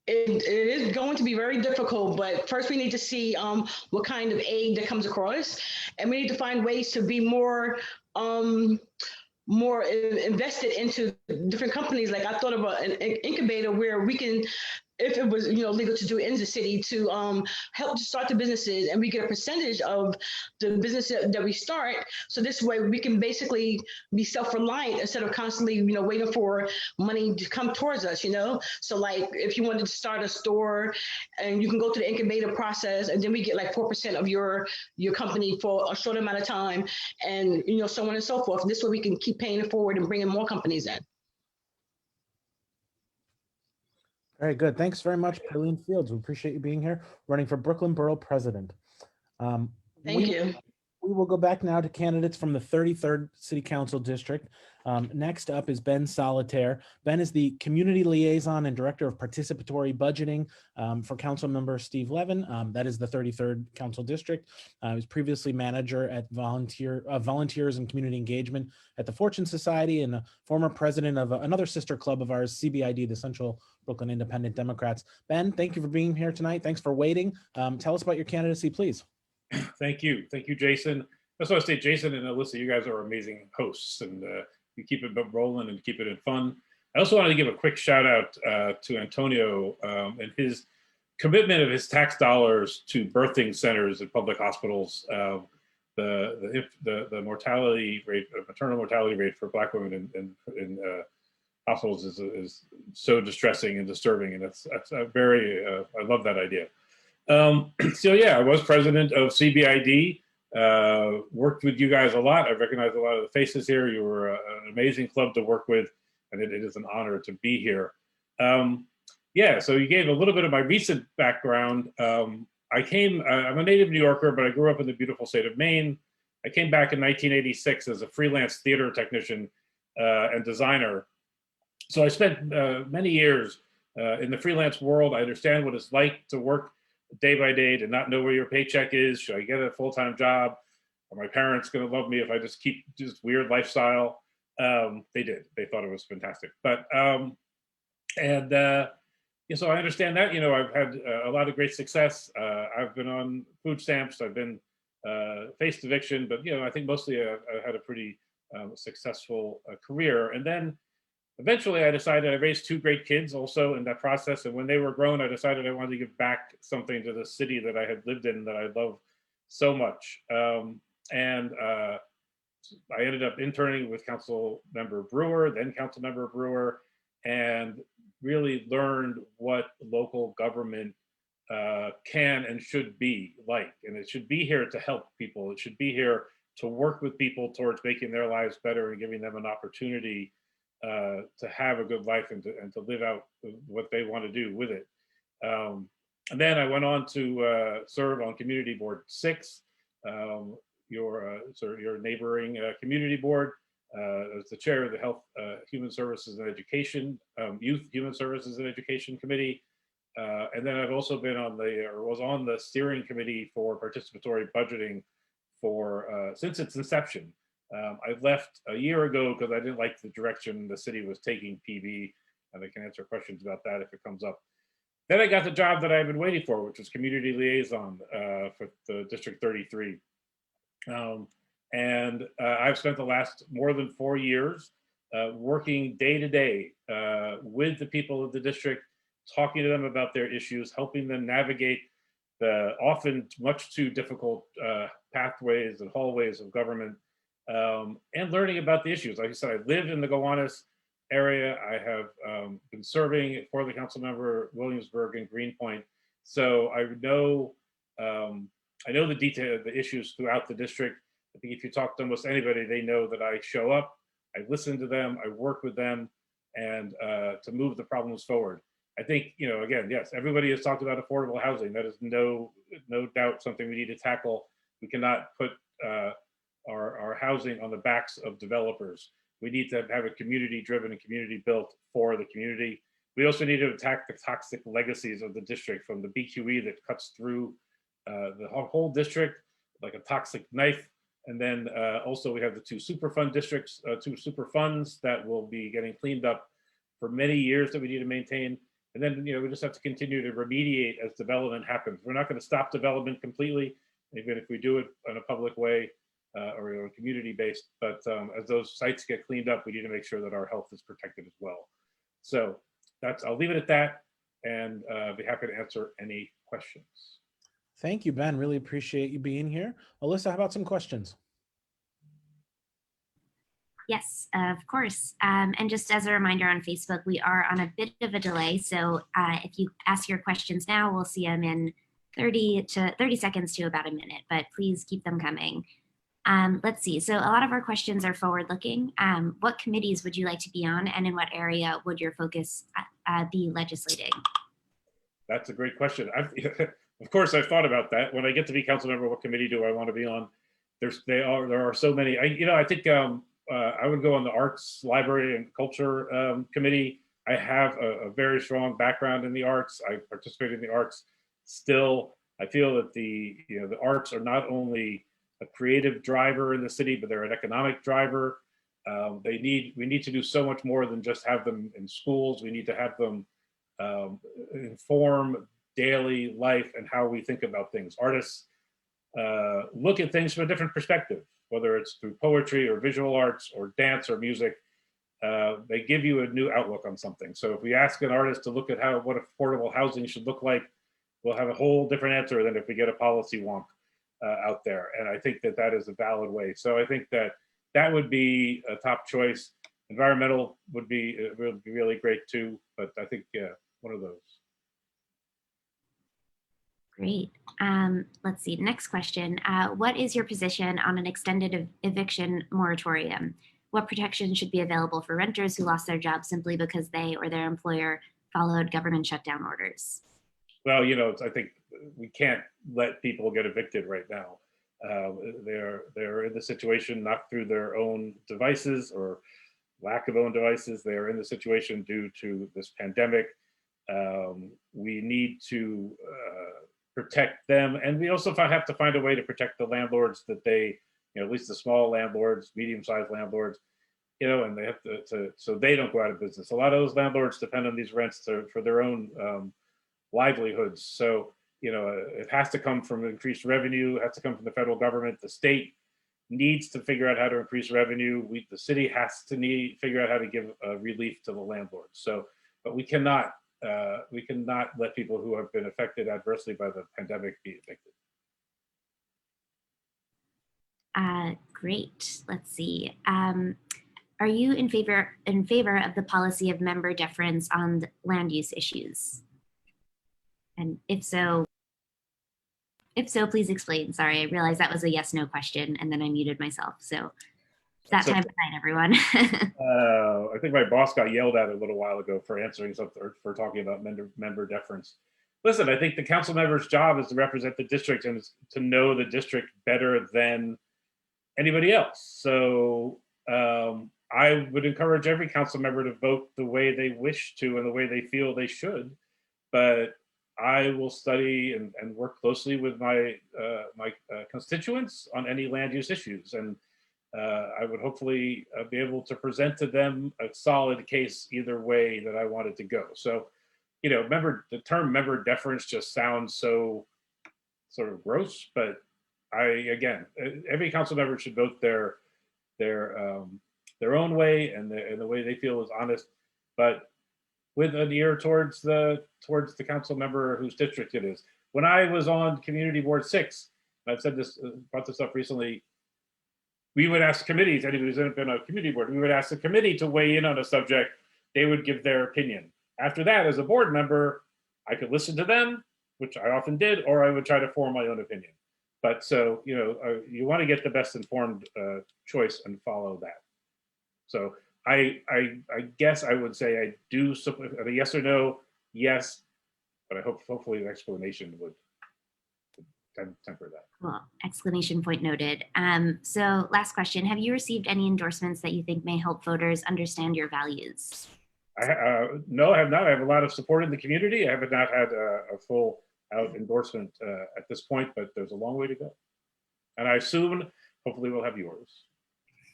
It is going to be very difficult, but first we need to see what kind of aid that comes across, and we need to find ways to be more invested into different companies. Like I thought about an incubator where we can, if it was, you know, legal to do in the city, to help to start the businesses, and we get a percentage of the business that we start. So this way we can basically be self-reliant instead of constantly, you know, waiting for money to come towards us, you know? So like if you wanted to start a store, and you can go through the incubator process, and then we get like 4% of your company for a short amount of time, and, you know, so on and so forth. This way we can keep paying it forward and bringing more companies in. Very good. Thanks very much, Pauline Fields. We appreciate you being here, running for Brooklyn Borough President. Thank you. We will go back now to candidates from the 33rd City Council District. Next up is Ben Solitaire. Ben is the Community Liaison and Director of Participatory Budgeting for Council Member Steve Levin. That is the 33rd Council District. He was previously manager at Volunteers and Community Engagement at the Fortune Society, and a former president of another sister club of ours, CBID, the Central Brooklyn Independent Democrats. Ben, thank you for being here tonight. Thanks for waiting. Tell us about your candidacy, please. Thank you. Thank you, Jason. I just want to say, Jason and Alyssa, you guys are amazing hosts, and you keep it rolling and keep it in fun. I also wanted to give a quick shout out to Antonio and his commitment of his tax dollars to birthing centers at public hospitals. The mortality rate, maternal mortality rate for Black women in hospitals is so distressing and disturbing, and that's a very, I love that idea. So yeah, I was president of CBID, worked with you guys a lot. I recognize a lot of the faces here. You were an amazing club to work with, and it is an honor to be here. Yeah, so you gave a little bit of my recent background. I'm a native New Yorker, but I grew up in the beautiful state of Maine. I came back in 1986 as a freelance theater technician and designer. So I spent many years in the freelance world. I understand what it's like to work day by day, to not know where your paycheck is. Should I get a full-time job? Are my parents going to love me if I just keep this weird lifestyle? They did. They thought it was fantastic. But yeah, so I understand that. You know, I've had a lot of great success. I've been on food stamps. I've been faced eviction, but you know, I think mostly I had a pretty successful career. And then eventually I decided, I raised two great kids also in that process. And when they were grown, I decided I wanted to give back something to the city that I had lived in, that I love so much. I ended up interning with Council Member Brewer, then Council Member Brewer, and really learned what local government can and should be like. And it should be here to help people. It should be here to work with people towards making their lives better and giving them an opportunity to have a good life and to live out what they want to do with it. And then I went on to serve on Community Board 6, your neighboring community board, as the chair of the Health, Human Services and Education, Youth Human Services and Education Committee. And then I've also been on was on the steering committee for participatory budgeting for since its inception. I left a year ago because I didn't like the direction the city was taking PB, and I can answer questions about that if it comes up. Then I got the job that I've been waiting for, which was community liaison for the District 33. And I've spent the last more than 4 years working day to day with the people of the district, talking to them about their issues, helping them navigate the often much too difficult pathways and hallways of government, and learning about the issues. Like I said, I live in the Gowanus area. I have been serving for the council member Williamsburg and Greenpoint, so I know the detail of the issues throughout the district. I think if you talk to almost anybody, they know that I show up, I listen to them, I work with them, and to move the problems forward. I think, again, yes, everybody has talked about affordable housing. That is no doubt something we need to tackle. We cannot put our housing on the backs of developers. We need to have a community driven and community built for the community. We also need to attack the toxic legacies of the district, from the BQE that cuts through the whole district like a toxic knife. And then also we have the two Superfund districts, two super funds that will be getting cleaned up for many years that we need to maintain. And then, we just have to continue to remediate as development happens. We're not going to stop development completely, even if we do it in a public way or community based. But as those sites get cleaned up, we need to make sure that our health is protected as well. So I'll leave it at that, and be happy to answer any questions. Thank you, Ben. Really appreciate you being here. Alyssa, how about some questions? Yes, of course. And just as a reminder, on Facebook, we are on a bit of a delay. So if you ask your questions now, we'll see them in 30 seconds to about a minute, but please keep them coming. Let's see. So a lot of our questions are forward-looking. What committees would you like to be on, and in what area would your focus be legislating? That's a great question. Of course, I've thought about that. When I get to be council member, what committee do I want to be on? There are so many. I think I would go on the Arts, Library, and Culture Committee. I have a very strong background in the arts. I participate in the arts still. I feel that the arts are not only a creative driver in the city, but they're an economic driver. We need to do so much more than just have them in schools. We need to have them inform daily life and how we think about things. Artists look at things from a different perspective, whether it's through poetry or visual arts or dance or music. They give you a new outlook on something. So if we ask an artist to look at what affordable housing should look like, we'll have a whole different answer than if we get a policy wonk out there. And I think that is a valid way. So I think that would be a top choice. Environmental would be really great too, but I think one of those. Great. Let's see. Next question. What is your position on an extended eviction moratorium? What protections should be available for renters who lost their jobs simply because they or their employer followed government shutdown orders? Well, I think we can't let people get evicted right now. They're in the situation not through their own devices or lack of own devices. They are in the situation due to this pandemic. We need to protect them, and we also have to find a way to protect the landlords that at least the small landlords, medium-sized landlords, and they have to so they don't go out of business. A lot of those landlords depend on these rents for their own livelihoods. So, it has to come from increased revenue, it has to come from the federal government. The state needs to figure out how to increase revenue. The city has to figure out how to give relief to the landlords. So, but we cannot let people who have been affected adversely by the pandemic be evicted. Great. Let's see. Are you in favor of the policy of member deference on land use issues? And if so, please explain. Sorry, I realized that was a yes/no question, and then I muted myself. So it's that time of night, everyone. I think my boss got yelled at a little while ago for answering something or for talking about member deference. Listen, I think the council member's job is to represent the district and to know the district better than anybody else. So I would encourage every council member to vote the way they wish to and the way they feel they should. But I will study and work closely with my constituents on any land use issues, and I would hopefully be able to present to them a solid case either way that I wanted to go. So, remember, the term member deference just sounds so sort of gross, but again, every council member should vote their own way and the way they feel is honest, but with an ear towards the council member whose district it is. When I was on Community Board 6, and I've said this, brought this up recently, we would ask committees, anybody who's been on a community board, we would ask the committee to weigh in on a subject. They would give their opinion. After that, as a board member, I could listen to them, which I often did, or I would try to form my own opinion. But so, you want to get the best informed choice and follow that. So I guess I would say I do support a yes or no, yes, but I hopefully the explanation would temper that. Well, exclamation point noted. So last question, have you received any endorsements that you think may help voters understand your values? No, I have not. I have a lot of support in the community. I have not had a full out endorsement at this point, but there's a long way to go. And I assume, hopefully we'll have yours.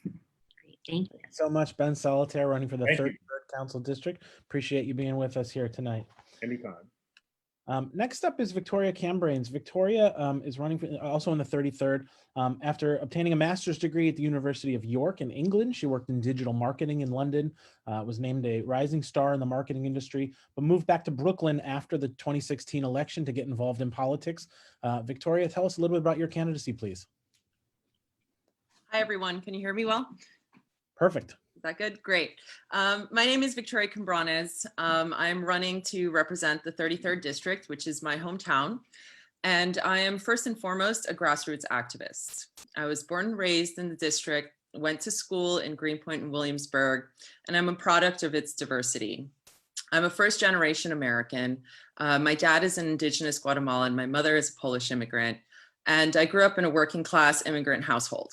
Great, thank you. So much, Ben Solitaire, running for the Thank you. 33rd Council District. Appreciate you being with us here tonight. Anytime. Next up is Victoria Cambranes. Victoria is running for, also in the 33rd. After obtaining a master's degree at the University of York in England, she worked in digital marketing in London, was named a rising star in the marketing industry, but moved back to Brooklyn after the 2016 election to get involved in politics. Victoria, tell us a little bit about your candidacy, please. Hi, everyone. Can you hear me well? Perfect. Is that good? Great. My name is Victoria Cambranes. I'm running to represent the 33rd District, which is my hometown. And I am first and foremost a grassroots activist. I was born and raised in the district, went to school in Greenpoint and Williamsburg, and I'm a product of its diversity. I'm a first generation American. My dad is an indigenous Guatemalan. My mother is a Polish immigrant. And I grew up in a working class immigrant household.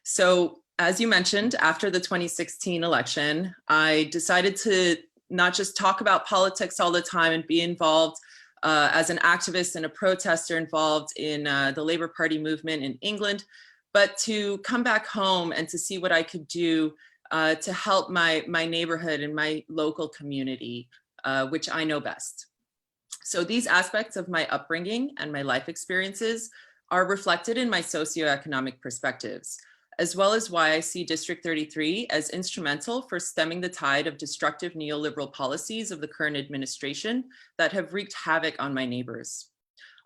So as you mentioned, after the 2016 election, I decided to not just talk about politics all the time and be involved as an activist and a protester involved in the Labour Party movement in England, but to come back home and to see what I could do to help my neighborhood and my local community, which I know best. So these aspects of my upbringing and my life experiences are reflected in my socioeconomic perspectives, as well as why I see District 33 as instrumental for stemming the tide of destructive neoliberal policies of the current administration that have wreaked havoc on my neighbors.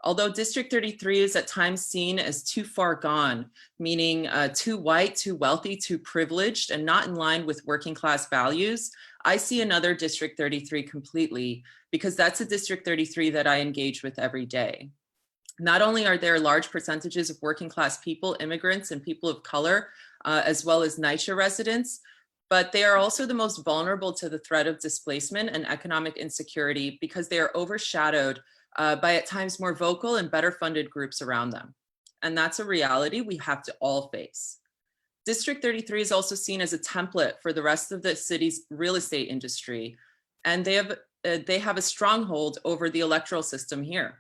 Although District 33 is at times seen as too far gone, meaning too white, too wealthy, too privileged, and not in line with working class values, I see another District 33 completely, because that's a District 33 that I engage with every day. Not only are there large percentages of working class people, immigrants, and people of color, as well as NYCHA residents, but they are also the most vulnerable to the threat of displacement and economic insecurity because they are overshadowed by at times more vocal and better funded groups around them. And that's a reality we have to all face. District 33 is also seen as a template for the rest of the city's real estate industry, and they have a stronghold over the electoral system here.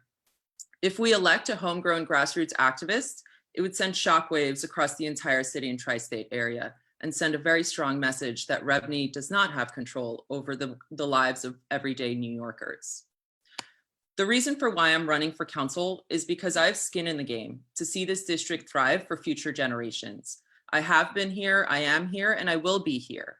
If we elect a homegrown grassroots activist, it would send shockwaves across the entire city and tri-state area and send a very strong message that REBNY does not have control over the lives of everyday New Yorkers. The reason for why I'm running for council is because I have skin in the game to see this district thrive for future generations. I have been here, I am here, and I will be here.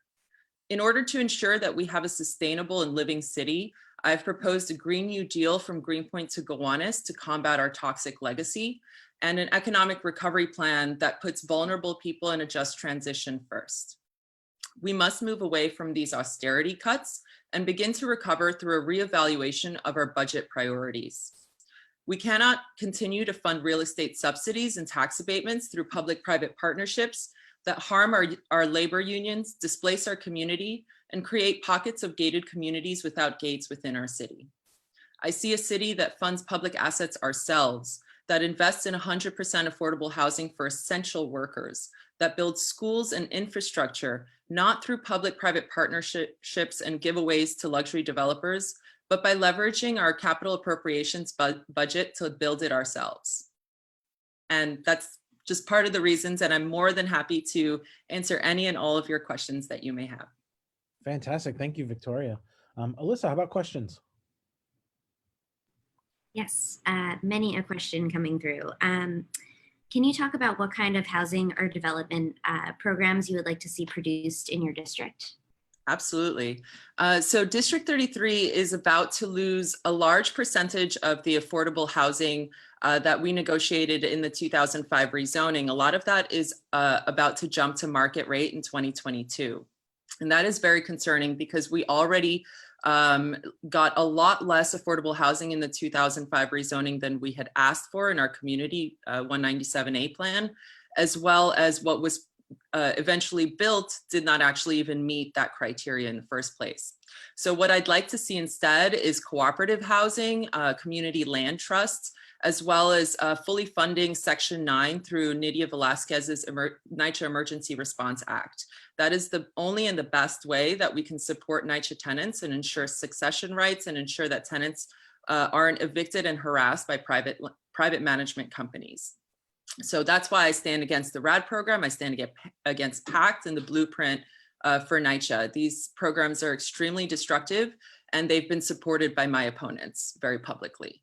In order to ensure that we have a sustainable and living city, I've proposed a Green New Deal from Greenpoint to Gowanus to combat our toxic legacy, and an economic recovery plan that puts vulnerable people in a just transition first. We must move away from these austerity cuts and begin to recover through a reevaluation of our budget priorities. We cannot continue to fund real estate subsidies and tax abatements through public-private partnerships that harm our labor unions, displace our community, and create pockets of gated communities without gates within our city. I see a city that funds public assets ourselves, that invests in 100% affordable housing for essential workers, that builds schools and infrastructure, not through public-private partnerships and giveaways to luxury developers, but by leveraging our capital appropriations budget to build it ourselves. And that's just part of the reasons, and I'm more than happy to answer any and all of your questions that you may have. Fantastic. Thank you, Victoria. Alyssa, how about questions? Yes, many a question coming through. Can you talk about what kind of housing or development programs you would like to see produced in your district? Absolutely. So District 33 is about to lose a large percentage of the affordable housing that we negotiated in the 2005 rezoning. A lot of that is about to jump to market rate in 2022. And that is very concerning because we already got a lot less affordable housing in the 2005 rezoning than we had asked for in our community 197A plan, as well as what was eventually built did not actually even meet that criteria in the first place. So what I'd like to see instead is cooperative housing, community land trusts, as well as fully funding Section 9 through Nydia Velasquez's NYCHA Emergency Response Act. That is the only and the best way that we can support NYCHA tenants and ensure succession rights and ensure that tenants aren't evicted and harassed by private management companies. So that's why I stand against the RAD program. I stand against PACT and the blueprint for NYCHA. These programs are extremely destructive and they've been supported by my opponents very publicly.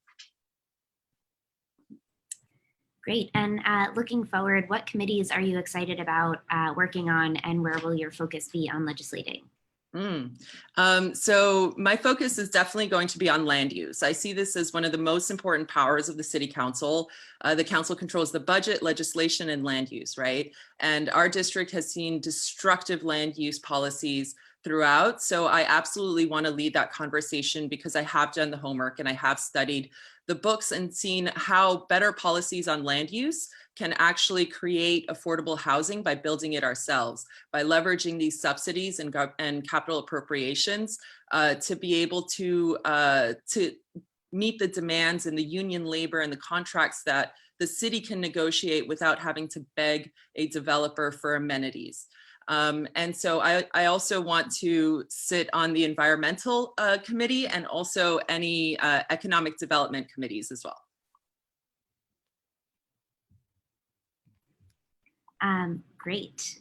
Great. And looking forward, what committees are you excited about working on, and where will your focus be on legislating? So my focus is definitely going to be on land use. I see this as one of the most important powers of the City Council. The council controls the budget, legislation, and land use, right? And our district has seen destructive land use policies throughout. So I absolutely want to lead that conversation because I have done the homework and I have studied the books and seen how better policies on land use can actually create affordable housing by building it ourselves, by leveraging these subsidies and capital appropriations to be able to meet the demands and the union labor and the contracts that the city can negotiate without having to beg a developer for amenities. And so I also want to sit on the environmental committee and also any economic development committees as well. Great.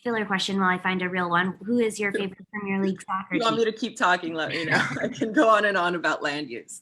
Filler question while I find a real one. Who is your favorite Premier League soccer You want team? me to keep talking, let me know. I can go on and on about land use.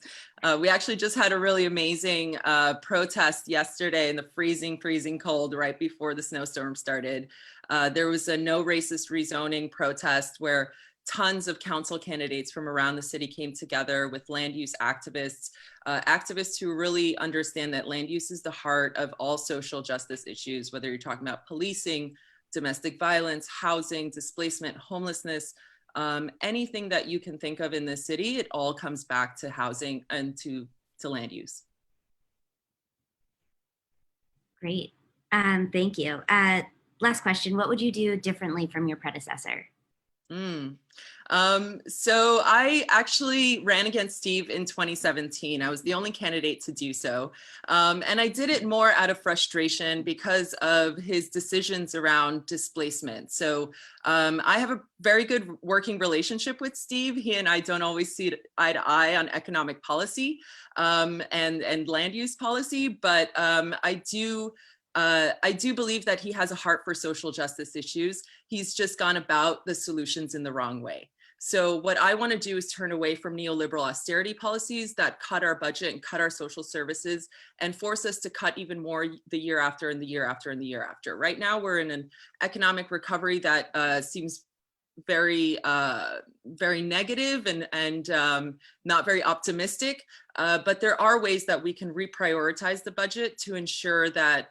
We actually just had a really amazing protest yesterday in the freezing cold right before the snowstorm started. There was a no racist rezoning protest where tons of council candidates from around the city came together with land use activists, activists who really understand that land use is the heart of all social justice issues, whether you're talking about policing, domestic violence, housing, displacement, homelessness, anything that you can think of in the city, it all comes back to housing and to land use. Great. Thank you. Last question. What would you do differently from your predecessor? So I actually ran against Steve in 2017. I was the only candidate to do so. And I did it more out of frustration because of his decisions around displacement. So I have a very good working relationship with Steve. He and I don't always see eye to eye on economic policy and land use policy, but I do believe that he has a heart for social justice issues. He's just gone about the solutions in the wrong way. So what I want to do is turn away from neoliberal austerity policies that cut our budget and cut our social services and force us to cut even more the year after and the year after and the year after. Right now, we're in an economic recovery that seems very negative and not very optimistic, but there are ways that we can reprioritize the budget to ensure that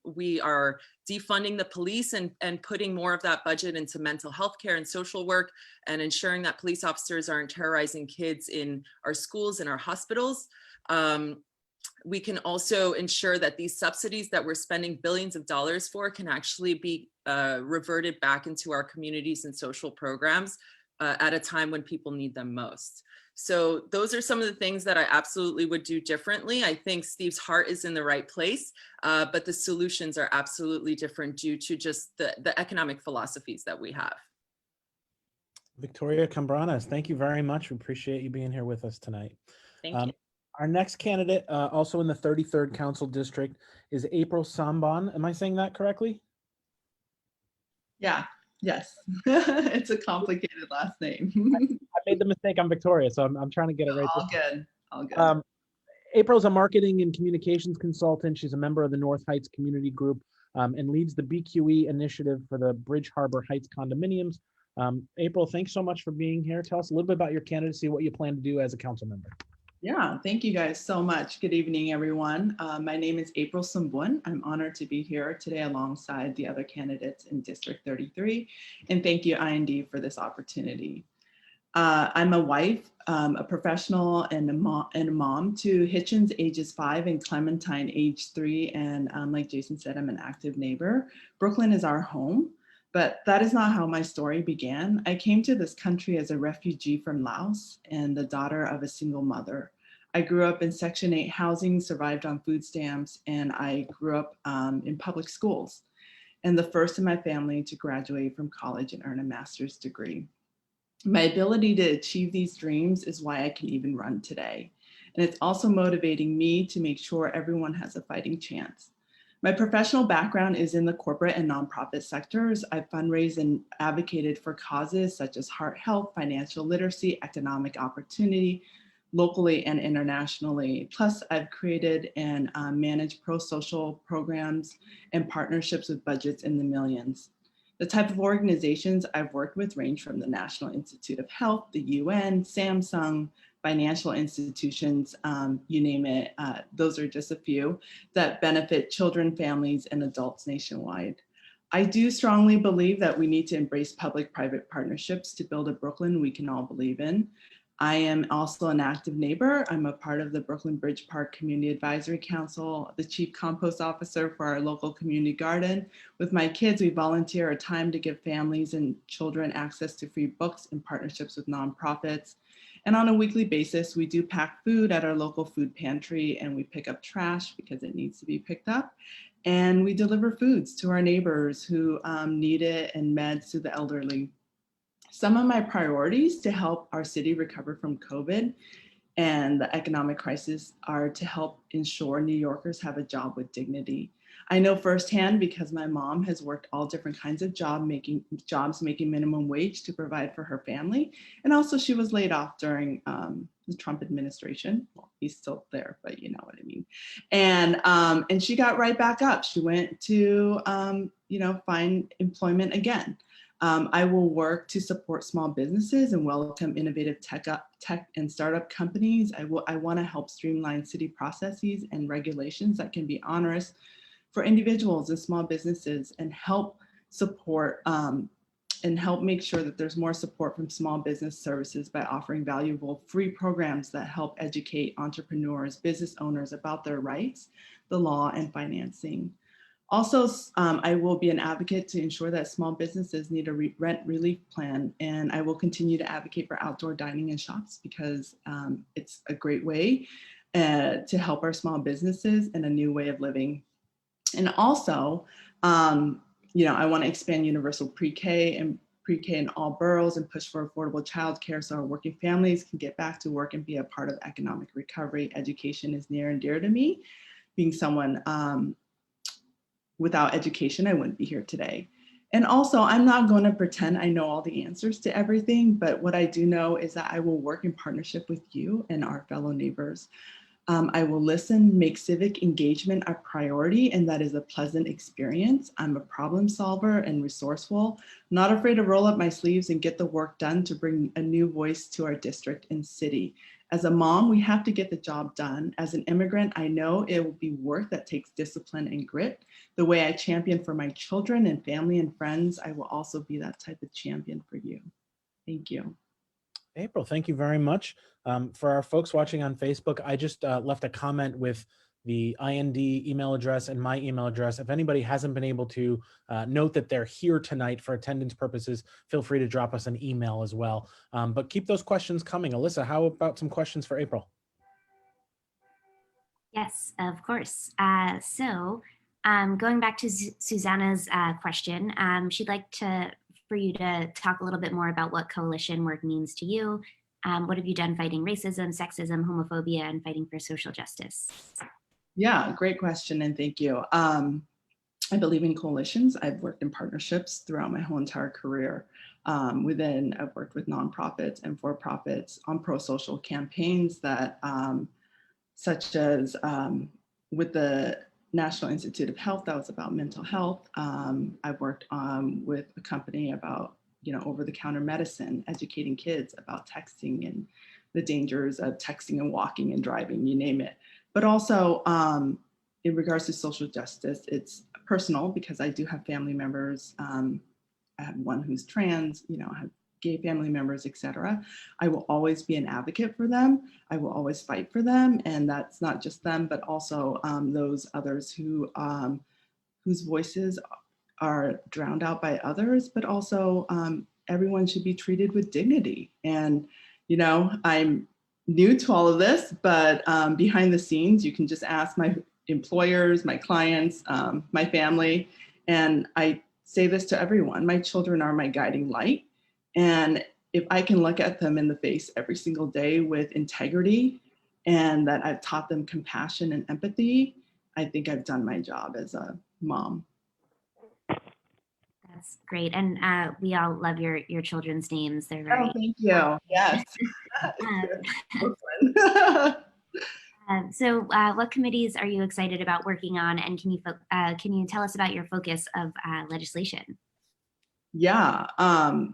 we are defunding the police and putting more of that budget into mental health care and social work and ensuring that police officers aren't terrorizing kids in our schools and our hospitals. We can also ensure that these subsidies that we're spending billions of dollars for can actually be reverted back into our communities and social programs at a time when people need them most. So those are some of the things that I absolutely would do differently. I think Steve's heart is in the right place, but the solutions are absolutely different due to just the economic philosophies that we have. Victoria Cambranes, thank you very much. We appreciate you being here with us tonight. Thank you. Our next candidate, also in the 33rd Council District, is April Sambon. Am I saying that correctly? Yeah, yes. It's a complicated last name. I made the mistake. I'm Victoria, so I'm trying to get it right. All good, all good. April's a marketing and communications consultant. She's a member of the North Heights Community Group and leads the BQE initiative for the Bridge Harbor Heights condominiums. April, thanks so much for being here. Tell us a little bit about your candidacy, what you plan to do as a council member. Yeah, thank you guys so much. Good evening, everyone. My name is April Sambon. I'm honored to be here today alongside the other candidates in District 33. And thank you, IND, for this opportunity. I'm a wife, a professional, and a mom to Hitchens, ages 5, and Clementine, age 3. And like Jason said, I'm an active neighbor. Brooklyn is our home. But that is not how my story began. I came to this country as a refugee from Laos and the daughter of a single mother. I grew up in Section 8 housing, survived on food stamps, and I grew up in public schools, and the first in my family to graduate from college and earn a master's degree. My ability to achieve these dreams is why I can even run today. And it's also motivating me to make sure everyone has a fighting chance. My professional background is in the corporate and nonprofit sectors. I've fundraised and advocated for causes such as heart health, financial literacy, economic opportunity, locally and internationally. Plus, I've created and managed pro-social programs and partnerships with budgets in the millions. The type of organizations I've worked with range from the National Institute of Health, the UN, Samsung, financial institutions, you name it. Those are just a few that benefit children, families, and adults nationwide. I do strongly believe that we need to embrace public-private partnerships to build a Brooklyn we can all believe in. I am also an active neighbor. I'm a part of the Brooklyn Bridge Park Community Advisory Council, the chief compost officer for our local community garden. With my kids, we volunteer our time to give families and children access to free books and partnerships with nonprofits. And on a weekly basis, we do pack food at our local food pantry, and we pick up trash because it needs to be picked up. And we deliver foods to our neighbors who need it, and meds to the elderly. Some of my priorities to help our city recover from COVID and the economic crisis are to help ensure New Yorkers have a job with dignity. I know firsthand because my mom has worked all different kinds of jobs making minimum wage to provide for her family. And also she was laid off during the Trump administration. Well, he's still there, but you know what I mean. And she got right back up. She went to, find employment again. I will work to support small businesses and welcome innovative tech and startup companies. I want to help streamline city processes and regulations that can be onerous for individuals and small businesses, and help support and help make sure that there's more support from small business services by offering valuable free programs that help educate entrepreneurs, business owners about their rights, the law, and financing. Also, I will be an advocate to ensure that small businesses need a rent relief plan, and I will continue to advocate for outdoor dining and shops because it's a great way to help our small businesses and a new way of living. And also, I want to expand universal pre-K in all boroughs and push for affordable childcare so our working families can get back to work and be a part of economic recovery. Education is near and dear to me. Being someone without education, I wouldn't be here today. And also, I'm not going to pretend I know all the answers to everything, but what I do know is that I will work in partnership with you and our fellow neighbors. I will listen, make civic engagement a priority, and that is a pleasant experience. I'm a problem solver and resourceful, not afraid to roll up my sleeves and get the work done to bring a new voice to our district and city. As a mom, we have to get the job done. As an immigrant, I know it will be work that takes discipline and grit. The way I champion for my children and family and friends, I will also be that type of champion for you. Thank you. April, thank you very much. For our folks watching on Facebook, I just left a comment with the IND email address and my email address. If anybody hasn't been able to note that they're here tonight for attendance purposes, feel free to drop us an email as well. But keep those questions coming. Alyssa, how about some questions for April? Yes, of course. So going back to Susanna's question, she'd like to for you to talk a little bit more about what coalition work means to you. What have you done fighting racism, sexism, homophobia, and fighting for social justice? Yeah, great question, and thank you. I believe in coalitions. I've worked in partnerships throughout my whole entire career. I've worked with nonprofits and for-profits on pro-social campaigns that, such as with the National Institute of Health, that was about mental health. I've worked with a company about, over-the-counter medicine, educating kids about texting and the dangers of texting and walking and driving, you name it. But also in regards to social justice, it's personal because I do have family members. I have one who's trans, I have gay family members, etc. I will always be an advocate for them. I will always fight for them. And that's not just them, but also those others who whose voices are drowned out by others, but also everyone should be treated with dignity. And, I'm new to all of this, but behind the scenes, you can just ask my employers, my clients, my family, and I say this to everyone, my children are my guiding light. And if I can look at them in the face every single day with integrity and that I've taught them compassion and empathy, I think I've done my job as a mom. That's great. And we all love your children's names. They're very— Oh, thank you. Yes. So what committees are you excited about working on? And can you tell us about your focus of legislation? Yeah,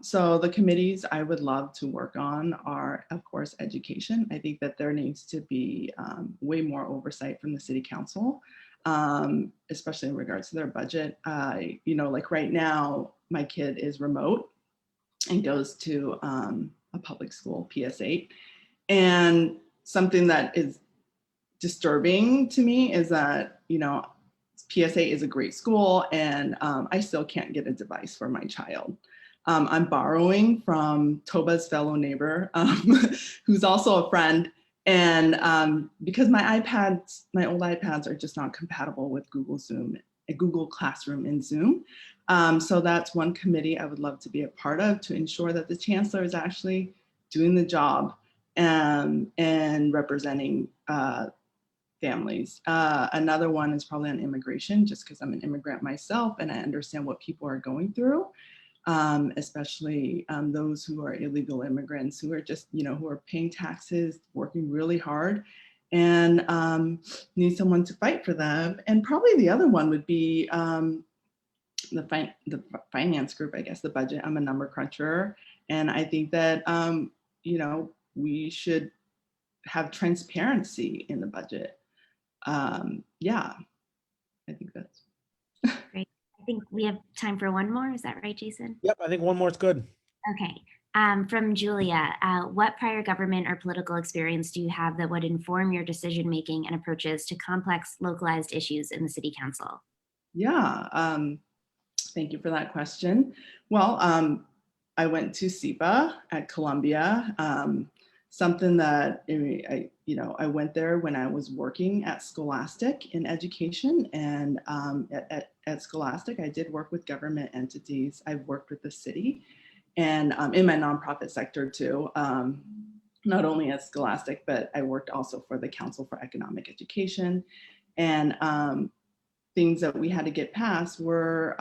so the committees I would love to work on are, of course, education. I think that there needs to be way more oversight from the city council, especially in regards to their budget. Like right now, my kid is remote and goes to a public school, PS8. And something that is disturbing to me is that, PS8 is a great school and I still can't get a device for my child. I'm borrowing from Toba's fellow neighbor, who's also a friend. And because my old iPads are just not compatible with Google Classroom and Zoom. So that's one committee I would love to be a part of to ensure that the chancellor is actually doing the job and representing families. Another one is probably on immigration, just because I'm an immigrant myself and I understand what people are going through, especially those who are illegal immigrants who are just, who are paying taxes, working really hard and need someone to fight for them. And probably the other one would be the finance group, I guess, the budget. I'm a number cruncher. And I think that, we should have transparency in the budget. Yeah, I think that's great. I think we have time for one more. Is that right, Jason? Yep, I think one more is good. Okay. From Julia, what prior government or political experience do you have that would inform your decision-making and approaches to complex localized issues in the city council? Yeah, thank you for that question. Well, I went to SIPA at Columbia. Something that I went there when I was working at Scholastic in education, and at Scholastic, I did work with government entities. I've worked with the city, and in my nonprofit sector too. Not only at Scholastic, but I worked also for the Council for Economic Education, and things that we had to get past were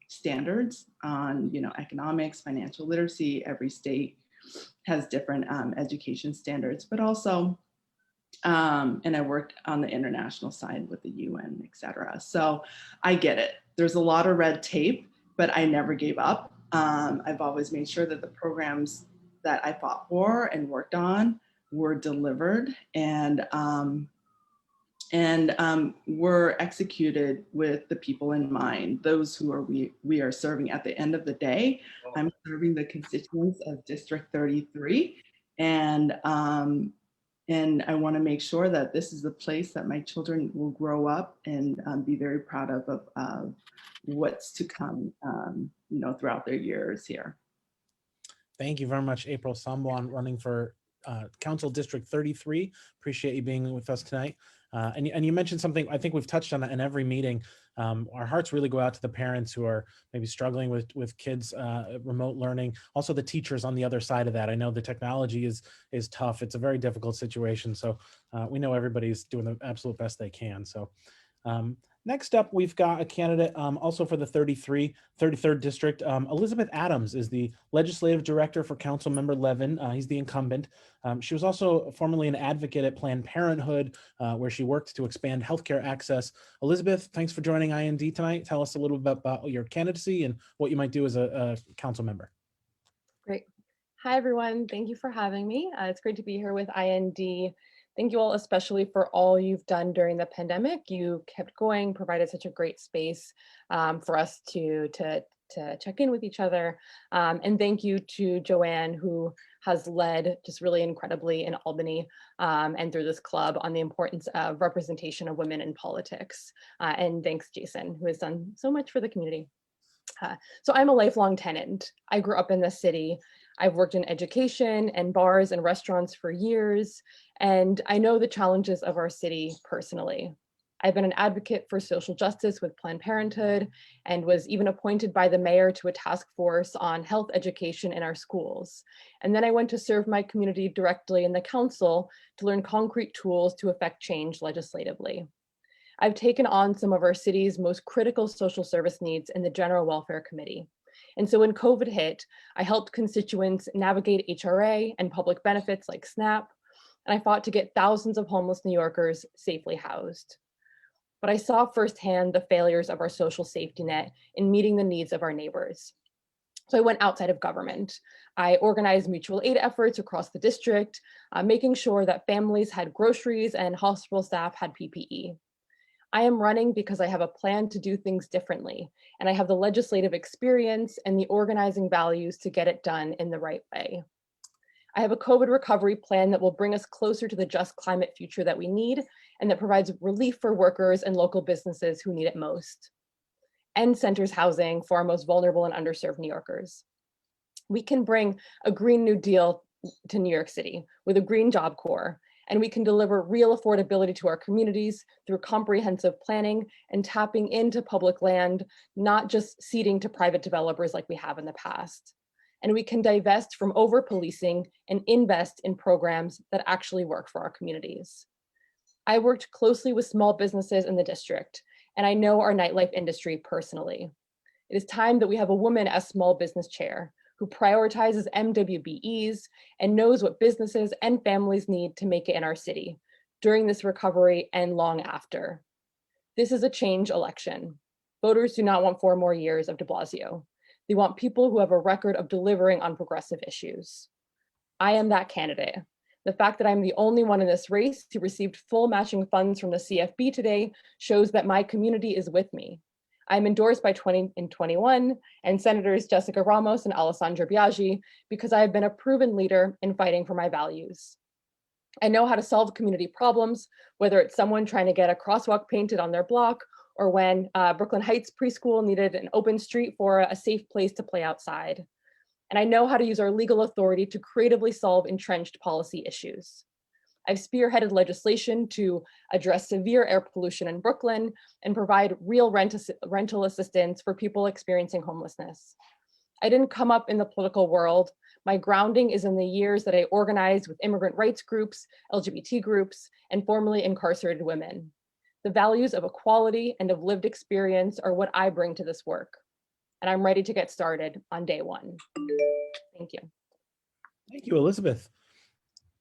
standards on economics, financial literacy. Every state has different education standards, but also, and I worked on the international side with the UN, et cetera. So I get it. There's a lot of red tape, but I never gave up. I've always made sure that the programs that I fought for and worked on were delivered and were executed with the people in mind, those who are we are serving. At the end of the day, I'm serving the constituents of District 33, and I want to make sure that this is the place that my children will grow up and be very proud of what's to come, throughout their years here. Thank you very much, April Sambon, running for Council District 33. Appreciate you being with us tonight. And you mentioned something, I think we've touched on that in every meeting. Our hearts really go out to the parents who are maybe struggling with kids remote learning. Also the teachers on the other side of that. I know the technology is tough. It's a very difficult situation. So we know everybody's doing the absolute best they can. So next up, we've got a candidate also for the 33rd District. Elizabeth Adams is the Legislative Director for Councilmember Levin. He's the incumbent. She was also formerly an advocate at Planned Parenthood, where she worked to expand healthcare access. Elizabeth, thanks for joining IND tonight. Tell us a little bit about your candidacy and what you might do as a council member. Great. Hi, everyone. Thank you for having me. It's great to be here with IND. Thank you all, especially for all you've done during the pandemic. You kept going, provided such a great space for us to check in with each other. And thank you to Joanne, who has led just really incredibly in Albany and through this club on the importance of representation of women in politics. And thanks, Jason, who has done so much for the community. So I'm a lifelong tenant. I grew up in the city. I've worked in education and bars and restaurants for years, and I know the challenges of our city personally. I've been an advocate for social justice with Planned Parenthood and was even appointed by the mayor to a task force on health education in our schools. And then I went to serve my community directly in the council to learn concrete tools to affect change legislatively. I've taken on some of our city's most critical social service needs in the General Welfare Committee. And so when COVID hit, I helped constituents navigate HRA and public benefits like SNAP, and I fought to get thousands of homeless New Yorkers safely housed. But I saw firsthand the failures of our social safety net in meeting the needs of our neighbors. So I went outside of government. I organized mutual aid efforts across the district, making sure that families had groceries and hospital staff had PPE. I am running because I have a plan to do things differently, and I have the legislative experience and the organizing values to get it done in the right way. I have a COVID recovery plan that will bring us closer to the just climate future that we need and that provides relief for workers and local businesses who need it most, and centers housing for our most vulnerable and underserved New Yorkers. We can bring a Green New Deal to New York City with a Green Job Corps, and we can deliver real affordability to our communities through comprehensive planning and tapping into public land, not just ceding to private developers like we have in the past. And we can divest from over-policing and invest in programs that actually work for our communities. I worked closely with small businesses in the district, and I know our nightlife industry personally. It is time that we have a woman as small business chair who prioritizes MWBEs and knows what businesses and families need to make it in our city during this recovery and long after. This is a change election. Voters do not want 4 more years of de Blasio. They want people who have a record of delivering on progressive issues. I am that candidate. The fact that I'm the only one in this race who received full matching funds from the CFB today shows that my community is with me. I'm endorsed by 20 and 21 and Senators Jessica Ramos and Alessandra Biaggi because I have been a proven leader in fighting for my values. I know how to solve community problems, whether it's someone trying to get a crosswalk painted on their block or when Brooklyn Heights preschool needed an open street for a safe place to play outside. And I know how to use our legal authority to creatively solve entrenched policy issues. I've spearheaded legislation to address severe air pollution in Brooklyn and provide real rental assistance for people experiencing homelessness. I didn't come up in the political world. My grounding is in the years that I organized with immigrant rights groups, LGBT groups, and formerly incarcerated women. The values of equality and of lived experience are what I bring to this work. And I'm ready to get started on day one. Thank you. Thank you, Elizabeth.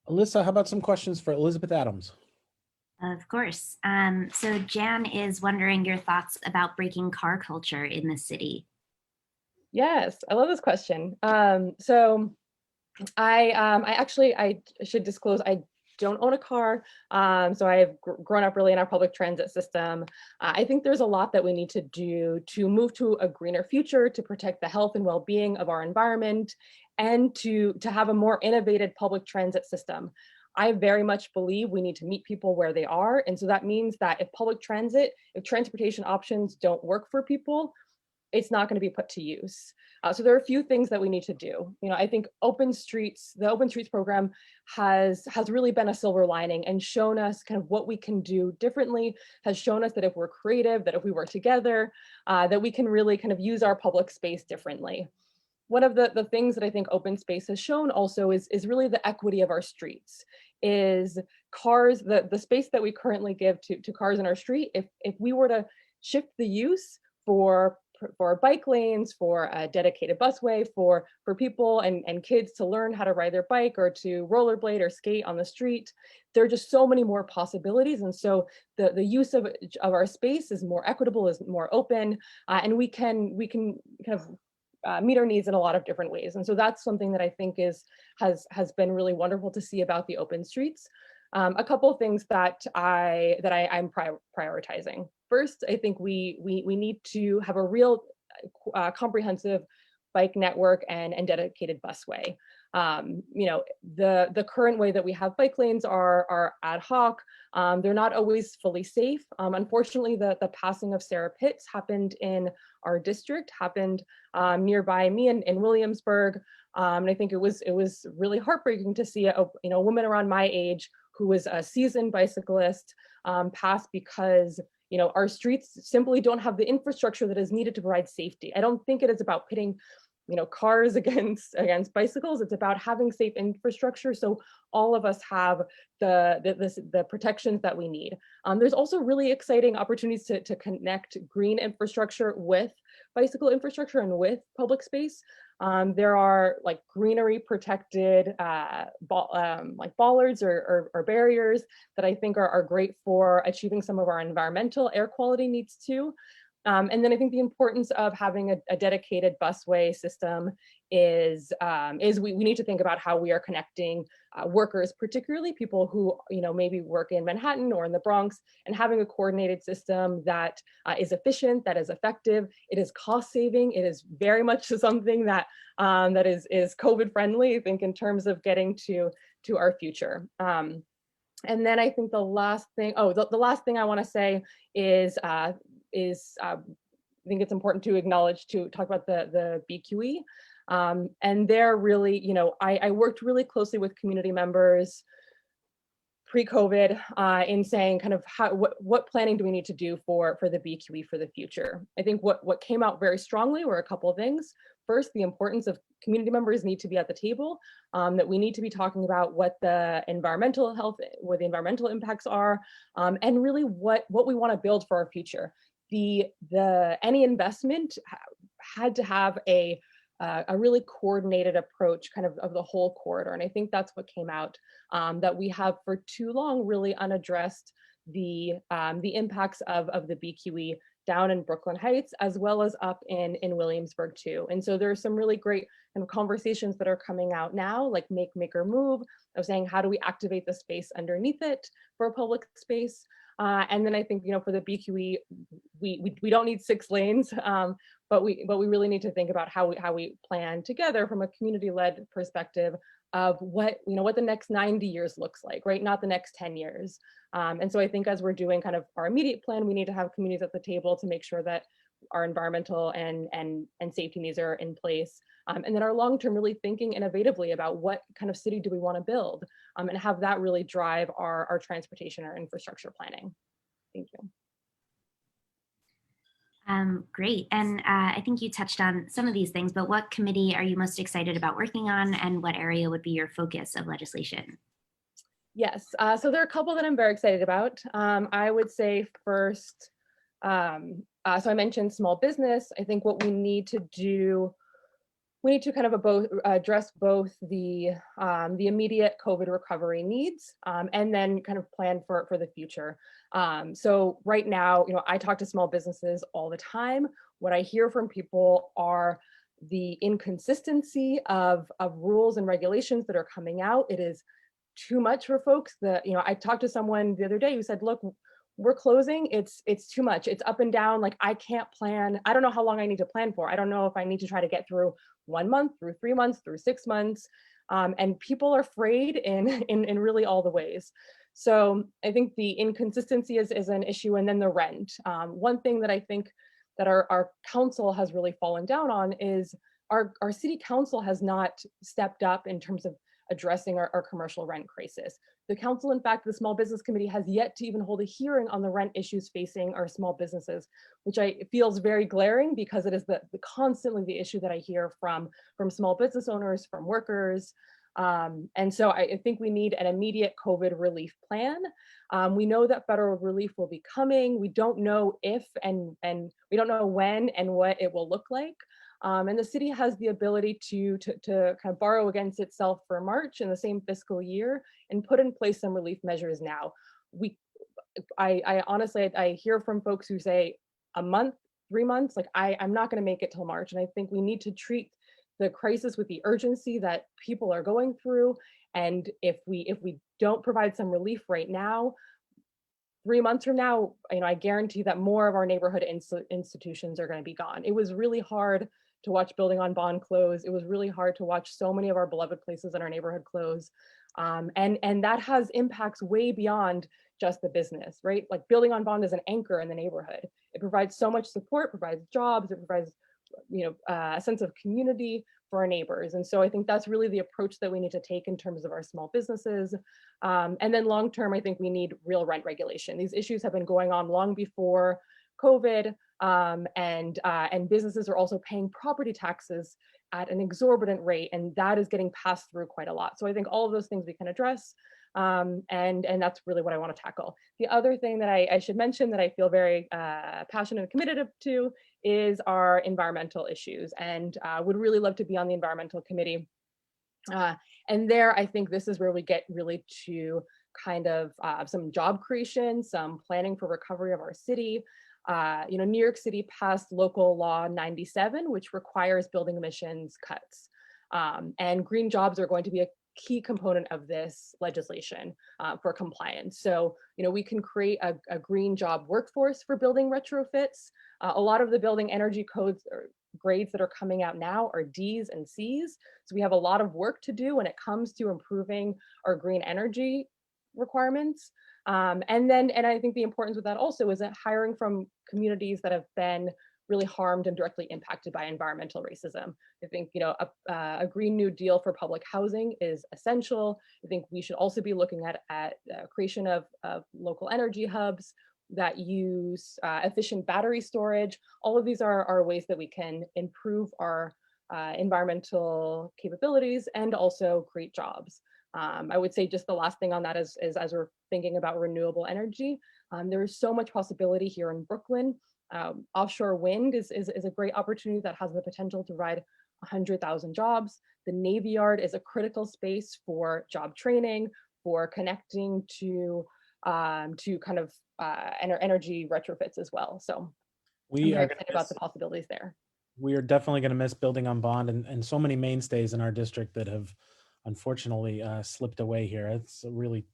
Alyssa, how about some questions for Elizabeth Adams? Of course. So Jan is wondering your thoughts about breaking car culture in the city. Yes, I love this question. So I should disclose, I don't own a car. So I've grown up really in our public transit system. I think there's a lot that we need to do to move to a greener future, to protect the health and well-being of our environment, and to have a more innovative public transit system. I very much believe we need to meet people where they are. And so that means that if transportation options don't work for people, it's not going to be put to use. So there are a few things that we need to do. I think the Open Streets program has really been a silver lining and shown us kind of what we can do differently, has shown us that if we're creative, that if we work together, that we can really kind of use our public space differently. One of the things that I think open space has shown also is really the equity of our streets, is cars, the space that we currently give to cars in our street, if we were to shift the use for bike lanes, for a dedicated busway, for people and kids to learn how to ride their bike or to rollerblade or skate on the street, there are just so many more possibilities. And so the use of our space is more equitable, is more open, and we can kind of meet our needs in a lot of different ways. And so that's something that I think has been really wonderful to see about the open streets. A couple of things that I'm prioritizing. First, I think we need to have a real comprehensive bike network and dedicated busway. The current way that we have bike lanes are ad hoc. They're not always fully safe. Unfortunately, the passing of Sarah Pitts happened in our district, happened nearby me in Williamsburg. And I think it was really heartbreaking to see a woman around my age who was a seasoned bicyclist pass because our streets simply don't have the infrastructure that is needed to provide safety. I don't think it is about pitting cars against bicycles. It's about having safe infrastructure so all of us have the protections that we need. There's also really exciting opportunities to connect green infrastructure with bicycle infrastructure and with public space. There are like greenery protected like bollards or barriers that I think are great for achieving some of our environmental air quality needs too. And then I think the importance of having a dedicated busway system is we need to think about how we are connecting workers, particularly people who maybe work in Manhattan or in the Bronx, and having a coordinated system that is efficient, that is effective, it is cost saving, it is very much something that that is COVID friendly, I think, in terms of getting to our future. And then I think the last thing I want to say is I think it's important to acknowledge, to talk about the BQE. And they're really, I worked really closely with community members pre-COVID in saying kind of what planning do we need to do for the BQE for the future. I think what came out very strongly were a couple of things. First, the importance of community members need to be at the table, that we need to be talking about what the environmental impacts are, and really what we want to build for our future. Any investment had to have a really coordinated approach kind of the whole corridor. And I think that's what came out, that we have for too long really unaddressed the impacts of the BQE down in Brooklyn Heights, as well as up in Williamsburg too. And so there are some really great kind of conversations that are coming out now, like Make Maker Move, of saying, how do we activate the space underneath it for a public space? And then I think, for the BQE, we don't need 6 lanes, but we really need to think about how we plan together from a community-led perspective of what the next 90 years looks like, right? Not the next 10 years. And so I think as we're doing kind of our immediate plan, we need to have communities at the table to make sure that our environmental and safety needs are in place. And then our long-term, really thinking innovatively about what kind of city do we want to build, and have that really drive our transportation, our infrastructure planning. Thank you. Great. And I think you touched on some of these things, but what committee are you most excited about working on, and what area would be your focus of legislation? Yes, so there are a couple that I'm very excited about. I would say first, so I mentioned small business. I think what we need to do, we need to kind of address both the immediate COVID recovery needs, and then kind of plan for the future. So right now, I talk to small businesses all the time. What I hear from people are the inconsistency of rules and regulations that are coming out. It is too much for folks. I talked to someone the other day who said, look, we're closing, it's too much. It's up and down. Like, I can't plan. I don't know how long I need to plan for. I don't know if I need to try to get through 1 month, through 3 months, through 6 months. And people are afraid in really all the ways. So I think the inconsistency is an issue. And then the rent. One thing that I think that our council has really fallen down on is our city council has not stepped up in terms of addressing our commercial rent crisis. The council, in fact, the Small Business Committee has yet to even hold a hearing on the rent issues facing our small businesses, which feels very glaring because it is constantly the issue that I hear from small business owners, from workers. And so I think we need an immediate COVID relief plan. We know that federal relief will be coming. We don't know if and we don't know when and what it will look like. And the city has the ability to kind of borrow against itself for March in the same fiscal year and put in place some relief measures now. I honestly, I hear from folks who say a month, 3 months, like I'm not going to make it till March. And I think we need to treat the crisis with the urgency that people are going through. And if we don't provide some relief right now, 3 months from now, I guarantee that more of our neighborhood institutions are going to be gone. It was really hard to watch Building on Bond close. It was really hard to watch so many of our beloved places in our neighborhood close. And that has impacts way beyond just the business, right? Like Building on Bond is an anchor in the neighborhood. It provides so much support, provides jobs, it provides a sense of community for our neighbors. And so I think that's really the approach that we need to take in terms of our small businesses. And then long term, I think we need real rent regulation. These issues have been going on long before COVID, and businesses are also paying property taxes at an exorbitant rate, and that is getting passed through quite a lot. So I think all of those things we can address, and that's really what I want to tackle. The other thing that I should mention that I feel very passionate and committed to is our environmental issues, and would really love to be on the environmental committee. And there, I think this is where we get really to kind of some job creation, some planning for recovery of our city. New York City passed Local Law 97, which requires building emissions cuts. And green jobs are going to be a key component of this legislation for compliance. So, we can create a green job workforce for building retrofits. A lot of the building energy codes or grades that are coming out now are Ds and Cs. So we have a lot of work to do when it comes to improving our green energy requirements. And I think the importance of that also is that hiring from communities that have been really harmed and directly impacted by environmental racism. I think a Green New Deal for public housing is essential. I think we should also be looking at creation of local energy hubs that use efficient battery storage. All of these are ways that we can improve our environmental capabilities and also create jobs. I would say just the last thing on that is as we're thinking about renewable energy, there is so much possibility here in Brooklyn. Offshore wind is a great opportunity that has the potential to provide 100,000 jobs. The Navy Yard is a critical space for job training, for connecting to kind of energy retrofits as well. So I'm very excited about the possibilities there. We are definitely going to miss Building on Bond and so many mainstays in our district that have unfortunately slipped away here. It's a really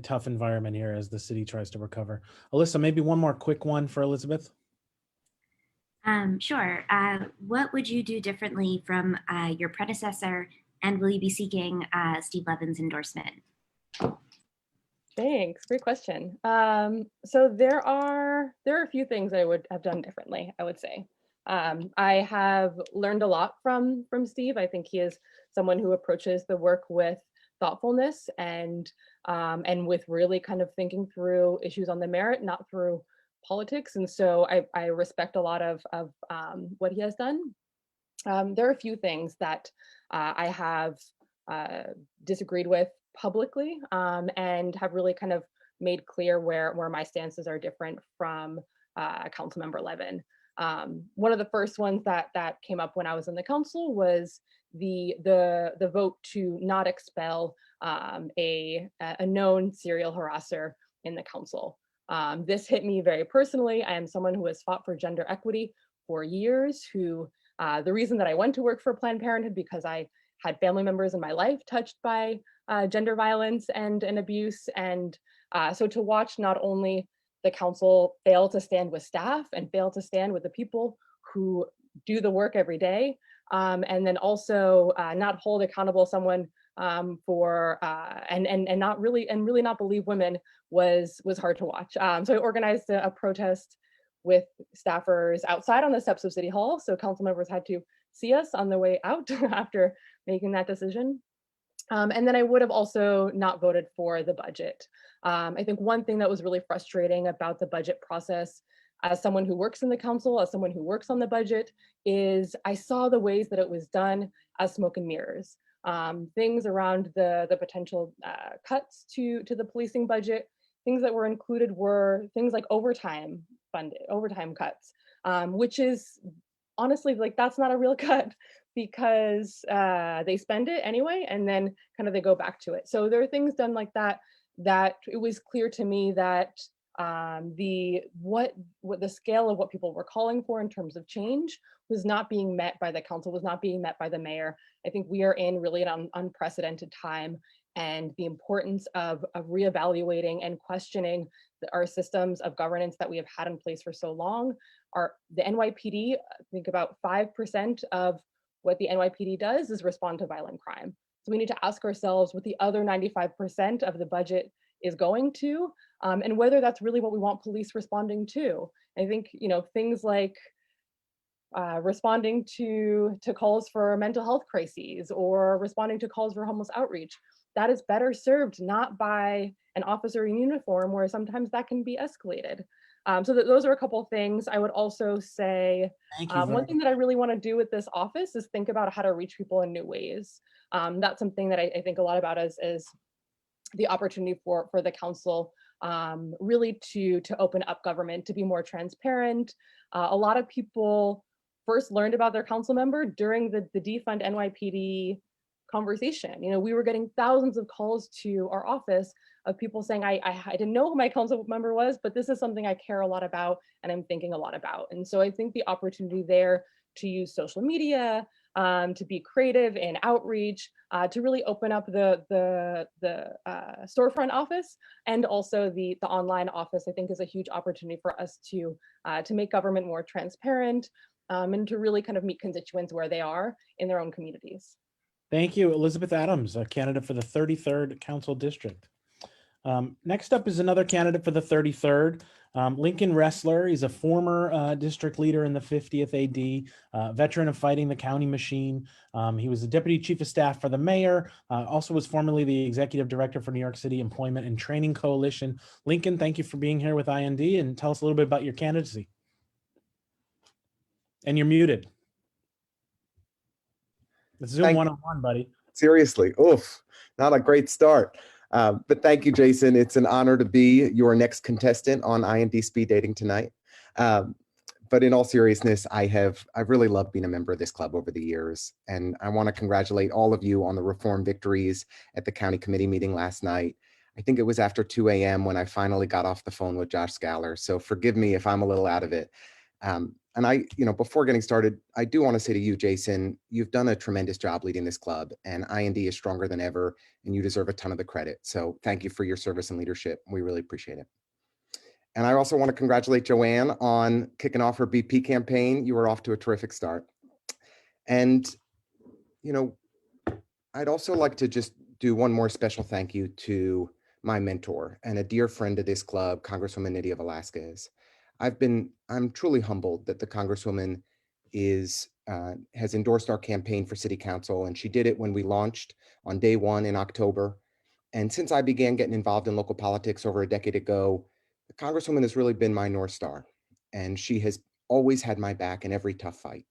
tough environment here as the city tries to recover. Alyssa, maybe one more quick one for Elizabeth. Sure. What would you do differently from your predecessor, and will you be seeking Steve Levin's endorsement? Thanks, great question. So there are a few things I would have done differently, I would say. I have learned a lot from Steve. I think he is someone who approaches the work with thoughtfulness and with really kind of thinking through issues on the merit, not through politics. And so I respect a lot of what he has done. There are a few things that I have disagreed with publicly and have really kind of made clear where my stances are different from Councilmember Levin. One of the first ones that came up when I was in the council was the vote to not expel a known serial harasser in the council. This hit me very personally. I am someone who has fought for gender equity for years, who the reason that I went to work for Planned Parenthood because I had family members in my life touched by gender violence and abuse. And so to watch not only the council fail to stand with staff and fail to stand with the people who do the work every day, and then also not hold accountable someone for and not really not believe women was hard to watch. So I organized a protest with staffers outside on the steps of City Hall. So council members had to see us on the way out after making that decision. And then I would have also not voted for the budget. I think one thing that was really frustrating about the budget process, as someone who works in the council, as someone who works on the budget, is I saw the ways that it was done as smoke and mirrors. Things around the potential cuts to the policing budget, things that were included were things like overtime cuts, which is honestly, like, that's not a real cut, because they spend it anyway, and then kind of they go back to it. So there are things done like that, that it was clear to me that the scale of what people were calling for in terms of change was not being met by the council, was not being met by the mayor. I think we are in really an unprecedented time, and the importance of reevaluating and questioning our systems of governance that we have had in place for so long. The NYPD, I think about 5% of what the NYPD does is respond to violent crime. So we need to ask ourselves what the other 95% of the budget is going to, and whether that's really what we want police responding to. I think, things like responding to calls for mental health crises, or responding to calls for homeless outreach, that is better served not by an officer in uniform, where sometimes that can be escalated. So those are a couple of things. I would also say one thing that I really want to do with this office is think about how to reach people in new ways. That's something that I think a lot about as the opportunity for the council really to open up government, to be more transparent. A lot of people first learned about their council member during the defund NYPD conversation. We were getting thousands of calls to our office of people saying, I didn't know who my council member was, but this is something I care a lot about and I'm thinking a lot about. And so I think the opportunity there to use social media, to be creative in outreach, to really open up the storefront office, and also the online office, I think is a huge opportunity for us to make government more transparent, and to really kind of meet constituents where they are in their own communities. Thank you, Elizabeth Adams, a candidate for the 33rd Council District. Next up is another candidate for the 33rd, Lincoln Ressler. He's a former district leader in the 50th AD, veteran of fighting the county machine. He was the deputy chief of staff for the mayor, also was formerly the executive director for New York City Employment and Training Coalition. Lincoln, thank you for being here with IND, and tell us a little bit about your candidacy. And you're muted. It's Zoom one-on-one, buddy. Seriously, oof, not a great start. But thank you, Jason. It's an honor to be your next contestant on IND Speed Dating tonight. But in all seriousness, I've really loved being a member of this club over the years. And I want to congratulate all of you on the reform victories at the county committee meeting last night. I think it was after 2 a.m. when I finally got off the phone with Josh Scaler. So forgive me if I'm a little out of it. And before getting started, I do want to say to you, Jason, you've done a tremendous job leading this club, and IND is stronger than ever, and you deserve a ton of the credit. So thank you for your service and leadership. We really appreciate it. And I also want to congratulate Joanne on kicking off her BP campaign. You were off to a terrific start. And, I'd also like to just do one more special thank you to my mentor and a dear friend of this club, Congresswoman Nydia Velázquez. I'm truly humbled that the Congresswoman has endorsed our campaign for City Council, and she did it when we launched on day one in October. And since I began getting involved in local politics over a decade ago, the Congresswoman has really been my North Star, and she has always had my back in every tough fight.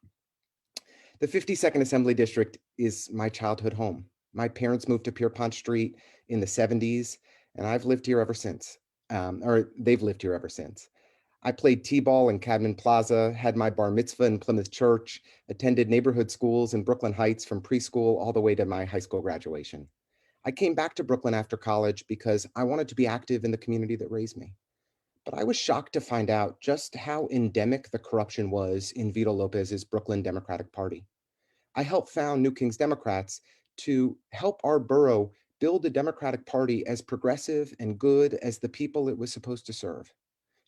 The 52nd Assembly District is my childhood home. My parents moved to Pierpont Street in the 70s, and I've lived here ever since, or they've lived here ever since. I played t-ball in Cadman Plaza, had my bar mitzvah in Plymouth Church, attended neighborhood schools in Brooklyn Heights from preschool all the way to my high school graduation. I came back to Brooklyn after college because I wanted to be active in the community that raised me. But I was shocked to find out just how endemic the corruption was in Vito Lopez's Brooklyn Democratic Party. I helped found New Kings Democrats to help our borough build a Democratic Party as progressive and good as the people it was supposed to serve.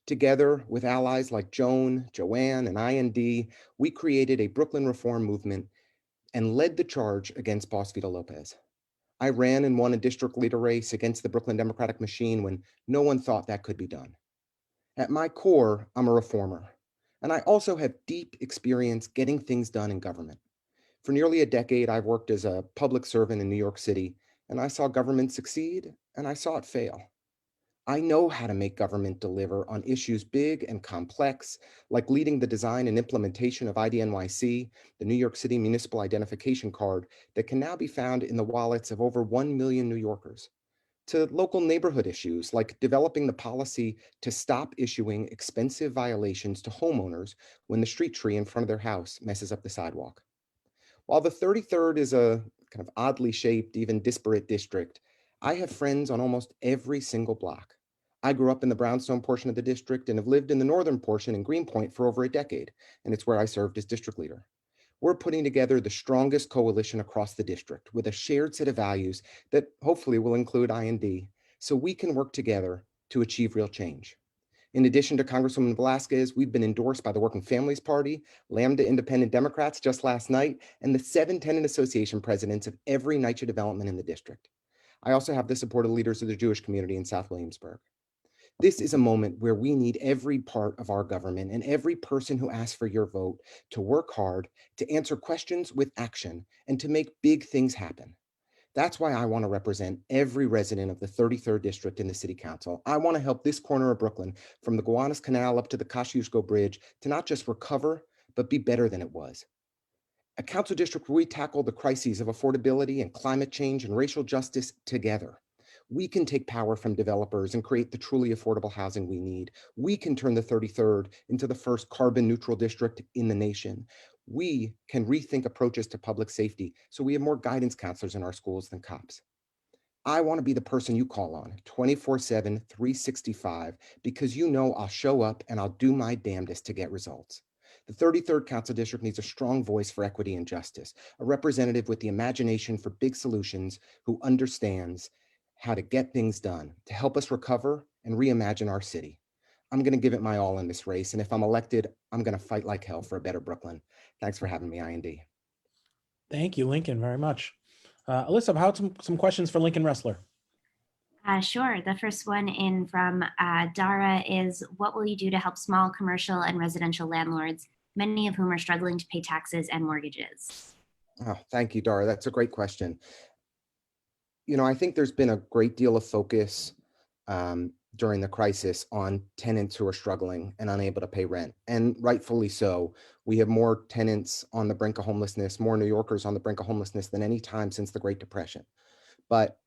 Together with allies like Joan, Joanne, and IND, we created a Brooklyn reform movement and led the charge against boss Vito Lopez. I ran and won a district leader race against the Brooklyn Democratic machine when no one thought that could be done. At my core, I'm a reformer. And I also have deep experience getting things done in government. For nearly a decade, I've worked as a public servant in New York City, and I saw government succeed and I saw it fail. I know how to make government deliver on issues big and complex, like leading the design and implementation of IDNYC, the New York City Municipal Identification Card that can now be found in the wallets of over 1 million New Yorkers, to local neighborhood issues like developing the policy to stop issuing expensive violations to homeowners when the street tree in front of their house messes up the sidewalk. While the 33rd is a kind of oddly shaped, even disparate district, I have friends on almost every single block. I grew up in the brownstone portion of the district and have lived in the northern portion in Greenpoint for over a decade, and it's where I served as district leader. We're putting together the strongest coalition across the district with a shared set of values that hopefully will include IND, so we can work together to achieve real change. In addition to Congresswoman Velasquez, we've been endorsed by the Working Families Party, Lambda Independent Democrats just last night, and the 7 tenant association presidents of every NYCHA development in the district. I also have the support of leaders of the Jewish community in South Williamsburg. This is a moment where we need every part of our government and every person who asks for your vote to work hard, to answer questions with action, and to make big things happen. That's why I want to represent every resident of the 33rd district in the city council. I want to help this corner of Brooklyn, from the Gowanus Canal up to the Kosciuszko Bridge, to not just recover, but be better than it was. A council district where we tackle the crises of affordability and climate change and racial justice together. We can take power from developers and create the truly affordable housing we need. We can turn the 33rd into the first carbon neutral district in the nation. We can rethink approaches to public safety so we have more guidance counselors in our schools than cops. I want to be the person you call on 24/7, 365, because you know I'll show up and I'll do my damnedest to get results. The 33rd Council District needs a strong voice for equity and justice, a representative with the imagination for big solutions who understands how to get things done, to help us recover and reimagine our city. I'm going to give it my all in this race, and if I'm elected, I'm going to fight like hell for a better Brooklyn. Thanks for having me, IND. Thank you, Lincoln, very much. Alyssa, how about some questions for Lincoln Ressler? Sure. The first one in from Dara is, what will you do to help small commercial and residential landlords, many of whom are struggling to pay taxes and mortgages? Oh, thank you, Dara. That's a great question. You know, I think there's been a great deal of focus during the crisis on tenants who are struggling and unable to pay rent, and rightfully so. We have more tenants on the brink of homelessness, more New Yorkers on the brink of homelessness than any time since the Great Depression. But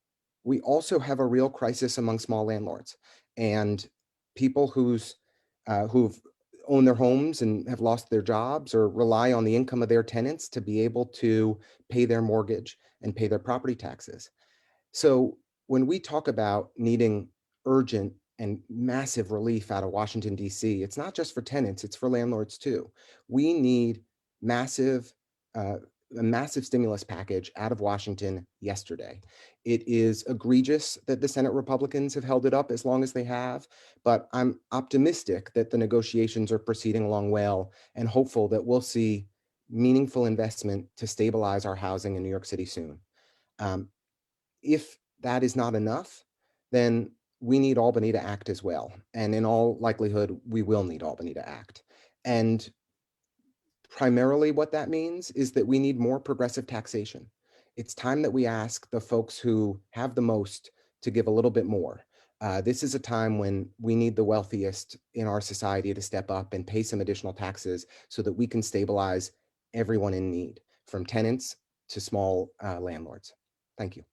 we also have a real crisis among small landlords and people who've owned their homes and have lost their jobs or rely on the income of their tenants to be able to pay their mortgage and pay their property taxes. So when we talk about needing urgent and massive relief out of Washington, D.C., it's not just for tenants, it's for landlords too. We need a massive stimulus package out of Washington yesterday. It is egregious that the Senate Republicans have held it up as long as they have, but I'm optimistic that the negotiations are proceeding along well and hopeful that we'll see meaningful investment to stabilize our housing in New York City soon. If that is not enough, then we need Albany to act as well. And in all likelihood, we will need Albany to act. And primarily what that means is that we need more progressive taxation. It's time that we ask the folks who have the most to give a little bit more. This is a time when we need the wealthiest in our society to step up and pay some additional taxes so that we can stabilize everyone in need, from tenants to small landlords. Thank you.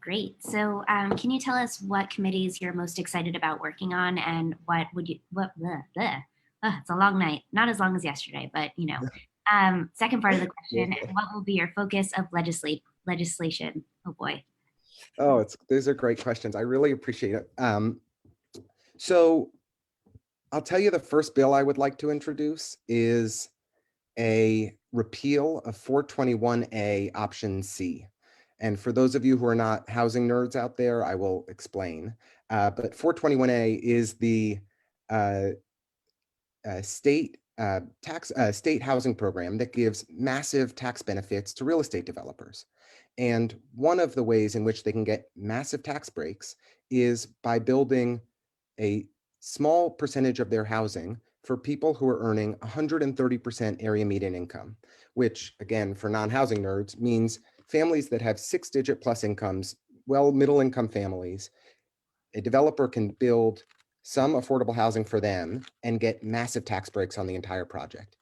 Great. So can you tell us what committees you're most excited about working on, and it's a long night, not as long as yesterday, but you know. Second part of the question, what will be your focus of legislation? Oh boy. Oh, those are great questions. I really appreciate it. So I'll tell you, the first bill I would like to introduce is a repeal of 421A option C. And for those of you who are not housing nerds out there, I will explain. But 421A is the state housing program that gives massive tax benefits to real estate developers. And one of the ways in which they can get massive tax breaks is by building a small percentage of their housing for people who are earning 130% area median income, which again, for non-housing nerds, means families that have 6-digit plus incomes, well, middle income families. A developer can build some affordable housing for them and get massive tax breaks on the entire project.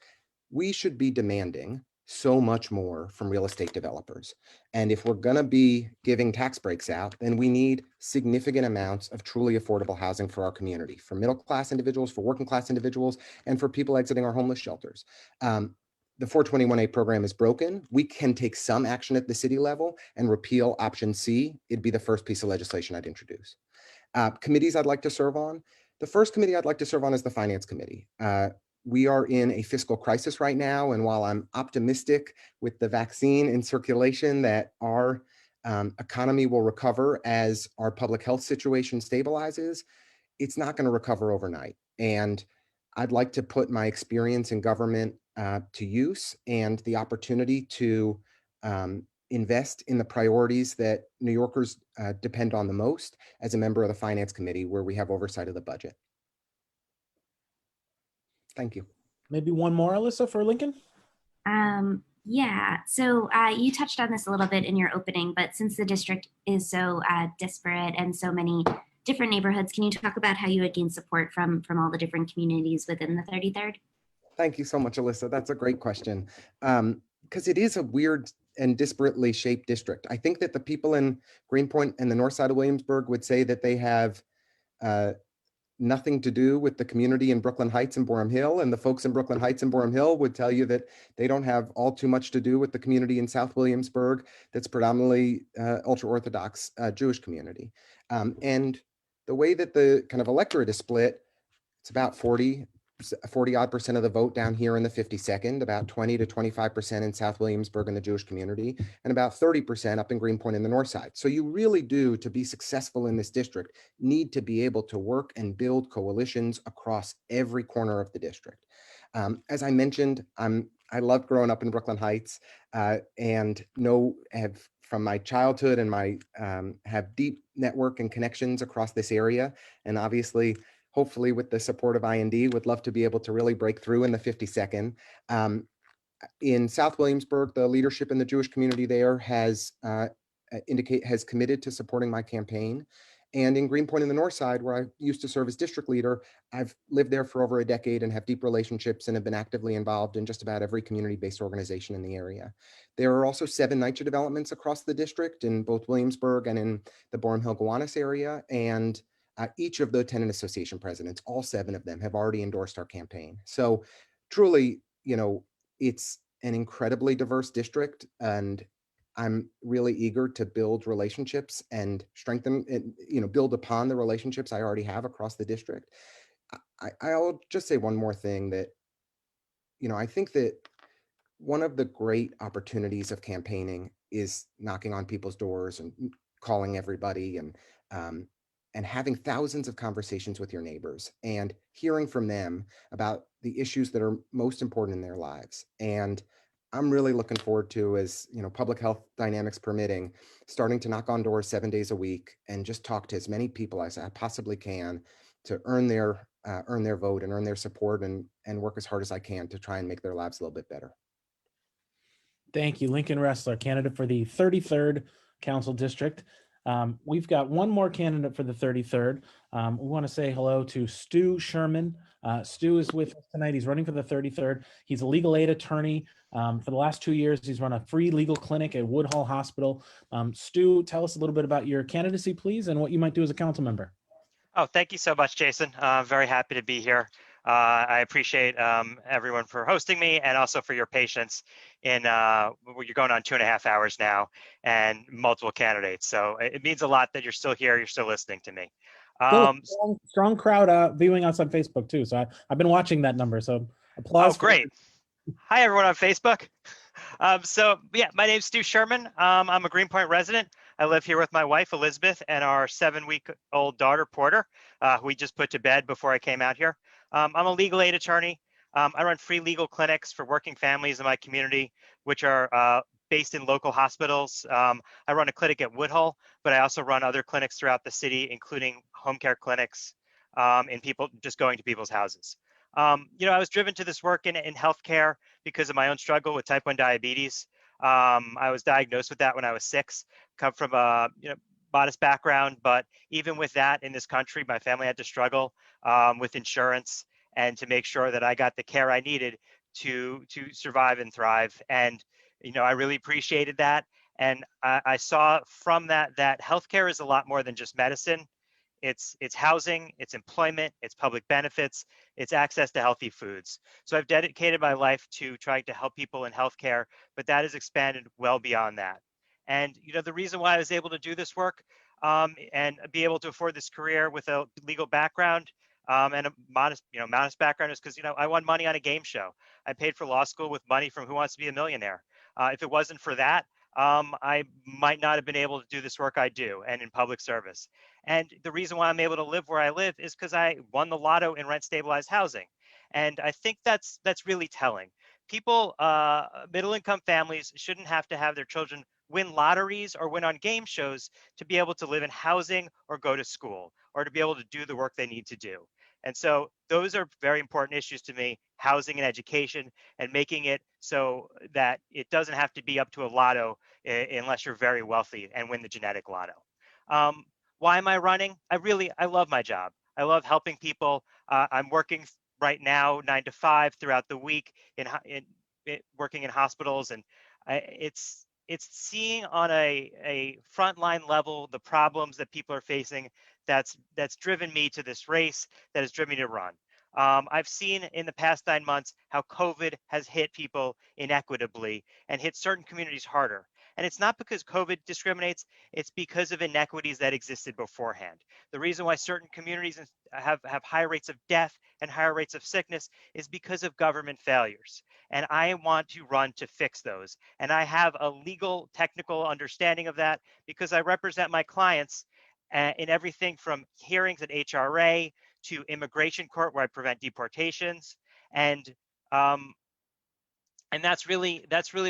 We should be demanding so much more from real estate developers. And if we're going to be giving tax breaks out, then we need significant amounts of truly affordable housing for our community, for middle class individuals, for working class individuals, and for people exiting our homeless shelters. The 421A program is broken. We can take some action at the city level and repeal option C. It'd be the first piece of legislation I'd introduce. Committees I'd like to serve on. The first committee I'd like to serve on is the Finance Committee. We are in a fiscal crisis right now, and while I'm optimistic with the vaccine in circulation that our economy will recover as our public health situation stabilizes, it's not going to recover overnight. And I'd like to put my experience in government to use and the opportunity to invest in the priorities that New Yorkers depend on the most as a member of the Finance Committee, where we have oversight of the budget. Thank you. Maybe one more, Alyssa, for Lincoln? Yeah, so you touched on this a little bit in your opening, but since the district is so disparate and so many different neighborhoods, can you talk about how you would gain support from all the different communities within the 33rd? Thank you so much, Alyssa. That's a great question. Because it is a weird and disparately shaped district. I think that the people in Greenpoint and the north side of Williamsburg would say that they have nothing to do with the community in Brooklyn Heights and Boerum Hill, and the folks in Brooklyn Heights and Boerum Hill would tell you that they don't have all too much to do with the community in South Williamsburg that's predominantly ultra-Orthodox Jewish community. And the way that the kind of electorate is split, it's about 40 odd percent of the vote down here in the 52nd, about 20 to 25% in South Williamsburg in the Jewish community, and about 30% up in Greenpoint in the north side. So you really do, to be successful in this district, need to be able to work and build coalitions across every corner of the district. As I mentioned, I love growing up in Brooklyn Heights and have from my childhood and have deep network and connections across this area. And obviously, hopefully with the support of IND, would love to be able to really break through in the 52nd. In South Williamsburg, the leadership in the Jewish community there has committed to supporting my campaign. And in Greenpoint in the north side, where I used to serve as district leader, I've lived there for over a decade and have deep relationships and have been actively involved in just about every community-based organization in the area. There are also 7 NYCHA developments across the district in both Williamsburg and in the Boerum Hill Gowanus area. And each of the tenant association presidents, all 7 of them, have already endorsed our campaign. So truly, it's an incredibly diverse district, and I'm really eager to build relationships and strengthen and build upon the relationships I already have across the district. I'll just say one more thing that, I think that one of the great opportunities of campaigning is knocking on people's doors and calling everybody and having thousands of conversations with your neighbors and hearing from them about the issues that are most important in their lives. And I'm really looking forward to, as public health dynamics permitting, starting to knock on doors 7 days a week and just talk to as many people as I possibly can to earn their vote and earn their support and work as hard as I can to try and make their lives a little bit better. Thank you, Lincoln Ressler, candidate for the 33rd Council District. We've got one more candidate for the 33rd. We want to say hello to Stu Sherman. Stu is with us tonight. He's running for the 33rd. He's a legal aid attorney. For the last 2 years, he's run a free legal clinic at Woodhull Hospital. Stu, tell us a little bit about your candidacy, please, and what you might do as a council member. Oh, thank you so much, Jason. Very happy to be here. I appreciate everyone for hosting me and also for your patience in you're going on 2.5 hours now and multiple candidates. So it means a lot that you're still here. You're still listening to me. Strong crowd viewing us on Facebook too. So I've been watching that number. So applause. Oh, great. Hi, everyone on Facebook. So yeah, my name's Stu Sherman. I'm a Greenpoint resident. I live here with my wife, Elizabeth, and our 7-week-old daughter, Porter, who we just put to bed before I came out here. I'm a legal aid attorney. I run free legal clinics for working families in my community, which are based in local hospitals. I run a clinic at Woodhull, but I also run other clinics throughout the city, including home care clinics, in people just going to people's houses. I was driven to this work in healthcare because of my own struggle with type 1 diabetes. I was diagnosed with that when I was 6, come from a modest background, but even with that in this country, my family had to struggle with insurance and to make sure that I got the care I needed to survive and thrive. And, I really appreciated that. And I saw from that healthcare is a lot more than just medicine. It's housing, it's employment, it's public benefits, it's access to healthy foods. So I've dedicated my life to trying to help people in healthcare, but that has expanded well beyond that. And the reason why I was able to do this work and be able to afford this career with a legal background and a modest background is because I won money on a game show. I paid for law school with money from Who Wants to Be a Millionaire. If it wasn't for that, I might not have been able to do this work I do and in public service. And the reason why I'm able to live where I live is because I won the lotto in rent stabilized housing. And I think that's really telling. People, middle income families shouldn't have to have their children win lotteries or win on game shows to be able to live in housing or go to school or to be able to do the work they need to do. And so those are very important issues to me, housing and education, and making it so that it doesn't have to be up to a lotto unless you're very wealthy and win the genetic lotto. Why am I running? I love my job. I love helping people. I'm working right now 9 to 5 throughout the week working in hospitals, and it's seeing on a frontline level the problems that people are facing that's driven me to this race, that has driven me to run. I've seen in the past 9 months how COVID has hit people inequitably and hit certain communities harder. And it's not because COVID discriminates, it's because of inequities that existed beforehand. The reason why certain communities have higher rates of death and higher rates of sickness is because of government failures. And I want to run to fix those. And I have a legal, technical understanding of that because I represent my clients in everything from hearings at HRA to immigration court where I prevent deportations. And that's really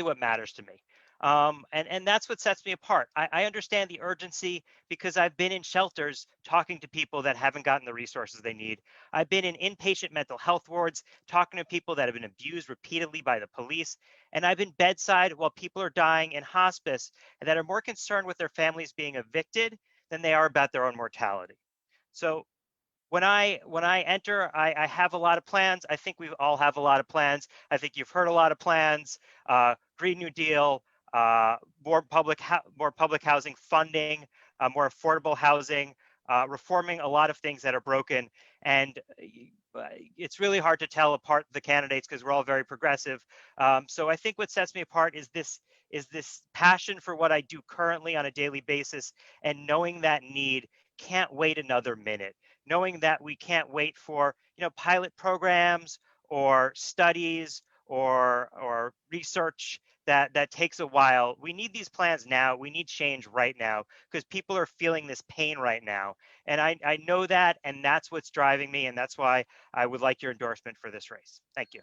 what matters to me. And that's what sets me apart. I understand the urgency because I've been in shelters talking to people that haven't gotten the resources they need. I've been in inpatient mental health wards talking to people that have been abused repeatedly by the police. And I've been bedside while people are dying in hospice and that are more concerned with their families being evicted than they are about their own mortality. So when I enter, I have a lot of plans. I think we all have a lot of plans. I think you've heard a lot of plans, Green New Deal, more public housing funding, more affordable housing, reforming a lot of things that are broken. And it's really hard to tell apart the candidates because we're all very progressive. So I think what sets me apart is this passion for what I do currently on a daily basis, and knowing that need can't wait another minute, knowing that we can't wait for pilot programs or studies or research that takes a while. We need these plans now. We need change right now because people are feeling this pain right now. And I know that, and that's what's driving me. And that's why I would like your endorsement for this race. Thank you.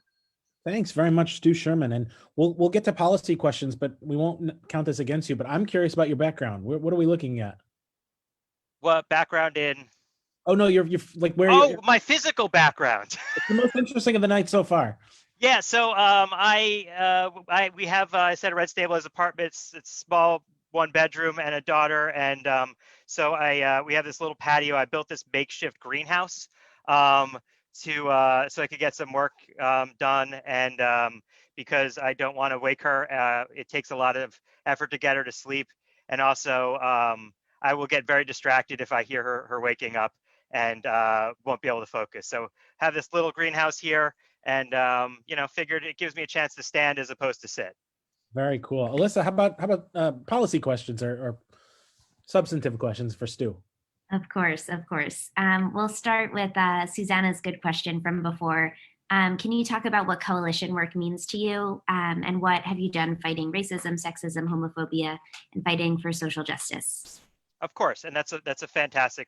Thanks very much, Stu Sherman. And we'll get to policy questions, but we won't count this against you. But I'm curious about your background. What are we looking at? What background in? Oh no, you're like where? Oh, my physical background. It's the most interesting of the night so far. Yeah, so we have I said a red stabilized apartment. It's small, 1 bedroom and a daughter, and so we have this little patio. I built this makeshift greenhouse so I could get some work done, and because I don't want to wake her, it takes a lot of effort to get her to sleep, and also I will get very distracted if I hear her waking up and won't be able to focus. So have this little greenhouse here. And figured it gives me a chance to stand as opposed to sit. Very cool. Alyssa, how about policy questions or substantive questions for Stu? Of course. We'll start with Susanna's good question from before. Can you talk about what coalition work means to you, and what have you done fighting racism, sexism, homophobia, and fighting for social justice? Of course, and that's a fantastic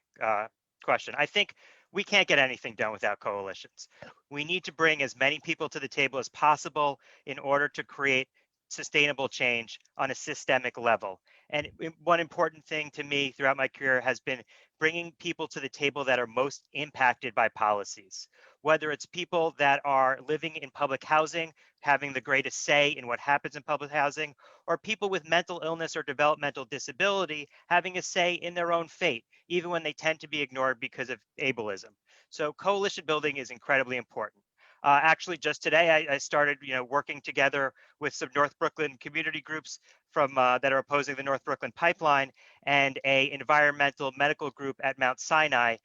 question. I think we can't get anything done without coalitions. We need to bring as many people to the table as possible in order to create sustainable change on a systemic level. And one important thing to me throughout my career has been bringing people to the table that are most impacted by policies, whether it's people that are living in public housing, having the greatest say in what happens in public housing, or people with mental illness or developmental disability having a say in their own fate, even when they tend to be ignored because of ableism. So coalition building is incredibly important. Actually, just today, I started, working together with some North Brooklyn community groups from that are opposing the North Brooklyn pipeline, and a environmental medical group at Mount Sinai.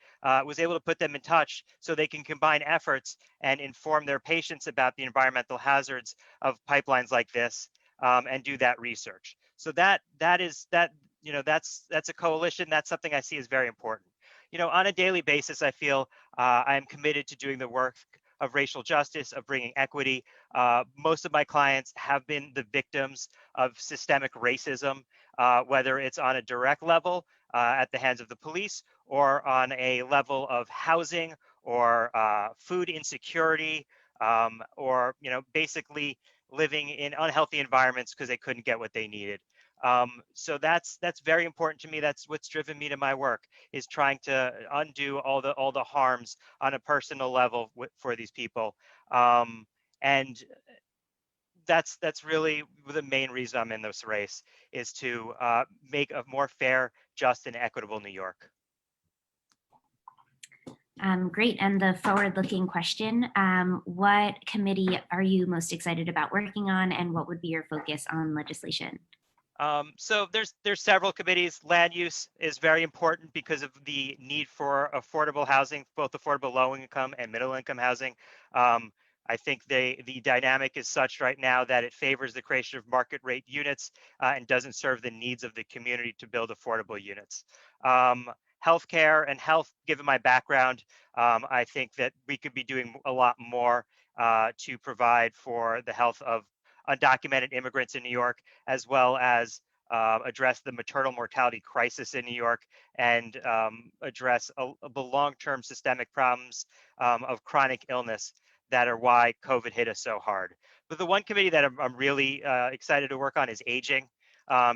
Was able to put them in touch so they can combine efforts and inform their patients about the environmental hazards of pipelines like this, and do that research. So that's a coalition. That's something I see as very important. On a daily basis, I feel I am committed to doing the work of racial justice, of bringing equity. Most of my clients have been the victims of systemic racism, whether it's on a direct level at the hands of the police, or on a level of housing or food insecurity, or basically living in unhealthy environments because they couldn't get what they needed. So that's very important to me. That's what's driven me to my work, is trying to undo all the harms on a personal level for these people. And that's really the main reason I'm in this race, is to make a more fair, just, and equitable New York. Great. And the forward-looking question, what committee are you most excited about working on, and what would be your focus on legislation? So there's several committees. Land use is very important because of the need for affordable housing, both affordable low-income and middle-income housing. I think the dynamic is such right now that it favors the creation of market rate units and doesn't serve the needs of the community to build affordable units. Healthcare and health, given my background, I think that we could be doing a lot more to provide for the health of undocumented immigrants in New York, as well as address the maternal mortality crisis in New York, and address the long-term systemic problems of chronic illness that are why COVID hit us so hard. But the one committee that I'm really excited to work on is aging.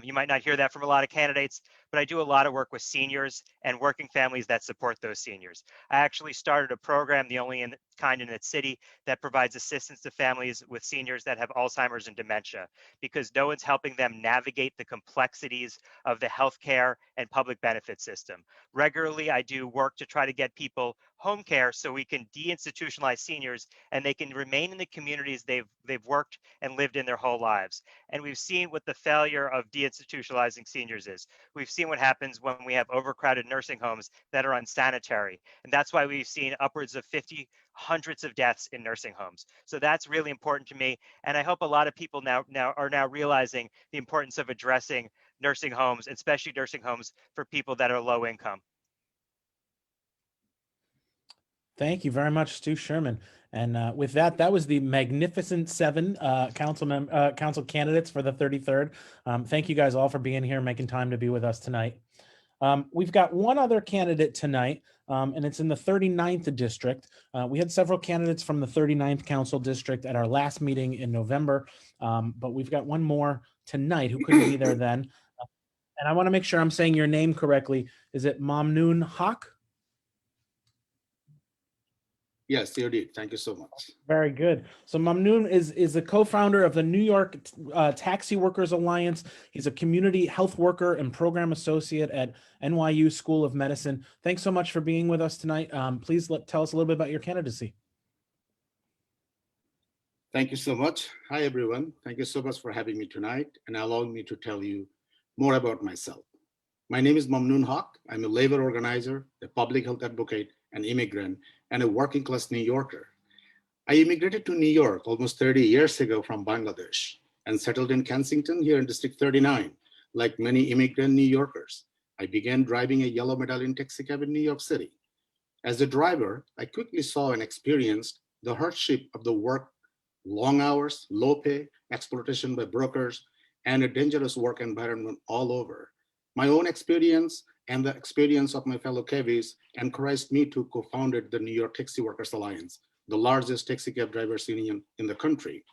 You might not hear that from a lot of candidates, but I do a lot of work with seniors and working families that support those seniors. I actually started a program, the only kind in its city, that provides assistance to families with seniors that have Alzheimer's and dementia, because no one's helping them navigate the complexities of the healthcare and public benefit system. Regularly, I do work to try to get people home care so we can deinstitutionalize seniors and they can remain in the communities they've worked and lived in their whole lives. And we've seen what the failure of deinstitutionalizing seniors is. We've seen what happens when we have overcrowded nursing homes that are unsanitary. And that's why we've seen upwards of 50, hundreds of deaths in nursing homes. So that's really important to me. And I hope a lot of people now are realizing the importance of addressing nursing homes, especially nursing homes for people that are low income. Thank you very much, Stu Sherman. And with that, that was the Magnificent Seven council candidates for the 33rd. Thank you guys all for being here, making time to be with us tonight. We've got one other candidate tonight, and it's in the 39th district. We had several candidates from the 39th council district at our last meeting in November, but we've got one more tonight who couldn't be there then. And I want to make sure I'm saying your name correctly. Is it Mamnoon Haq? Yes, you did. Thank you so much. Very good. So Mamnoon is a co-founder of the New York Taxi Workers Alliance. He's a community health worker and program associate at NYU School of Medicine. Thanks so much for being with us tonight. Please tell us a little bit about your candidacy. Thank you so much. Hi, everyone. Thank you so much for having me tonight and allowing me to tell you more about myself. My name is Mamnoon Haq. I'm a labor organizer, a public health advocate, an immigrant, and a working class New Yorker. I immigrated to New York almost 30 years ago from Bangladesh and settled in Kensington here in District 39. Like many immigrant New Yorkers, I began driving a yellow medallion taxi cab in New York City. As a driver, I quickly saw and experienced the hardship of the work, long hours, low pay, exploitation by brokers, and a dangerous work environment all over. My own experience and the experience of my fellow cabbies encouraged me to co-found the New York Taxi Workers Alliance, the largest taxi cab drivers union in the country.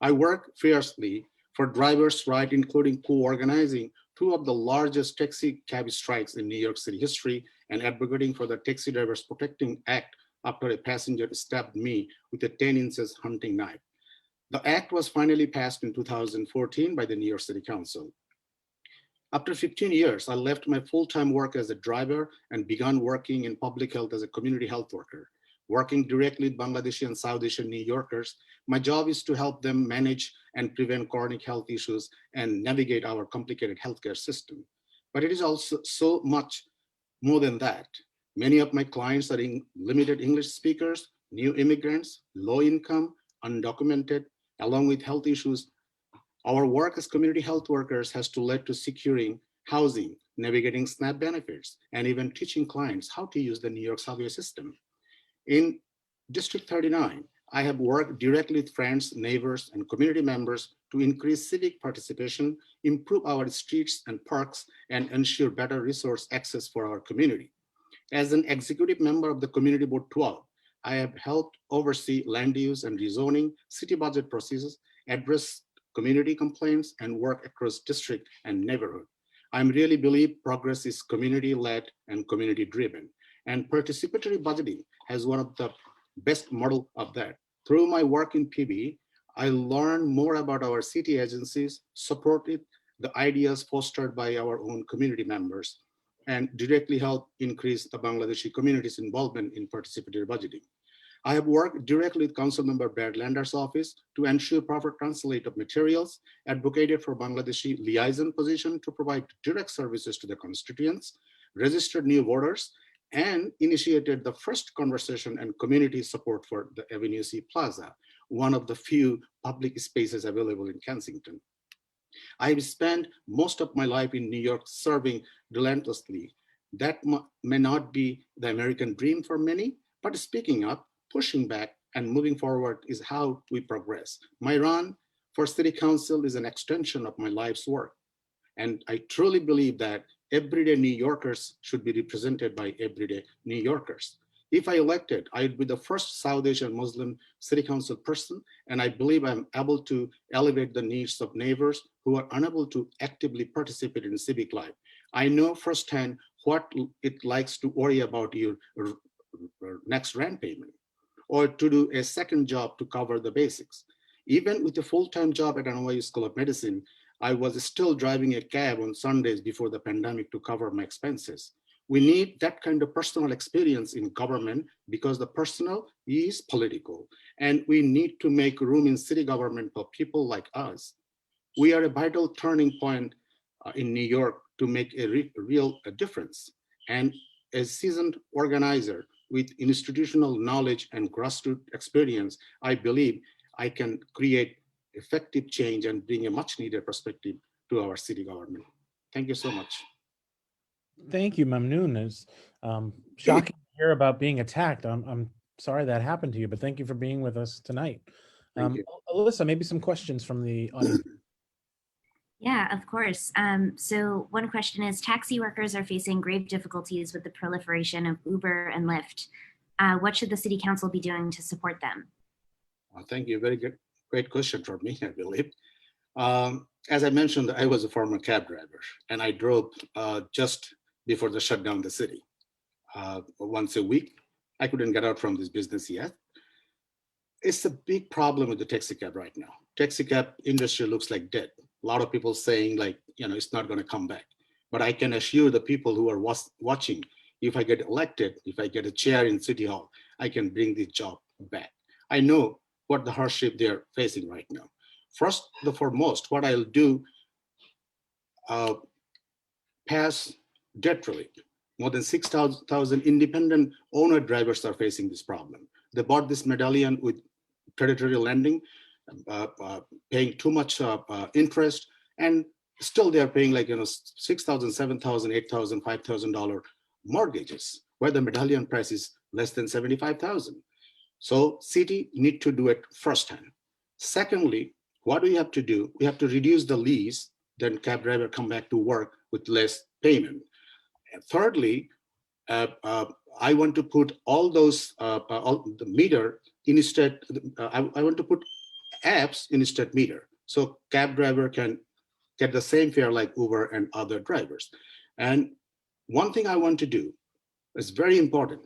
I work fiercely for drivers' rights, including co-organizing two of the largest taxi cab strikes in New York City history and advocating for the Taxi Drivers Protecting Act after a passenger stabbed me with a 10-inch hunting knife. The act was finally passed in 2014 by the New York City Council. After 15 years, I left my full-time work as a driver and began working in public health as a community health worker. Working directly with Bangladeshi and South Asian New Yorkers, my job is to help them manage and prevent chronic health issues and navigate our complicated healthcare system. But it is also so much more than that. Many of my clients are limited English speakers, new immigrants, low income, undocumented, along with health issues. Our work as community health workers has to lead to securing housing, navigating SNAP benefits, and even teaching clients how to use the New York subway system. In District 39, I have worked directly with friends, neighbors, and community members to increase civic participation, improve our streets and parks, and ensure better resource access for our community. As an executive member of the Community Board 12, I have helped oversee land use and rezoning, city budget processes, address community complaints, and work across district and neighborhood. I really believe progress is community-led and community-driven, and participatory budgeting has one of the best model of that. Through my work in PB, I learned more about our city agencies, supported the ideas fostered by our own community members, and directly helped increase the Bangladeshi community's involvement in participatory budgeting. I have worked directly with Council Member Brad Lander's office to ensure proper translate of materials, advocated for Bangladeshi liaison position to provide direct services to the constituents, registered new voters, and initiated the first conversation and community support for the Avenue C Plaza, one of the few public spaces available in Kensington. I've spent most of my life in New York serving relentlessly. That may not be the American dream for many, but speaking up, pushing back, and moving forward is how we progress. My run for City Council is an extension of my life's work. And I truly believe that everyday New Yorkers should be represented by everyday New Yorkers. If I elected, I'd be the first South Asian Muslim City Council person, and I believe I'm able to elevate the needs of neighbors who are unable to actively participate in civic life. I know firsthand what it likes to worry about your next rent payment, or to do a second job to cover the basics. Even with a full-time job at NYU School of Medicine, I was still driving a cab on Sundays before the pandemic to cover my expenses. We need that kind of personal experience in government because the personal is political, and we need to make room in city government for people like us. We are a vital turning point in New York to make a real difference. And as seasoned organizer with institutional knowledge and grassroots experience, I believe I can create effective change and bring a much needed perspective to our city government. Thank you so much. Thank you, Mamnoon. It's shocking to hear about being attacked. I'm sorry that happened to you, but thank you for being with us tonight. Thank you. Alyssa, maybe some questions from the audience. Yeah, of course. So one question is, taxi workers are facing grave difficulties with the proliferation of Uber and Lyft. What should the City Council be doing to support them? Thank you. Very good. Great question for me, I believe. As I mentioned, I was a former cab driver, and I drove just before the shutdown of the city. Once a week, I couldn't get out from this business yet. It's a big problem with the taxi cab right now. Taxi cab industry looks like dead. A lot of people saying like, it's not going to come back. But I can assure the people who are watching, if I get elected, if I get a chair in City Hall, I can bring this job back. I know what the hardship they're facing right now. First and foremost, what I'll do, pass debt relief. More than 6,000 independent owner drivers are facing this problem. They bought this medallion with predatory lending, paying too much interest, and still they're paying like $6,000, $7,000, $8,000, $5,000 mortgages, where the medallion price is less than $75,000. So city need to do it firsthand. Secondly, what do we have to do? We have to reduce the lease, then cab driver come back to work with less payment. And thirdly, I want to put all those, all the meter instead, I want to put apps instead meter. So cab driver can get the same fare like Uber and other drivers. And one thing I want to do is very important.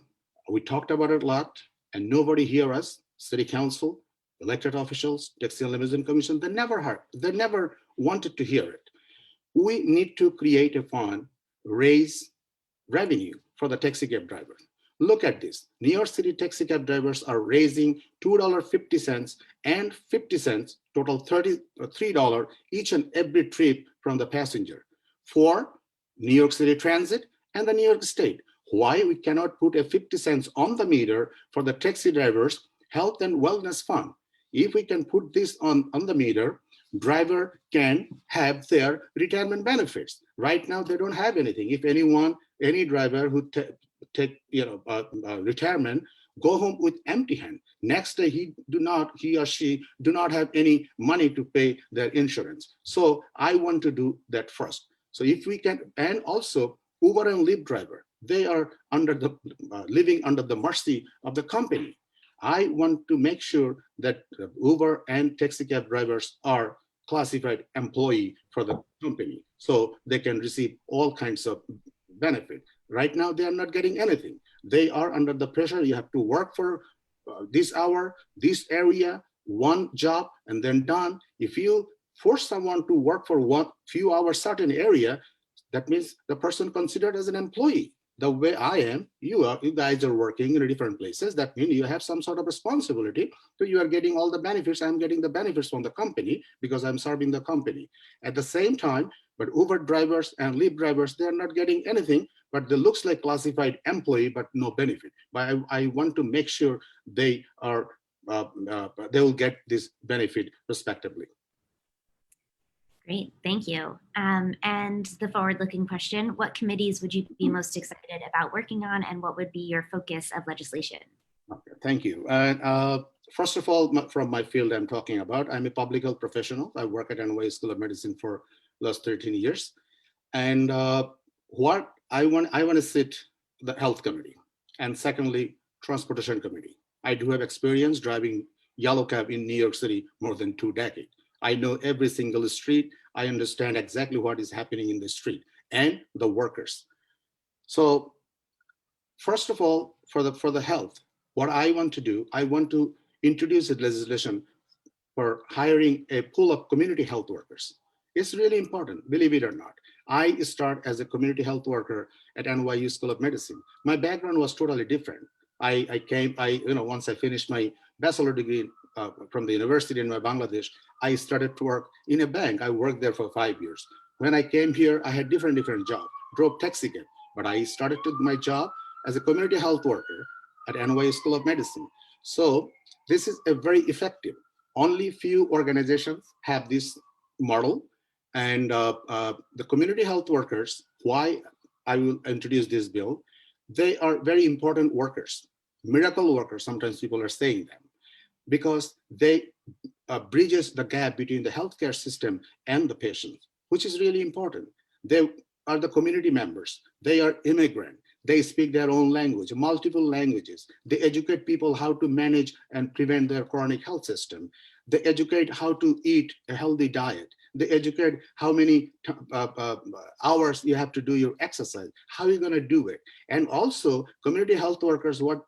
We talked about it a lot, and nobody hear us, city council, elected officials, taxi and limousine commission, they never wanted to hear it. We need to create a fund, raise revenue for the taxi cab drivers. Look at this. New York City taxi cab drivers are raising $2.50 and 50 cents, total $3 each and every trip from the passenger for New York City Transit and the New York State. Why we cannot put a 50 cents on the meter for the taxi drivers health and wellness fund? If we can put this on the meter, driver can have their retirement benefits. Right now, they don't have anything. If any driver who take retirement, go home with empty hand. Next day, he or she do not have any money to pay their insurance. So I want to do that first. So if we can, and also Uber and Lyft driver, they are living under the mercy of the company. I want to make sure that Uber and taxi cab drivers are classified employee for the company, so they can receive all kinds of benefit. Right now, they are not getting anything. They are under the pressure. You have to work for this hour, this area, one job, and then done. If you force someone to work for one few hours certain area, that means the person considered as an employee. The way I am, you guys are working in different places. That means you have some sort of responsibility. So you are getting all the benefits. I'm getting the benefits from the company because I'm serving the company. At the same time, but Uber drivers and Lyft drivers, they're not getting anything, but they looks like classified employee, but no benefit. But I want to make sure they are, they will get this benefit respectively. Great, thank you. And the forward-looking question, what committees would you be most excited about working on, and what would be your focus of legislation? Okay, thank you. First of all, from my field I'm talking about, I'm a public health professional. I work at NYU School of Medicine for last 13 years. And what I want to sit the health committee, and secondly, transportation committee. I do have experience driving yellow cab in New York City more than 2 decades. I know every single street. I understand exactly what is happening in the street and the workers. So first of all, for the health, what I want to do, I want to introduce a legislation for hiring a pool of community health workers. It's really important, believe it or not. I start as a community health worker at NYU School of Medicine. My background was totally different. Once I finished my bachelor degree from the university in Bangladesh, I started to work in a bank. I worked there for 5 years. When I came here, I had different jobs, drove taxi cab, but I started my job as a community health worker at NYU School of Medicine. So this is a very effective. Only few organizations have this model, and the community health workers, why I will introduce this bill, they are very important workers, miracle workers, sometimes people are saying them, because they bridges the gap between the healthcare system and the patient, which is really important. They are the community members. They are immigrant. They speak their own language, multiple languages. They educate people how to manage and prevent their chronic health system. They educate how to eat a healthy diet. They educate how many hours you have to do your exercise. How are you going to do it? And also, community health workers, what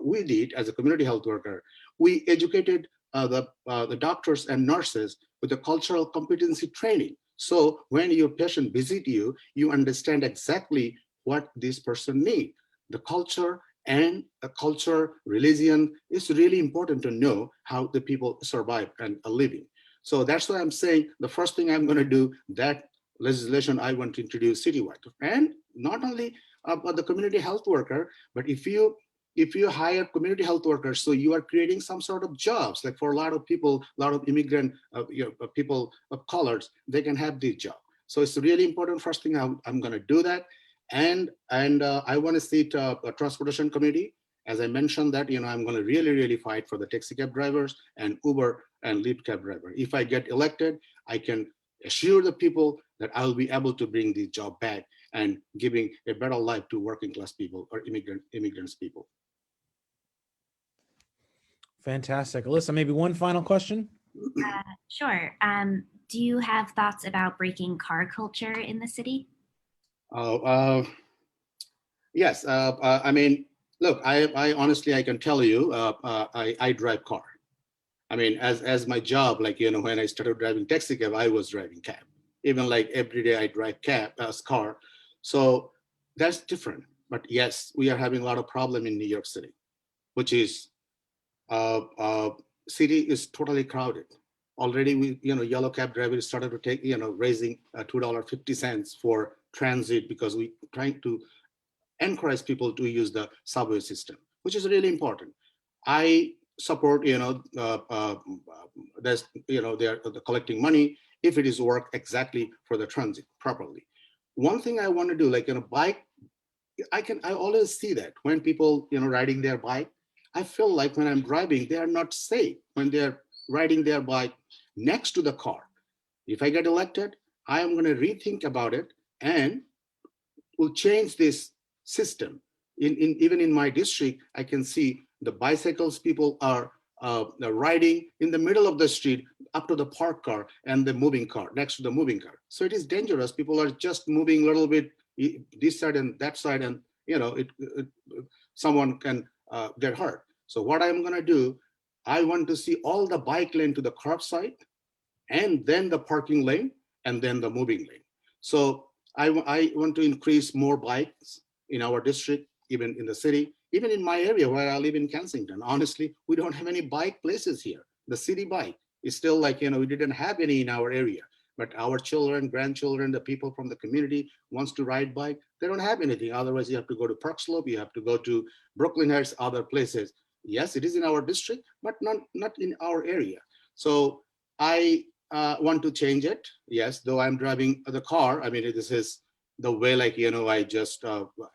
we did as a community health worker, we educated the doctors and nurses with the cultural competency training. So when your patient visit you, you understand exactly what this person needs. The culture and a culture, religion, is really important to know how the people survive and are living. So that's why I'm saying the first thing I'm going to do, that legislation I want to introduce citywide. And not only about the community health worker, but if you hire community health workers, so you are creating some sort of jobs, like for a lot of people, a lot of immigrant people of colors, they can have this job. So it's really important. First thing I'm going to do that. And I want to see a transportation committee. As I mentioned that, I'm going to really fight for the taxi cab drivers and Uber and Lyft cab driver. If I get elected, I can assure the people that I'll be able to bring the job back and giving a better life to working class people or immigrants people. Fantastic. Alyssa, maybe one final question? Sure. do you have thoughts about breaking car culture in the city? Yes. I mean, look, I honestly, I can tell you, I drive car. I mean, as my job, like, you know, when I started driving taxi cab, I was driving cab. Even like every day I drive cab as car. So that's different. But yes, we are having a lot of problem in New York City, which is city is totally crowded. Already, we, you know, yellow cab drivers started to take, you know, raising $2.50 for transit because we trying to encourage people to use the subway system, which is really important. I support, you know, there's, you know, they're collecting money if it is worked exactly for the transit properly. One thing I want to do, like, you know, bike, I always see that when people, you know, riding their bike, I feel like when I'm driving, they are not safe when they're riding their bike next to the car. If I get elected, I am going to rethink about it and will change this system. Even in my district, I can see the bicycles people are riding in the middle of the street up to the parked car and the moving car, next to the moving car. So it is dangerous. People are just moving a little bit this side and that side, and you know, someone can get hurt. So what I'm gonna do, I want to see all the bike lane to the curb side, and then the parking lane, and then the moving lane. So I want to increase more bikes in our district, even in the city, even in my area where I live in Kensington. Honestly, we don't have any bike places here. The city bike is still like, you know, we didn't have any in our area, but our children, grandchildren, the people from the community wants to ride bike. They don't have anything. Otherwise, you have to go to Park Slope, you have to go to Brooklyn Heights, other places. Yes, it is in our district, but not in our area. So I want to change it. Yes, though I'm driving the car. I mean, this is the way, like, you know, I just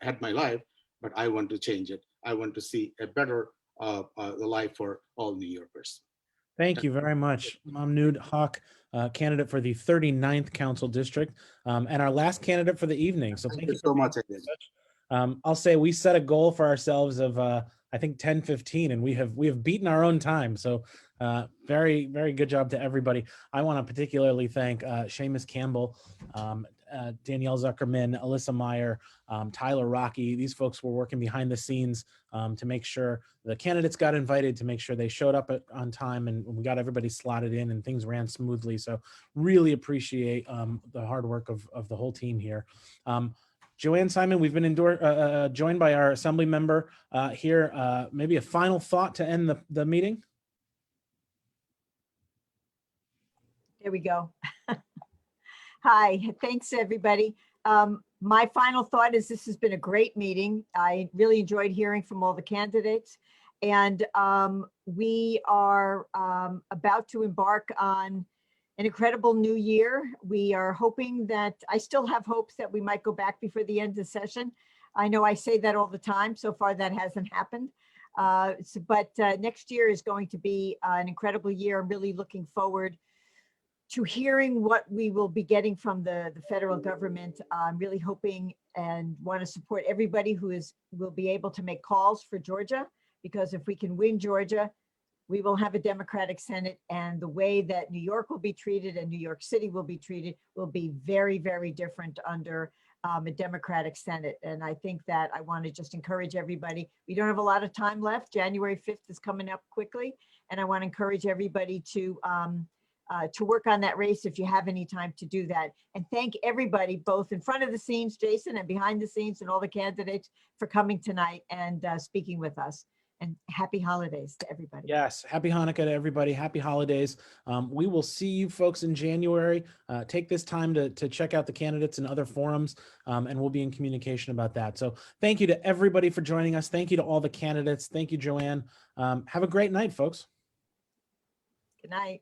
had my life, but I want to change it. I want to see a better life for all New Yorkers. Thank you very much, Mamnoon Haq, candidate for the 39th Council District, and our last candidate for the evening. So thank you so much. I'll say we set a goal for ourselves of I think 10:15, and we have beaten our own time. So very, very good job to everybody. I want to particularly thank Seamus Campbell, Danielle Zuckerman, Alyssa Meyer, Tyler Rocky. These folks were working behind the scenes to make sure the candidates got invited, to make sure they showed up on time, and we got everybody slotted in and things ran smoothly. So really appreciate the hard work of the whole team here. Joanne Simon, we've been joined by our assembly member here. Maybe a final thought to end the meeting? There we go. Hi, thanks everybody. My final thought is this has been a great meeting. I really enjoyed hearing from all the candidates, and we are about to embark on an incredible new year. We are hoping that, I still have hopes that we might go back before the end of the session. I know I say that all the time. So far that hasn't happened. But next year is going to be an incredible year. I'm really looking forward to hearing what we will be getting from the federal government. I'm really hoping and want to support everybody who will be able to make calls for Georgia, because if we can win Georgia, we will have a Democratic Senate, and the way that New York will be treated and New York City will be treated will be very, very different under a Democratic Senate. And I think that I want to just encourage everybody. We don't have a lot of time left. January 5th is coming up quickly, and I want to encourage everybody to work on that race if you have any time to do that. And thank everybody, both in front of the scenes, Jason, and behind the scenes, and all the candidates for coming tonight and speaking with us. And happy holidays to everybody. Yes, happy Hanukkah to everybody. Happy holidays. We will see you folks in January. Take this time to check out the candidates and other forums, and we'll be in communication about that. So thank you to everybody for joining us. Thank you to all the candidates. Thank you, Joanne. Have a great night, folks. Good night.